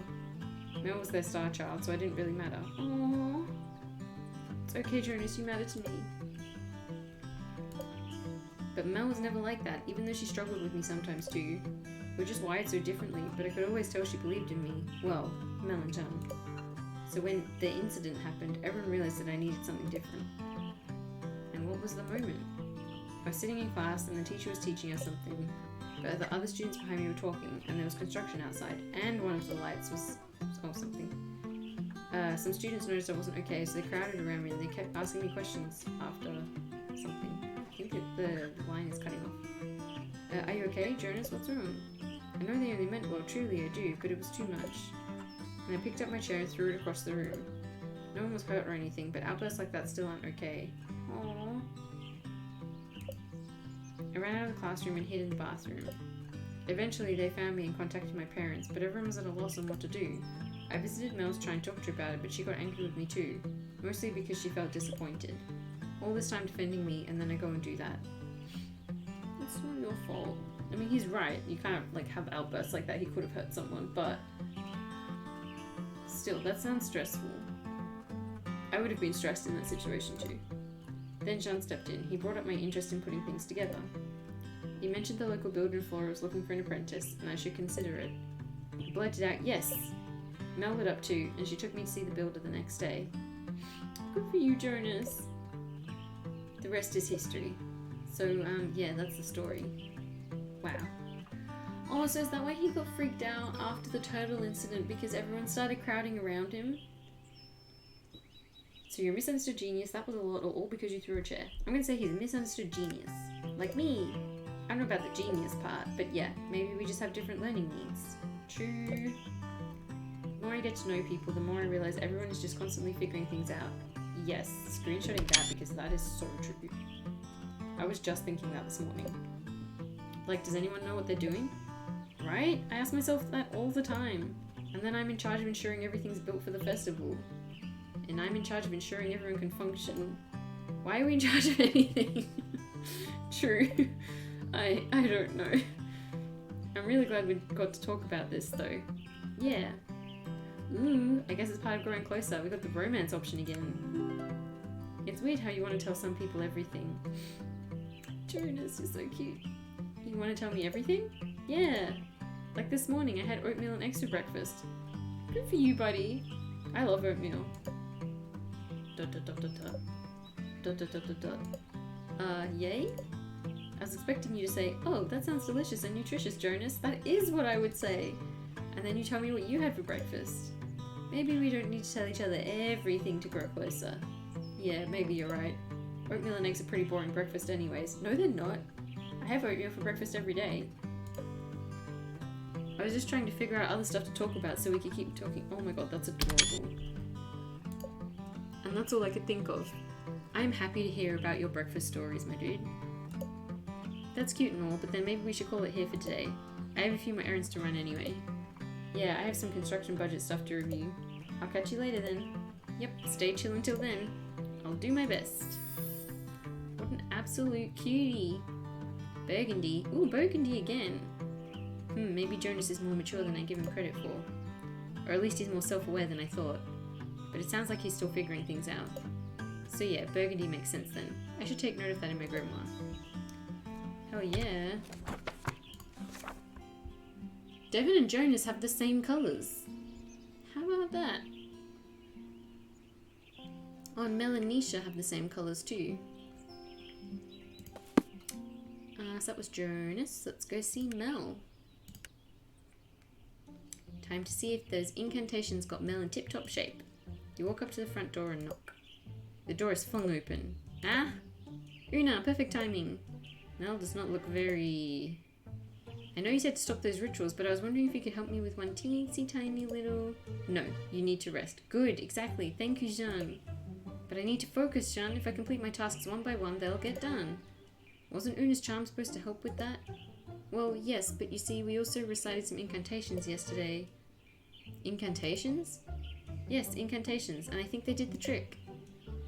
Mel was their star child, so I didn't really matter. Aww. It's okay, Jonas, you matter to me. But Mel was never like that, even though she struggled with me sometimes too. We're just wired so differently, but I could always tell she believed in me. Well, Mel and Tom. So when the incident happened, everyone realized that I needed something different. And what was the moment? I was sitting in class and the teacher was teaching us something, but the other students behind me were talking, and there was construction outside, and one of the lights was something. Some students noticed I wasn't okay, so they crowded around me and they kept asking me questions after something. I think the line is cutting off. Are you okay, Jonas? What's wrong? I know they only meant well, truly I do, but it was too much. And I picked up my chair and threw it across the room. No one was hurt or anything, but outbursts like that still aren't okay. Aww. I ran out of the classroom and hid in the bathroom. Eventually they found me and contacted my parents, but everyone was at a loss on what to do. I visited Mel's to try and talk to her about it, but she got angry with me too, mostly because she felt disappointed. All this time defending me, and then I go and do that. It's not your fault. I mean, he's right. You can't, like, have outbursts like that. He could have hurt someone, but... Still, that sounds stressful. I would have been stressed in that situation too. Then Jean stepped in. He brought up my interest in putting things together. He mentioned the local builder and floorer was looking for an apprentice, and I should consider it. I blurted out, yes! Mel lit up too, and she took me to see the builder the next day. Good for you, Jonas. The rest is history. So, yeah, that's the story. Wow. Oh, so is that why he got freaked out after the turtle incident because everyone started crowding around him? So you're a misunderstood genius, that was a lot, all because you threw a chair. I'm gonna say he's a misunderstood genius. Like me. I don't know about the genius part, but yeah, maybe we just have different learning needs. True. The more I get to know people, the more I realize everyone is just constantly figuring things out. Yes, screenshotting that because that is so true. I was just thinking that this morning. Like, does anyone know what they're doing? Right? I ask myself that all the time. And then I'm in charge of ensuring everything's built for the festival. And I'm in charge of ensuring everyone can function. Why are we in charge of anything? True. I don't know. I'm really glad we got to talk about this though. Yeah. Ooh, I guess it's part of growing closer. We got the romance option again. It's weird how you want to tell some people everything. Jonas, you're so cute. You want to tell me everything? Yeah. Like this morning, I had oatmeal and eggs for breakfast. Good for you, buddy. I love oatmeal. Dot dot dot dot dot. Dot dot dot dot dot. Yay? I was expecting you to say, oh, that sounds delicious and nutritious, Jonas. That is what I would say. And then you tell me what you had for breakfast. Maybe we don't need to tell each other everything to grow closer. Yeah, maybe you're right. Oatmeal and eggs are pretty boring breakfast anyways. No, they're not. I have oatmeal for breakfast every day. I was just trying to figure out other stuff to talk about so we could keep talking. Oh my god, that's adorable. And that's all I could think of. I'm happy to hear about your breakfast stories, my dude. That's cute and all, but then maybe we should call it here for today. I have a few more errands to run anyway. Yeah, I have some construction budget stuff to review. I'll catch you later then. Yep, stay chill until then. I'll do my best. What an absolute cutie. Burgundy. Ooh, burgundy again. Maybe Jonas is more mature than I give him credit for. Or at least he's more self-aware than I thought. But it sounds like he's still figuring things out. So yeah, burgundy makes sense then. I should take note of that in my grimoire. Hell yeah. Devin and Jonas have the same colours. How about that? Oh, and Mel and Nisha have the same colours too. So that was Jonas. Let's go see Mel. Time to see if those incantations got Mel in tip-top shape. You walk up to the front door and knock. The door is flung open. Ah! Una, perfect timing. Mel does not look very... I know you said to stop those rituals, but I was wondering if you could help me with one teensy tiny little... No, you need to rest. Good, exactly. Thank you, Jean. But I need to focus, Jean. If I complete my tasks one by one, they'll get done. Wasn't Una's charm supposed to help with that? Well, yes, but you see, we also recited some incantations yesterday. Incantations? Yes, incantations, and I think they did the trick.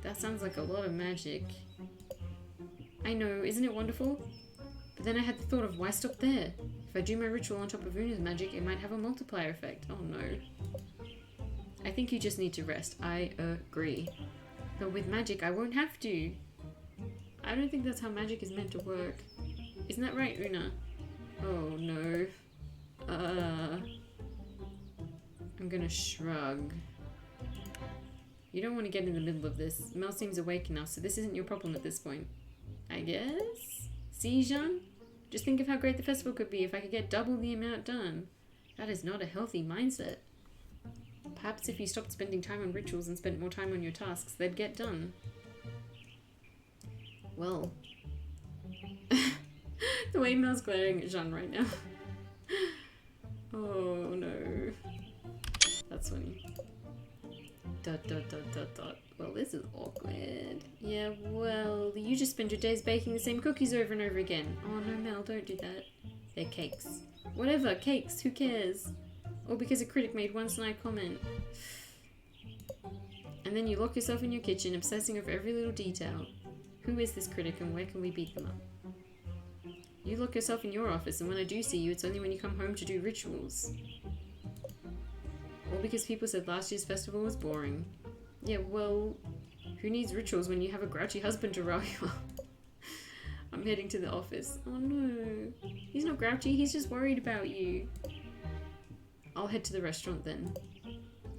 That sounds like a lot of magic. I know, isn't it wonderful? But then I had the thought of why stop there? If I do my ritual on top of Una's magic, it might have a multiplier effect. Oh no. I think you just need to rest. I agree. But with magic, I won't have to. I don't think that's how magic is meant to work. Isn't that right, Una? Oh no. I'm gonna shrug. You don't want to get in the middle of this. Mel seems awake enough, so this isn't your problem at this point. I guess? See, Jean? Just think of how great the festival could be if I could get double the amount done. That is not a healthy mindset. Perhaps if you stopped spending time on rituals and spent more time on your tasks, they'd get done. Well. The way Mel's glaring at Jean right now. Oh no. That's funny. Dot dot dot dot dot. Well, this is awkward. Yeah, well, you just spend your days baking the same cookies over and over again. Oh no, Mel, don't do that. They're cakes. Whatever, cakes, who cares? Or because a critic made one snide comment. And then you lock yourself in your kitchen, obsessing over every little detail. Who is this critic and where can we beat them up? You lock yourself in your office, and when I do see you, it's only when you come home to do rituals. All because people said last year's festival was boring. Yeah, well, who needs rituals when you have a grouchy husband to rile you up? I'm heading to the office. Oh no. He's not grouchy, he's just worried about you. I'll head to the restaurant then.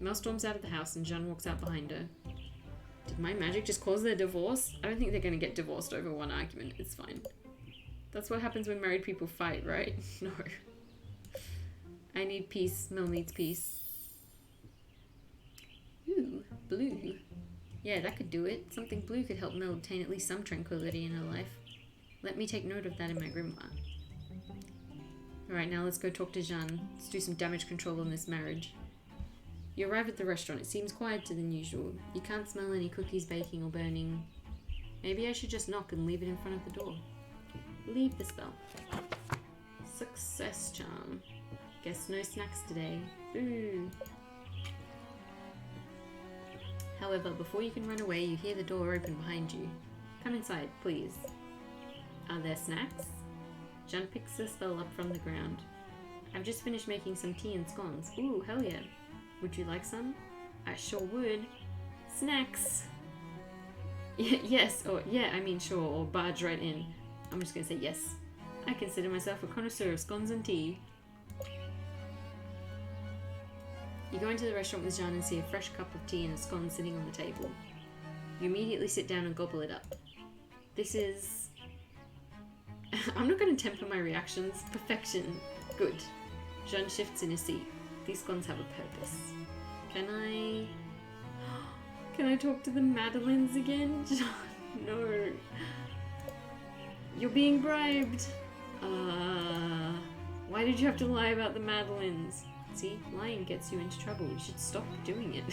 Mel storms out of the house and Jean walks out behind her. Did my magic just cause their divorce? I don't think they're going to get divorced over one argument. It's fine. That's what happens when married people fight, right? No. I need peace. Mel needs peace. Ooh, blue. Yeah, that could do it. Something blue could help Mel obtain at least some tranquility in her life. Let me take note of that in my grimoire. Alright, now let's go talk to Jeanne. Let's do some damage control on this marriage. You arrive at the restaurant. It seems quieter than usual. You can't smell any cookies baking or burning. Maybe I should just knock and leave it in front of the door. Leave the spell. Success charm. Guess no snacks today. Ooh. However, before you can run away, you hear the door open behind you. Come inside, please. Are there snacks? Jeanne picks the spell up from the ground. I've just finished making some tea and scones. Ooh, hell yeah. Would you like some? I sure would. Snacks! Yes, or yeah, I mean sure, or barge right in. I'm just gonna say yes. I consider myself a connoisseur of scones and tea. You go into the restaurant with Jeanne and see a fresh cup of tea and a scone sitting on the table. You immediately sit down and gobble it up. This is... I'm not going to temper my reactions. Perfection. Good. Jeanne shifts in his seat. These scones have a purpose. Can I talk to the Madeleines again? Jeanne, no. You're being bribed. Why did you have to lie about the Madeleines? See, lying gets you into trouble. You should stop doing it.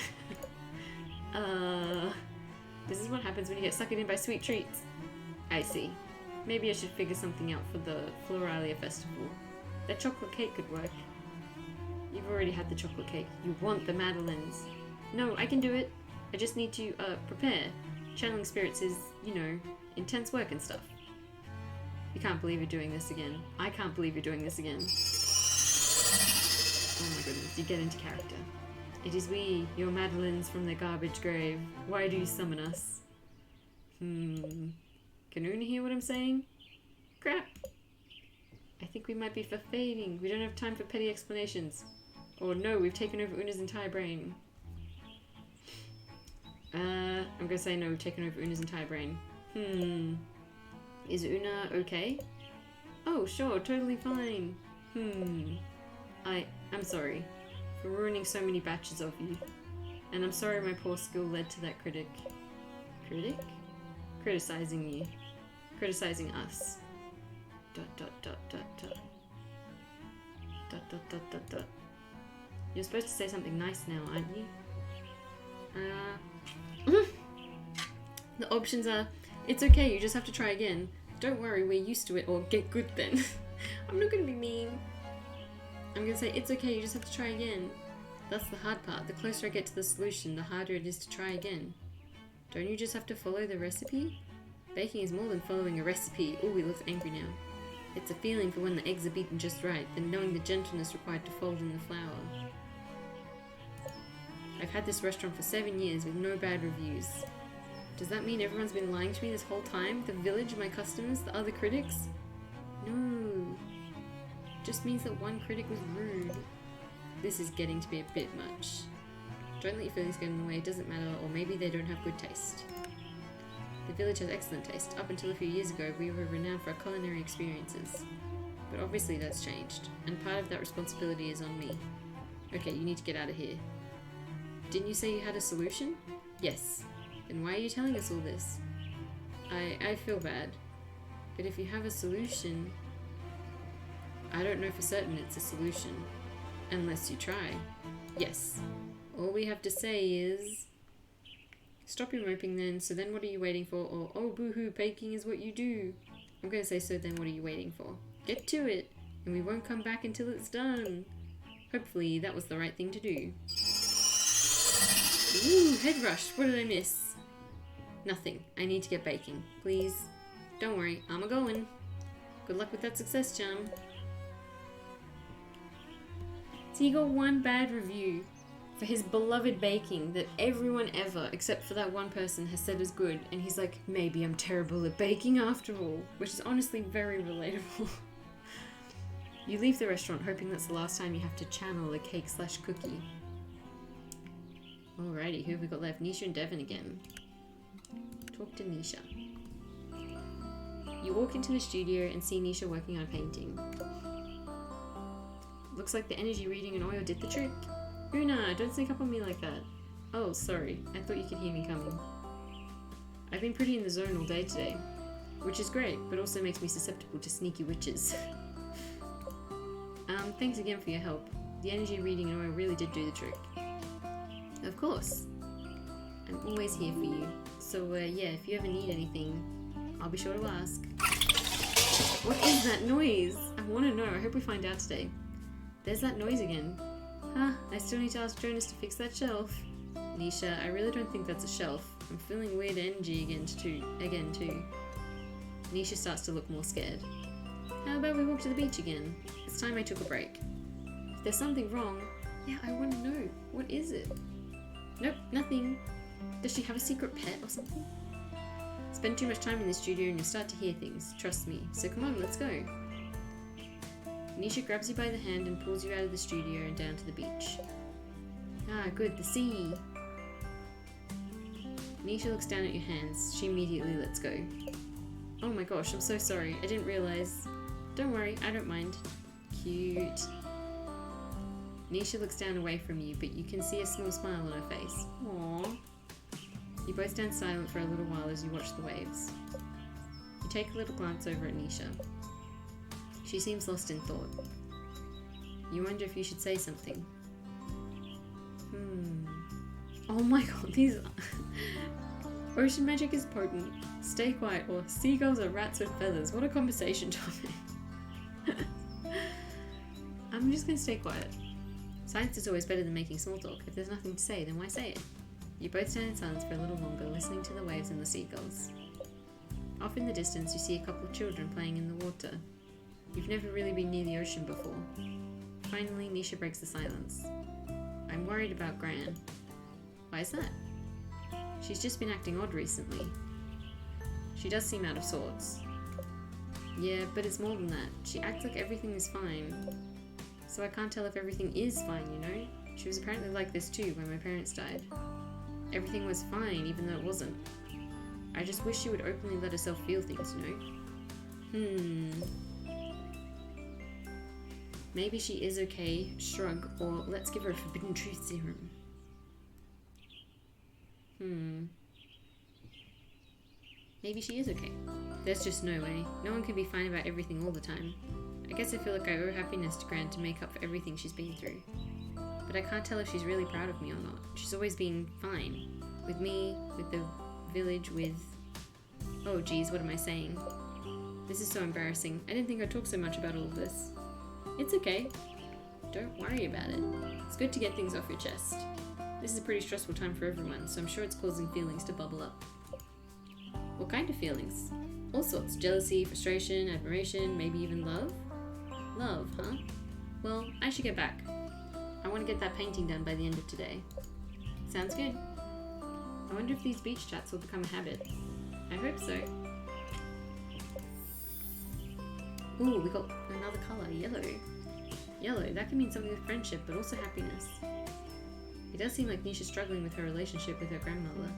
This is what happens when you get sucked in by sweet treats. I see. Maybe I should figure something out for the Floralia festival. That chocolate cake could work. You've already had the chocolate cake. You want the Madeleines. No, I can do it. I just need to, prepare. Channeling spirits is, you know, intense work and stuff. You can't believe you're doing this again. I can't believe you're doing this again. Oh my goodness, you get into character. It is we, your Madeleines from the garbage grave. Why do you summon us? Can Una hear what I'm saying? Crap! I think we might be fading. We don't have time for petty explanations. Or no, we've taken over Una's entire brain. I'm gonna say no, we've taken over Una's entire brain. Is Una okay? Oh, sure, totally fine. I'm sorry for ruining so many batches of you. And I'm sorry my poor skill led to that critic. Critic? Criticizing you. Criticizing us. ... You're supposed to say something nice now, aren't you? The options are, it's okay, you just have to try again. Don't worry, we're used to it, or get good then. I'm not gonna be mean. I'm gonna say, it's okay, you just have to try again. That's the hard part. The closer I get to the solution, the harder it is to try again. Don't you just have to follow the recipe? Baking is more than following a recipe. Ooh, he looks angry now. It's a feeling for when the eggs are beaten just right, then knowing the gentleness required to fold in the flour. I've had this restaurant for 7 years with no bad reviews. Does that mean everyone's been lying to me this whole time? The village, my customers, the other critics? No. It just means that one critic was rude. This is getting to be a bit much. Don't let your feelings get in the way, it doesn't matter, or maybe they don't have good taste. The village has excellent taste. Up until a few years ago, we were renowned for our culinary experiences. But obviously that's changed, and part of that responsibility is on me. Okay, you need to get out of here. Didn't you say you had a solution? Yes. Then why are you telling us all this? I feel bad. But if you have a solution... I don't know for certain it's a solution. Unless you try. Yes. All we have to say is... Stop your moping then, so then what are you waiting for? Or, oh boo-hoo, baking is what you do. I'm gonna say, so then what are you waiting for? Get to it, and we won't come back until it's done. Hopefully that was the right thing to do. Ooh, head rush, what did I miss? Nothing, I need to get baking, please. Don't worry, I'm a-going. Good luck with that success, chum. So you got one bad review for his beloved baking that everyone ever, except for that one person, has said is good, and he's like, maybe I'm terrible at baking after all, which is honestly very relatable. You leave the restaurant hoping that's the last time you have to channel a cake/cookie. Alrighty, who have we got left? Nisha and Devon again. Talk to Nisha. You walk into the studio and see Nisha working on a painting. Looks like the energy reading and oil did the trick. Una, don't sneak up on me like that. Oh, sorry. I thought you could hear me coming. I've been pretty in the zone all day today. which is great, but also makes me susceptible to sneaky witches. Thanks again for your help. The energy reading and oil really did do the trick. Of course. I'm always here for you. So yeah, if you ever need anything, I'll be sure to ask. What is that noise? I want to know. I hope we find out today. There's that noise again. Huh, I still need to ask Jonas to fix that shelf. Nisha, I really don't think that's a shelf. I'm feeling weird energy again too. Nisha starts to look more scared. How about we walk to the beach again? It's time I took a break. If there's something wrong, yeah, I want to know. What is it? Nope, nothing. Does she have a secret pet or something? Spend too much time in the studio and you'll start to hear things, trust me. So come on, let's go. Nisha grabs you by the hand and pulls you out of the studio and down to the beach. Ah, good, the sea. Nisha looks down at your hands. She immediately lets go. Oh my gosh, I'm so sorry. I didn't realize. Don't worry, I don't mind. Cute. Nisha looks down away from you, but you can see a small smile on her face. Aww. You both stand silent for a little while as you watch the waves. You take a little glance over at Nisha. She seems lost in thought. You wonder if you should say something. Oh my god, these... Ocean magic is potent. Stay quiet, or seagulls are rats with feathers. What a conversation topic. I'm just gonna stay quiet. Silence is always better than making small talk. If there's nothing to say, then why say it? You both stand in silence for a little longer, listening to the waves and the seagulls. Off in the distance, you see a couple of children playing in the water. You've never really been near the ocean before. Finally, Nisha breaks the silence. I'm worried about Gran. Why is that? She's just been acting odd recently. She does seem out of sorts. Yeah, but it's more than that. She acts like everything is fine. So I can't tell if everything is fine, you know? She was apparently like this too when my parents died. Everything was fine, even though it wasn't. I just wish she would openly let herself feel things, you know? Maybe she is okay, shrug, or let's give her a forbidden truth serum. Maybe she is okay. There's just no way. No one can be fine about everything all the time. I guess I feel like I owe happiness to Gran to make up for everything she's been through. But I can't tell if she's really proud of me or not. She's always been fine. With me, with the village, with... Oh geez, what am I saying? This is so embarrassing. I didn't think I'd talk so much about all of this. It's okay. Don't worry about it. It's good to get things off your chest. This is a pretty stressful time for everyone, so I'm sure it's causing feelings to bubble up. What kind of feelings? All sorts. Jealousy, frustration, admiration, maybe even love? Love, huh? Well, I should get back. I want to get that painting done by the end of today. Sounds good. I wonder if these beach chats will become a habit. I hope so. Ooh, we got another colour, yellow. Yellow, that can mean something with friendship, but also happiness. It does seem like Nisha's struggling with her relationship with her grandmother.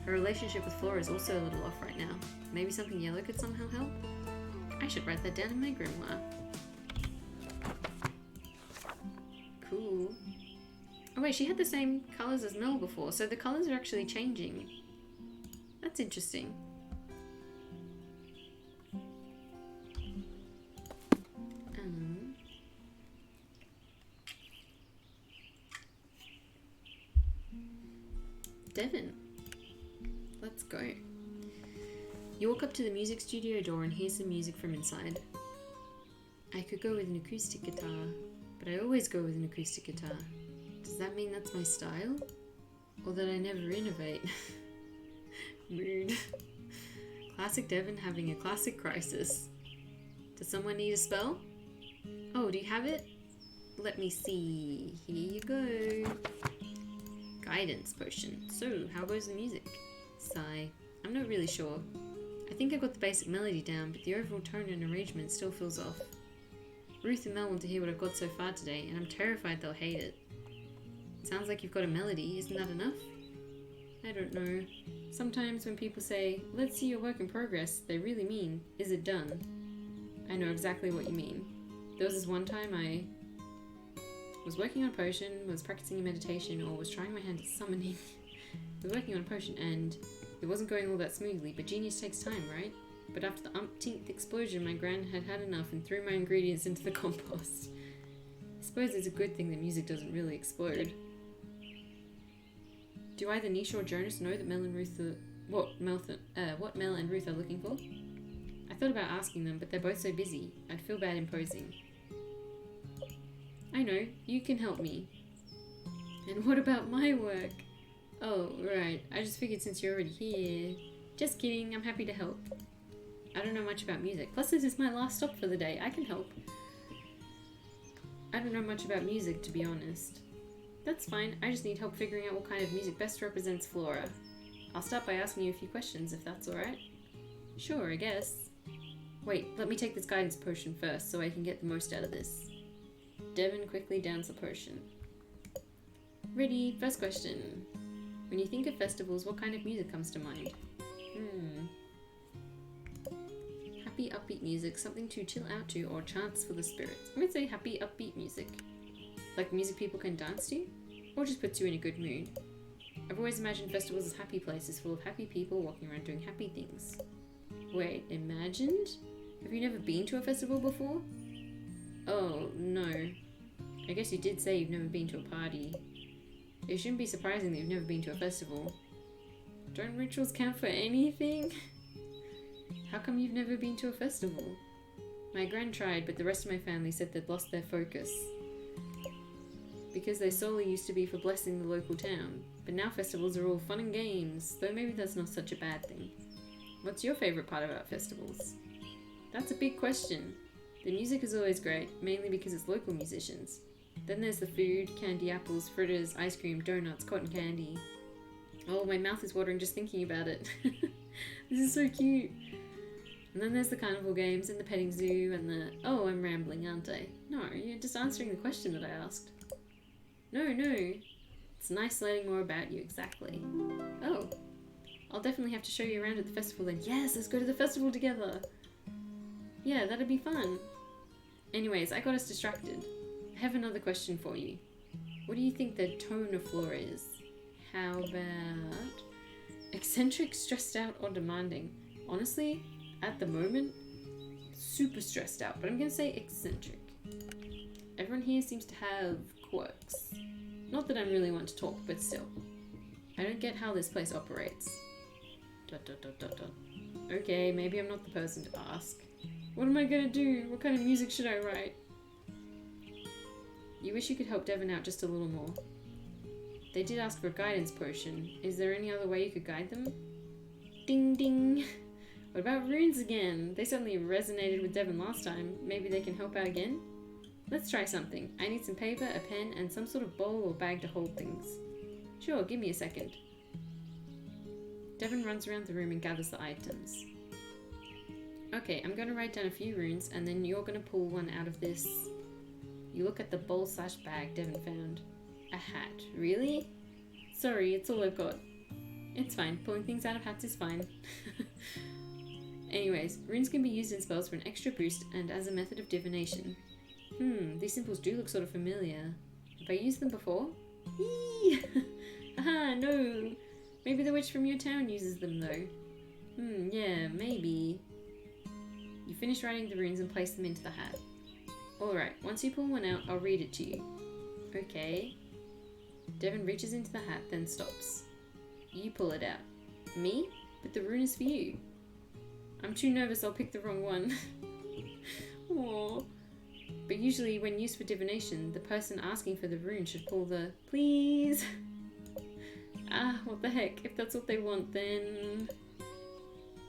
Her relationship with Flora is also a little off right now. Maybe something yellow could somehow help? I should write that down in my grimoire. Cool. Oh wait, she had the same colours as Mel before, so the colours are actually changing. That's interesting. Devon. Let's go. You walk up to the music studio door and hear some music from inside. I could go with an acoustic guitar, but I always go with an acoustic guitar. Does that mean that's my style? Or that I never innovate? Rude. Classic Devon having a classic crisis. Does someone need a spell? Oh, do you have it? Let me see. Here you go. Guidance potion. So, how goes the music? Sigh. I'm not really sure. I think I got the basic melody down, but the overall tone and arrangement still feels off. Ruth and Mel want to hear what I've got so far today, and I'm terrified they'll hate it. Sounds like you've got a melody, isn't that enough? I don't know. Sometimes when people say, let's see your work in progress, they really mean, is it done? I know exactly what you mean. There was this one time I was working on a potion, was practicing a meditation, or was trying my hand at summoning. I was working on a potion and It wasn't going all that smoothly, but genius takes time, right? But after the umpteenth explosion, my gran had had enough and threw my ingredients into the compost. I suppose it's a good thing the music doesn't really explode. Do either Nisha or Jonas know that Mel and Ruth are... what Mel and Ruth are looking for? I thought about asking them, but they're both so busy. I'd feel bad imposing. I know, you can help me. And what about my work? Oh, right. I just figured since you're already here... Just kidding, I'm happy to help. I don't know much about music. Plus, this is my last stop for the day. I can help. I don't know much about music, to be honest. That's fine. I just need help figuring out what kind of music best represents Flora. I'll start by asking you a few questions, if that's alright. Sure, I guess. Wait, let me take this guidance potion first, so I can get the most out of this. Devon quickly downs the potion. Ready, first question. When you think of festivals, what kind of music comes to mind? Happy, upbeat music, something to chill out to, or chants for the spirits. I'm gonna say happy, upbeat music. Like music people can dance to? Or just puts you in a good mood. I've always imagined festivals as happy places full of happy people walking around doing happy things. Wait, imagined? Have you never been to a festival before? Oh, no. I guess you did say you've never been to a party. It shouldn't be surprising that you've never been to a festival. Don't rituals count for anything? How come you've never been to a festival? My gran tried, but the rest of my family said they'd lost their focus. Because they solely used to be for blessing the local town. But now festivals are all fun and games, though maybe that's not such a bad thing. What's your favourite part about festivals? That's a big question. The music is always great, mainly because it's local musicians. Then there's the food, candy apples, fritters, ice cream, donuts, cotton candy. Oh, my mouth is watering just thinking about it. This is so cute. And then there's the carnival games and the petting zoo and the... Oh, I'm rambling, aren't I? No, you're just answering the question that I asked. No. It's nice learning more about you, exactly. Oh. I'll definitely have to show you around at the festival then. Yes, let's go to the festival together. Yeah, that'd be fun. Anyways, I got us distracted. I have another question for you. What do you think the tone of Flora is? How about... eccentric, stressed out, or demanding? Honestly, at the moment, super stressed out, but I'm gonna say eccentric. Everyone here seems to have quirks. Not that I'm really one to talk, but still. I don't get how this place operates. ... Okay, maybe I'm not the person to ask. What am I gonna do? What kind of music should I write? You wish you could help Devon out just a little more. They did ask for a guidance potion. Is there any other way you could guide them? Ding ding! What about runes again? They certainly resonated with Devon last time. Maybe they can help out again? Let's try something. I need some paper, a pen, and some sort of bowl or bag to hold things. Sure, give me a second. Devon runs around the room and gathers the items. Okay, I'm going to write down a few runes, and then you're going to pull one out of this. You look at the bowl/bag Devon found. A hat. Really? Sorry, it's all I've got. It's fine. Pulling things out of hats is fine. Anyways, runes can be used in spells for an extra boost and as a method of divination. These symbols do look sort of familiar. Have I used them before? Eee! Aha, no! Maybe the witch from your town uses them though. Yeah, maybe. You finish writing the runes and place them into the hat. Alright, once you pull one out, I'll read it to you. Okay. Devon reaches into the hat, then stops. You pull it out. Me? But the rune is for you. I'm too nervous I'll pick the wrong one. Aww. But usually when used for divination, the person asking for the rune should pull the please. Ah, what the heck. If that's what they want, then...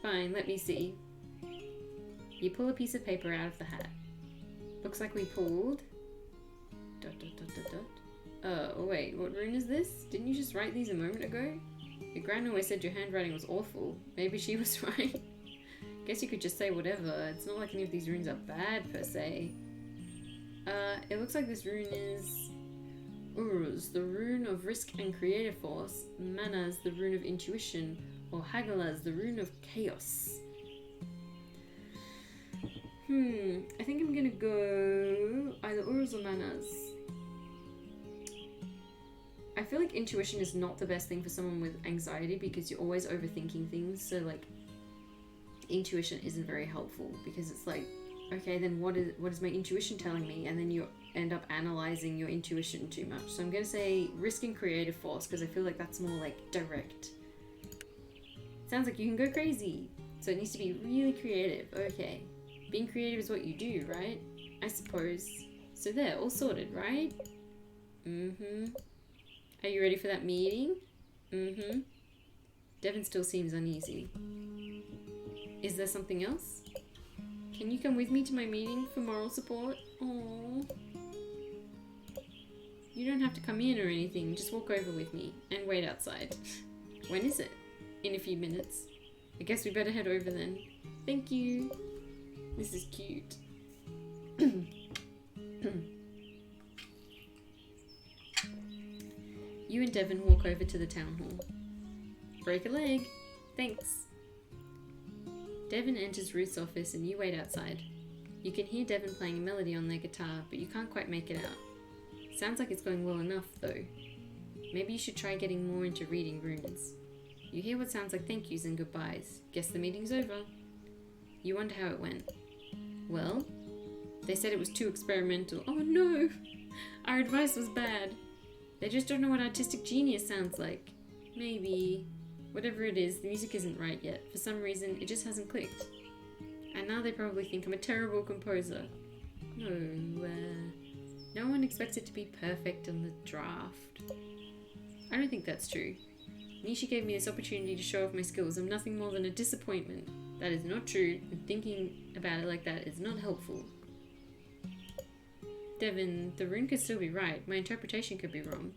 Fine, let me see. You pull a piece of paper out of the hat. Looks like we pulled... ... Oh, wait, what rune is this? Didn't you just write these a moment ago? Your gran always said your handwriting was awful. Maybe she was right. Guess you could just say whatever. It's not like any of these runes are bad, per se. It looks like this rune is... Uruz, the rune of risk and creative force. Manas, the rune of intuition. Or Hagalaz, the rune of chaos. I think I'm gonna go either Uruz or Manas. I feel like intuition is not the best thing for someone with anxiety because you're always overthinking things. So like intuition isn't very helpful because it's like, okay, then what is my intuition telling me? And then you end up analyzing your intuition too much. So I'm going to say risk and creative force because I feel like that's more like direct. Sounds like you can go crazy. So it needs to be really creative. Okay. Being creative is what you do, right? I suppose. So there, all sorted, right? Mm-hmm. Are you ready for that meeting? Mm-hmm. Devin still seems uneasy. Is there something else? Can you come with me to my meeting for moral support? Aww. You don't have to come in or anything. Just walk over with me and wait outside. When is it? In a few minutes. I guess we better head over then. Thank you. This is cute. You and Devin walk over to the town hall. Break a leg. Thanks. Devin enters Ruth's office and you wait outside. You can hear Devin playing a melody on their guitar, but you can't quite make it out. Sounds like it's going well enough, though. Maybe you should try getting more into reading runes. You hear what sounds like thank yous and goodbyes. Guess the meeting's over. You wonder how it went. Well, they said it was too experimental. Oh no! Our advice was bad. They just don't know what artistic genius sounds like. Maybe. Whatever it is, the music isn't right yet. For some reason, it just hasn't clicked. And now they probably think I'm a terrible composer. No one expects it to be perfect on the draft. I don't think that's true. Nishi gave me this opportunity to show off my skills. I'm nothing more than a disappointment. That is not true, and thinking about it like that is not helpful. Devin, the rune could still be right. My interpretation could be wrong.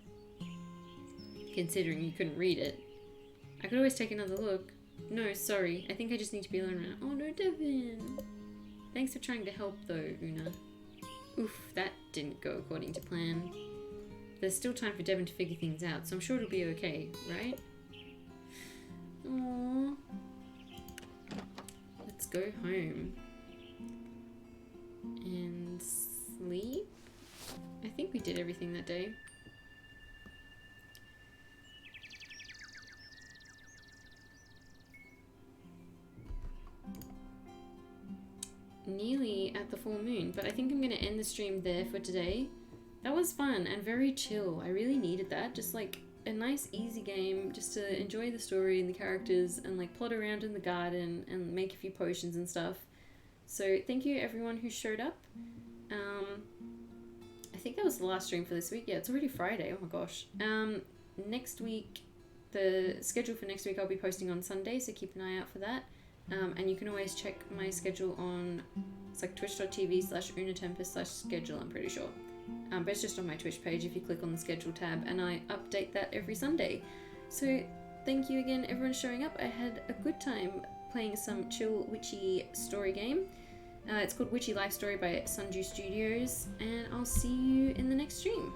Considering you couldn't read it. I could always take another look. No, sorry. I think I just need to be alone now. Oh no, Devin! Thanks for trying to help though, Una. Oof, that didn't go according to plan. There's still time for Devin to figure things out, so I'm sure it'll be okay, right? Aww. Let's go home. And sleep? I think we did everything that day. Nearly at the full moon, but I think I'm going to end the stream there for today. That was fun and very chill. I really needed that. Just like a nice easy game just to enjoy the story and the characters and like plot around in the garden and make a few potions and stuff. So thank you everyone who showed up. I think that was the last stream for this week. Yeah, it's already Friday. Oh my gosh. Next week, the schedule for next week I'll be posting on Sunday, so keep an eye out for that. And you can always check my schedule on, it's like twitch.tv/unatempest/schedule, I'm pretty sure. But it's just on my Twitch page if you click on the schedule tab, and I update that every Sunday. So thank you again everyone showing up. I had a good time playing some chill witchy story game. It's called Witchy Life Story by Sunju Studios, and I'll see you in the next stream.